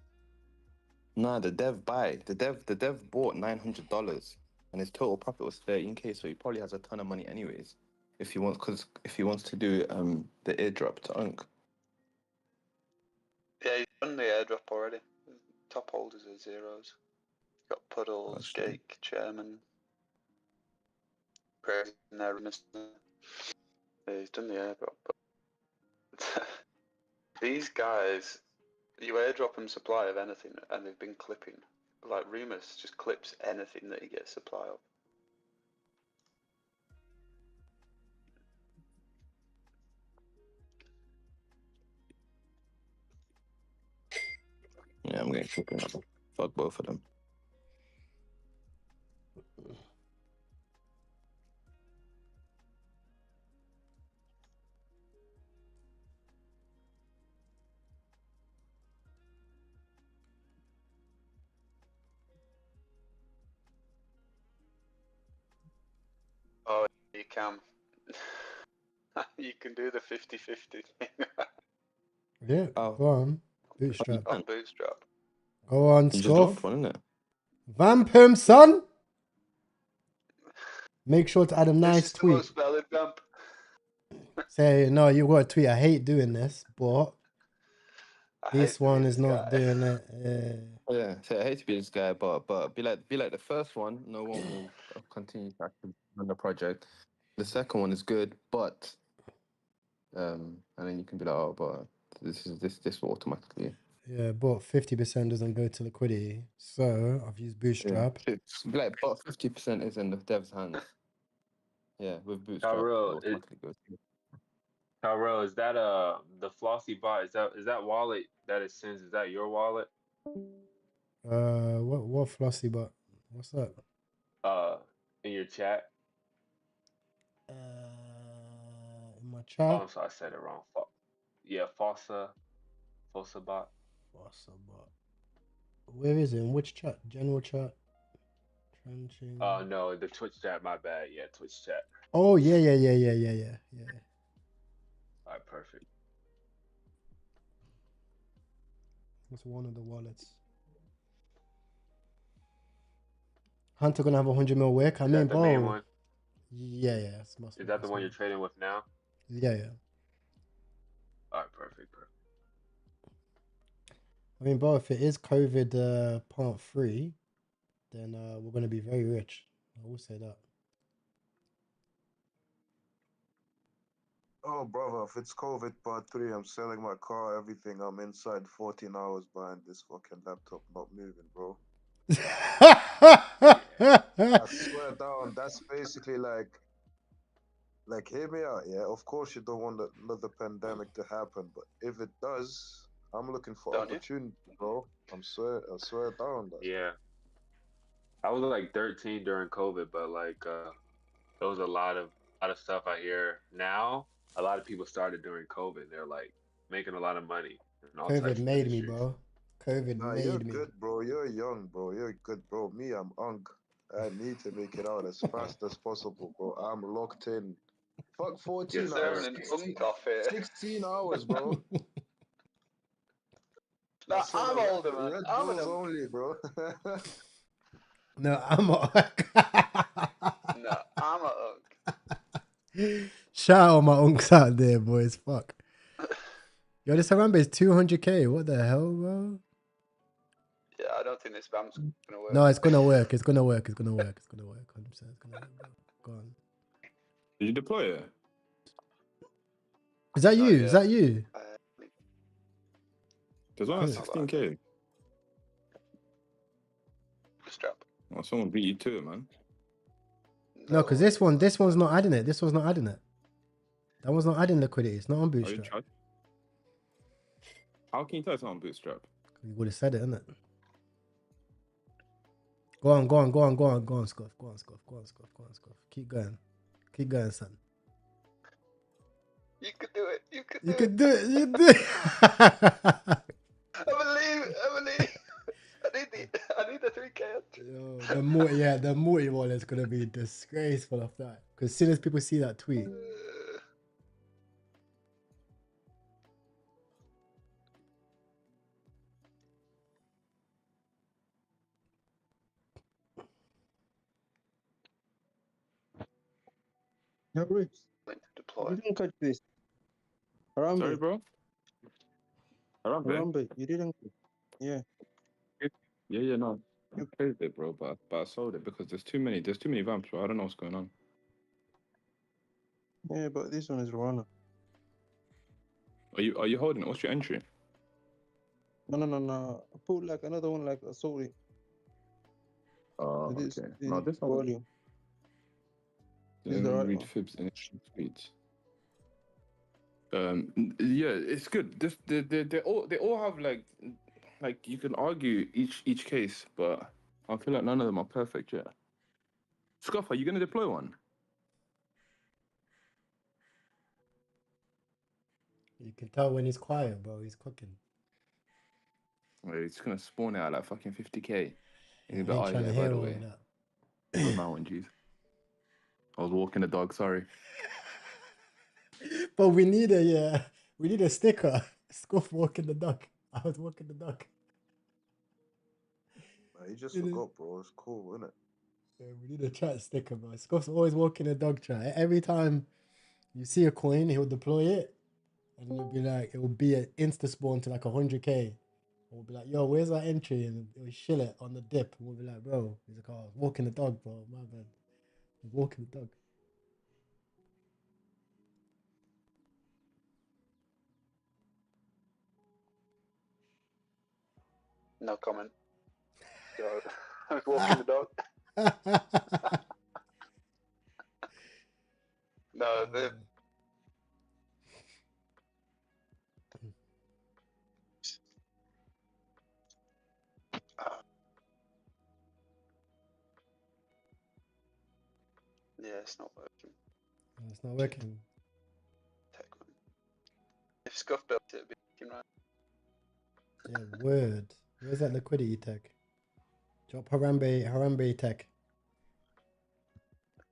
Nah, the dev bought $900, and his total profit was 13K. So he probably has a ton of money anyways. If he wants to do the airdrop to Unk. Yeah, he's done the airdrop already. Top holders are zeros. Got Puddles, That's true. Gake, Chairman, praising their runners. Yeah, he's done the airdrop. But these guys, you airdrop them supply of anything, and they've been clipping. Like Remus just clips anything that he gets supply of. Yeah, I'm getting flipping. Fuck both of them. Oh, you can. You can do the 50-50 thing Yeah, Oh, go on. Bootstrap. on Bootstrap. Go on, you just dropped Scuff. one, innit? Vamp him, son. Make sure to add a This nice is the tweet. most valid vamp. Say, no, you got a tweet. I hate doing this, but I this hate to be one is this not guy. doing it. Yeah, so I hate to be this guy, but be like the first one. No one will continue to actually run the project. The second one is good, but and then you can be like, oh, but this will automatically. Yeah, but 50% doesn't go to liquidity. So I've used Yeah, Bootstrap. be like, but 50% is in the dev's hands. Yeah, with Bootstrap, it Tyrell, will automatically go to. Tyrell, is that the Flossy bot? Is that wallet that it sends? Is that your wallet? What Flossy bot? What's that? In your chat. In my Oh, chat. I'm sorry, I said it wrong. Yeah, Fossa bot. Fossa bot. Where is it? In which chat? General chat. Trenching. No, the Twitch chat. My bad. Yeah, Twitch chat. Oh yeah. All right, perfect. That's one of the wallets. Hunter gonna have 100 mil wick. I Is mean, that the main bro. one? Yeah. Is that the one you're trading with now? Yeah. All right, perfect. I mean, bro, if it is COVID part 3, then we're gonna be very rich. I will say that. Oh, brother, if it's COVID part 3, I'm selling my car, everything. I'm inside 14 hours behind this fucking laptop not moving, bro. I swear down, that's basically like, hear me out, yeah? Of course you don't want another pandemic to happen, but if it does, I'm looking for Don't you? opportunity, bro. I swear down. That. Yeah. I was like 13 during COVID, but like there was a lot of stuff I hear now. A lot of people started during COVID. They're like making a lot of money in all COVID types of made me, industries. bro. COVID Nah, made you're me. good, bro. You're young, bro. You're good, bro. Me, I'm unk. I need to make it out as fast as possible, bro. I'm locked in. Fuck 14 Yes, hours. sir. Deserving an unk off here. 16 hours, bro. Nah, I'm older, man. Red I'm an Bulls unk. only, bro. No, I'm a No, I'm a unk. shout out my unks out there, boys. Fuck. Yo, this Harambe is 200k. What the hell, bro? Yeah, I don't think this vamp's gonna work. No, it's gonna work. It's gonna work. 100%. It's gonna work, bro. Go on. Did you deploy it? Is that Not you? yet. Is that you? There's one at Cool. 16K. Strap. Oh, someone beat you to it, man. No, because this one's not adding it. This one's not adding it. That one's not adding liquidity. It's not on Are you Bootstrap. tried? How can you tell it's on Bootstrap? You would have said it, innit? Go on, Scuff. Go on, Scuff. Keep going, son. You could do it. You could do You it. can do it. You do it. I believe. I need the 3K. Yo, the multi one is gonna be disgraceful of that. Because as soon as people see that tweet, No, Rich, Link to you deploy. didn't catch this. Sorry, Harambe, bro. Harambe. Harambe, you didn't. Yeah. Yeah, no. I You, played it, bro, but I sold it because there's too many vamps, bro. I don't know what's going on. yeah, but this one is Rwanda. Are you holding it? What's your entry? No. I put like another one like a sorry. Oh, This, okay. this No, is this one. volume. This is Let the me right read one. Fib's initial tweets. Yeah, it's good. They all have like you can argue each case, but I feel like none of them are perfect yet. Scuff, are you gonna deploy one? You can tell when he's quiet, bro. He's cooking. Wait, it's gonna spawn it at like fucking 50K. Yeah, And I he'll be ain't like, oh trying yeah, to by hear the all way, that. on that one, jeez. I was walking the dog, sorry. But we need a sticker. Scuff walking the dog. I was walking the dog. You just It is- forgot, bro. It's cool, isn't it? Yeah, we need a chat sticker, bro. Scuff's always walking the dog chat. Every time you see a coin, he'll deploy it, and it'll be like it will be an insta spawn to like 100K. We'll be like, yo, where's our entry? And he'll shill it on the dip. And we'll be like, bro, he's like, oh, I was walking the dog, bro. My bad. I was walking the dog. No comment. So, I was walking the dog. No, the yeah, it's not working. It's not working. Tech one. If Scuff built it, it'd be working right. Yeah, word. Where's that liquidity tech? Drop Harambe tech.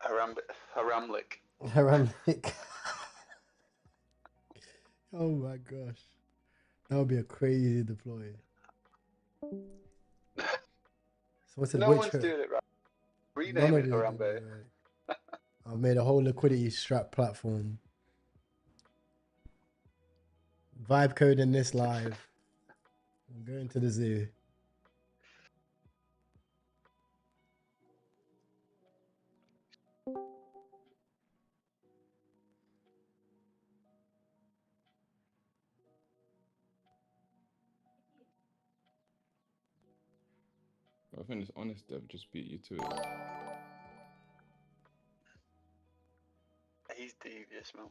Haramlik. Harambe. Oh my gosh. That would be a crazy deploy. So what's it? No Which one's doing it right. none Rename of it you are doing Harambe. it right. I've made a whole liquidity strap platform. Vibe coding this live. I'm going to the zoo. I think this honest dev just beat you to it. He's devious, man.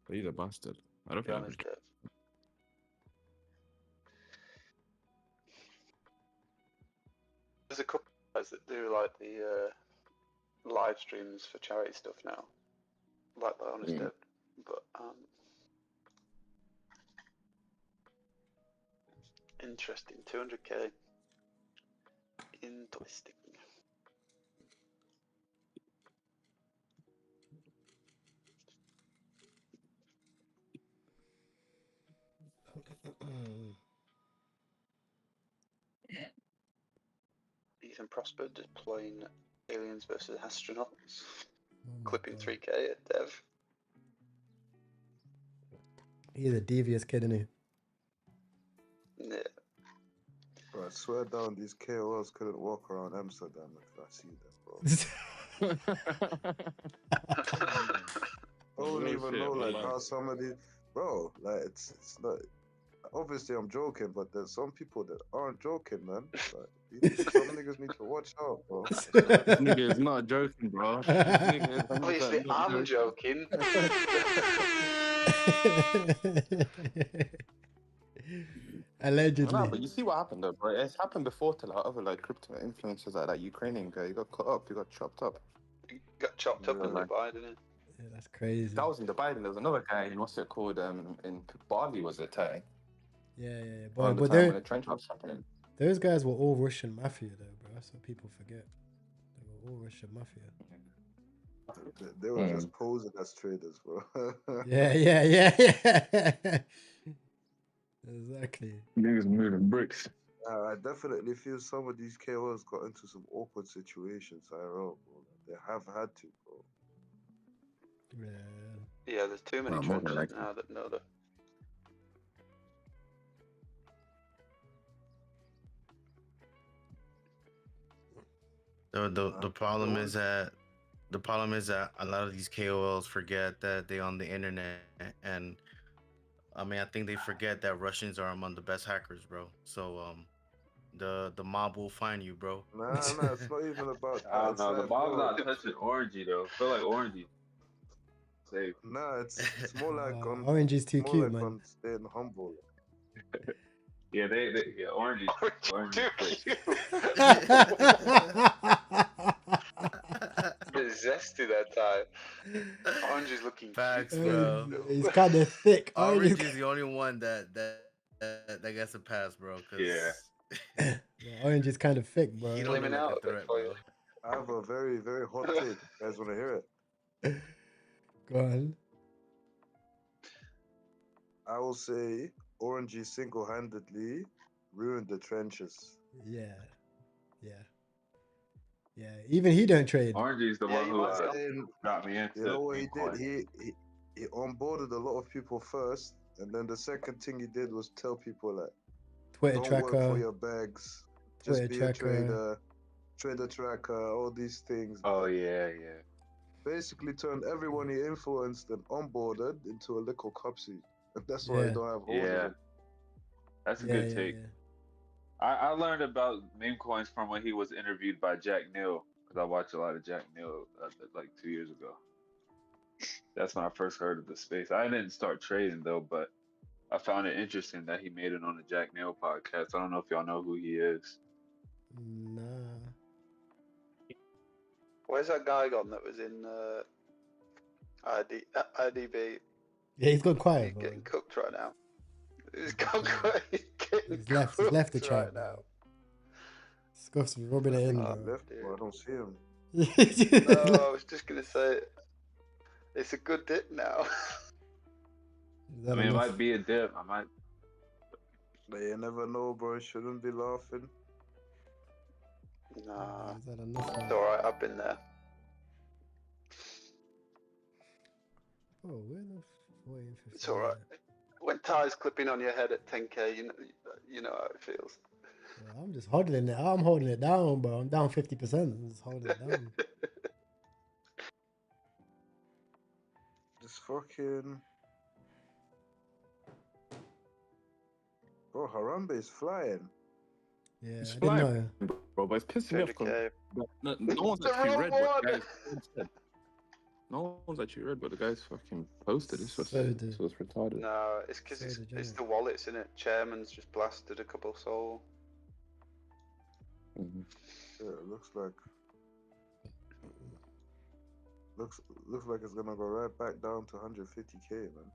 But he's a bastard. I don't Be think honest, Dev. There's a couple of guys that do like the live streams for charity stuff now, like the honest Dev. But interesting. 200K. Interesting. Ethan Prosper deploying aliens versus astronauts. Clipping God. 3K at Dev. He's a devious kid, isn't he? Yeah. Bro, I swear down, these KOLs couldn't walk around Amsterdam if I see them, bro. I don't Real even shit, know like wallah. how somebody, bro. Like it's not. Obviously, I'm joking, but there's some people that aren't joking, man. Like, some niggas need to watch out, bro. I swear This down. nigga is not joking, bro. This nigga is Obviously, not I'm joking. Allegedly. No, but you see what happened though, bro. It's happened before to like other like crypto influencers like that Ukrainian guy. He got cut up. He got chopped up. He got chopped up in Like, Dubai, didn't he? Yeah, that's crazy. that was in Dubai. And there was another guy in what's it called? In Bali was it? Yeah. Around the But time when the trench was happening. those guys were all Russian mafia, though, bro. That's what people forget. They were all Russian mafia. They were just posing as traders, bro. Yeah. Exactly. Niggas moving bricks. I definitely feel some of these KOs got into some awkward situations. I know, bro. They have had to, bro. Yeah. Yeah, there's too many Well, more than trenches likely. now that know that. The problem is that a lot of these KOLs forget that they on the internet, and I mean I think they forget that Russians are among the best hackers, bro. So the mob will find you, bro. Nah, it's not even about I that. don't It's know. The like, ball's bro, not touching Orangey though. Feel like Orangey safe. nah, it's more like on, Orange is it's too more cute, like man. on staying humble. Yeah, yeah, Orangey Too safe. cute. Bit zesty that time. Orange is looking Facts, cute. bro. He's kind of thick. Orange is the only one that gets a pass, bro. Yeah. Cause Orange is kind of thick, he bro. don't look Slimming like out a a bit threat, for you. bro. I have a very, very hot take. You guys want to hear it? Go on. I will say Orangey single-handedly ruined the trenches. Yeah. Even he don't trade. Orangey's the Yeah, one you who might be on. And got me into you know what he Bitcoin. did? He onboarded a lot of people first, and then the second thing he did was tell people like, Twitter don't work for tracker. your bags, Twitter just be tracker. trader tracker, all these things. Oh yeah, yeah. Basically turned everyone he influenced and onboarded into a little cupsy. And that's why I Yeah. don't have hold of Yeah. him. That's a Yeah, good yeah, take. yeah. I learned about meme coins from when he was interviewed by Jack Neal because I watched a lot of Jack Neal like 2 years ago. That's when I first heard of the space. I didn't start trading though, but I found it interesting that he made it on the Jack Neal podcast. I don't know if y'all know who he is. Nah. Where's that guy gone that was in IDB? Yeah, he's gone quiet, He's bro. getting cooked right now. He's getting He's left the cooked chat, right bro. now. Scuff's rubbing I it think in, he bro. left, but I don't see him. No, I was just gonna say it's a good dip now. I mean, it might be a dip. I might. But you never know, bro. You shouldn't be laughing. Nah, Is that enough? it's alright. I've been there. Oh, where the 14, 15? It's alright. When Ty's clipping on your head at 10k, you know how it feels. Bro, I'm just holding it. I'm holding it down, bro. I'm down 50%. I'm just holding it down. Just fucking. Bro, Harambe is flying. Yeah, It's I didn't flying, know. bro, but it's pissing me off 200k. because no one's The actually wrong read what the one! guys said. No one's actually read what the guys fucking posted. This was retarded. No, it's because it's the wallets, innit? Chairman's just blasted a couple soul. Mm-hmm. Yeah, it looks like it's gonna go right back down to 150k, man.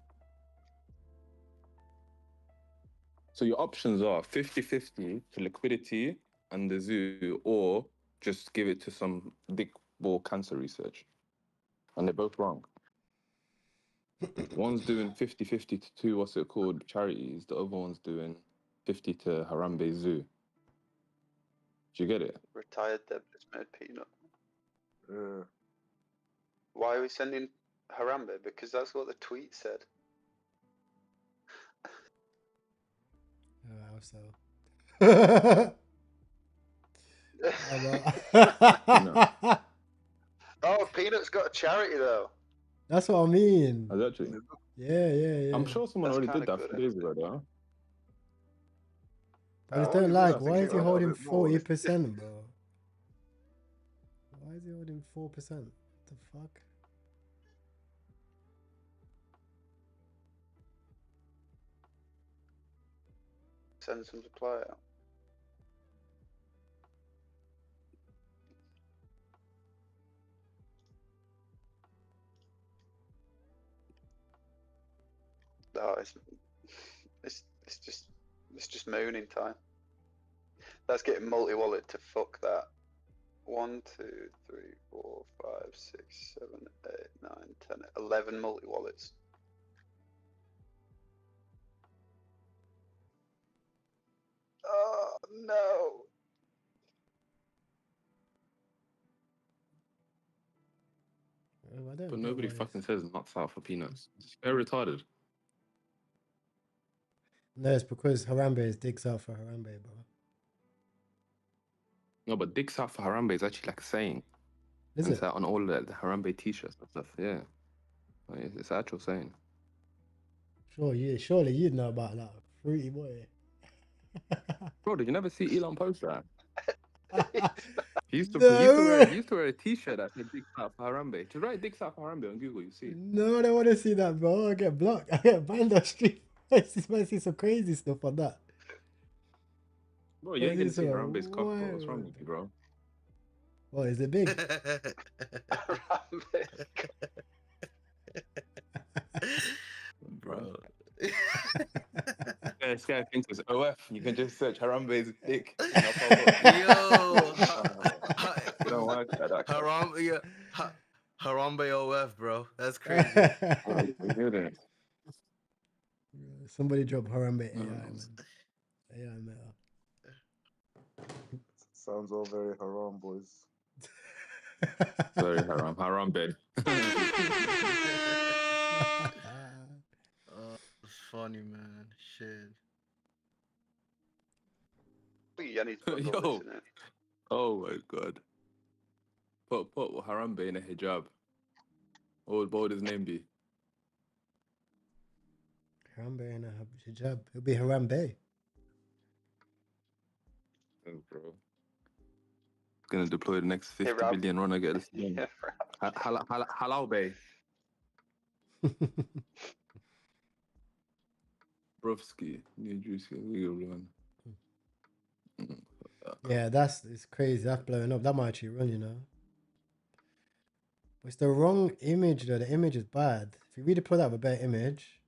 So your options are 50-50 for liquidity and the zoo, or just give it to some dick ball cancer research. And they're both wrong. One's doing 50-50 to two, what's it called, charities. The other one's doing 50 to Harambe Zoo. Do you get it? Retired debtors made peanut. Yeah. Why are we sending Harambe? Because that's what the tweet said. Oh, so. Oh, Peanut's got a charity though. That's what I mean. Oh, actually? Yeah. I'm sure someone That's already did kinda that good, 4 days ago, though. I just I don't only like. really Why think is he about holding it more. 40%, bro? Why is he holding 4%? What the fuck? Send some supply out. Oh, it's just mooning time. That's getting multi-wallet to fuck that. 1, 2, 3, 4, 5, 6, 7, 8, 9, 10, 11 multi-wallets. Oh no! I don't But get nobody why fucking says nuts out for peanuts. It's very retarded. No, it's because Harambe is dicks out for Harambe, bro. No, but dicks out for Harambe is actually like a saying. Is And it? it's like on all the Harambe t-shirts and stuff. Yeah. Like, it's an actual saying. Sure, yeah, surely you'd know about that. Fruity boy. Bro, did you never see Elon post that? He used to No. wear a t-shirt that said dicks out for Harambe. Just write dicks out for Harambe on Google, you see. No, I don't want to see that, bro. I get blocked. I get banned on street. I see some crazy stuff on that. Bro, you ain't gonna see some Harambe's cock, bro. What's wrong wild- with you, bro? What, is it big? Bro. Yeah, this guy thinks it's OF. You can just search Harambe's dick. Yo, You don't want that. Harambe OF, bro. That's crazy. Somebody drop Harambe AI, Mm. man. AI meta. Sounds all very haram, boys. Sorry, Harambe. Oh, it's funny, man. Shit. I need to put all Yo. this in it. Oh my god. Put Harambe in a hijab. What would his name be? Harambe and a hijab. It'll be Harambe. Oh, bro. Gonna deploy the next 50 Rob. billion runner get this done. Yeah, Halal Bay. Brovsky. New juicy legal one. Yeah, it's crazy. That's blowing up. That might actually run, you know. It's the wrong image, though. The image is bad. If you redeploy that with a better image.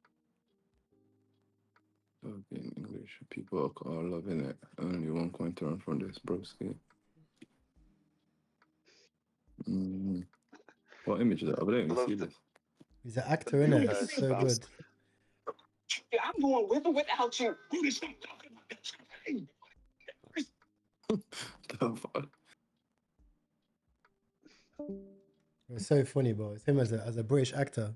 In English, people are loving it. Only one coin to run from this, Brovsky. What image is that? I don't even see this. He's an actor, innit? It's so good. Yeah, I'm going with or without you. You stop talking about that. The fuck? It's so funny, bro. It's him as a British actor.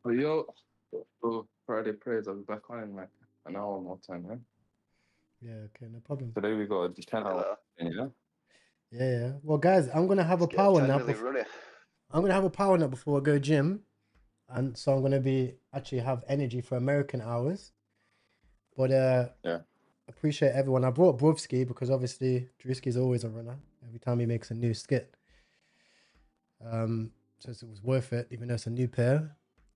Yo, Friday prayers. I'll be back on in like an hour more time, man. Yeah, okay, no problem. Today we got a 10-hour. Yeah. Yeah. Well, guys, I'm gonna have a power nap. I'm gonna have a power nap before I go gym, and so I'm gonna actually have energy for American hours. But yeah, appreciate everyone. I brought Brovsky because obviously Drewski's always a runner every time he makes a new skit. So it was worth it, even though it's a new pair.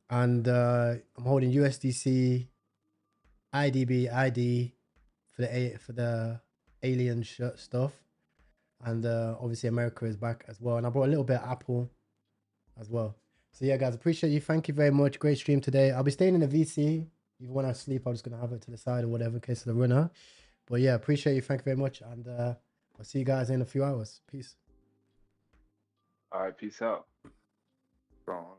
And I'm holding USDC, IDB, ID for the alien shirt stuff. And obviously America is back as well. And I brought a little bit of Apple as well. So yeah, guys, appreciate you. Thank you very much. Great stream today. I'll be staying in the VC. Even when I sleep, I'm just going to have it to the side or whatever in case of the runner. But yeah, appreciate you. Thank you very much. And I'll see you guys in a few hours. Peace. All right, peace out. Wrong.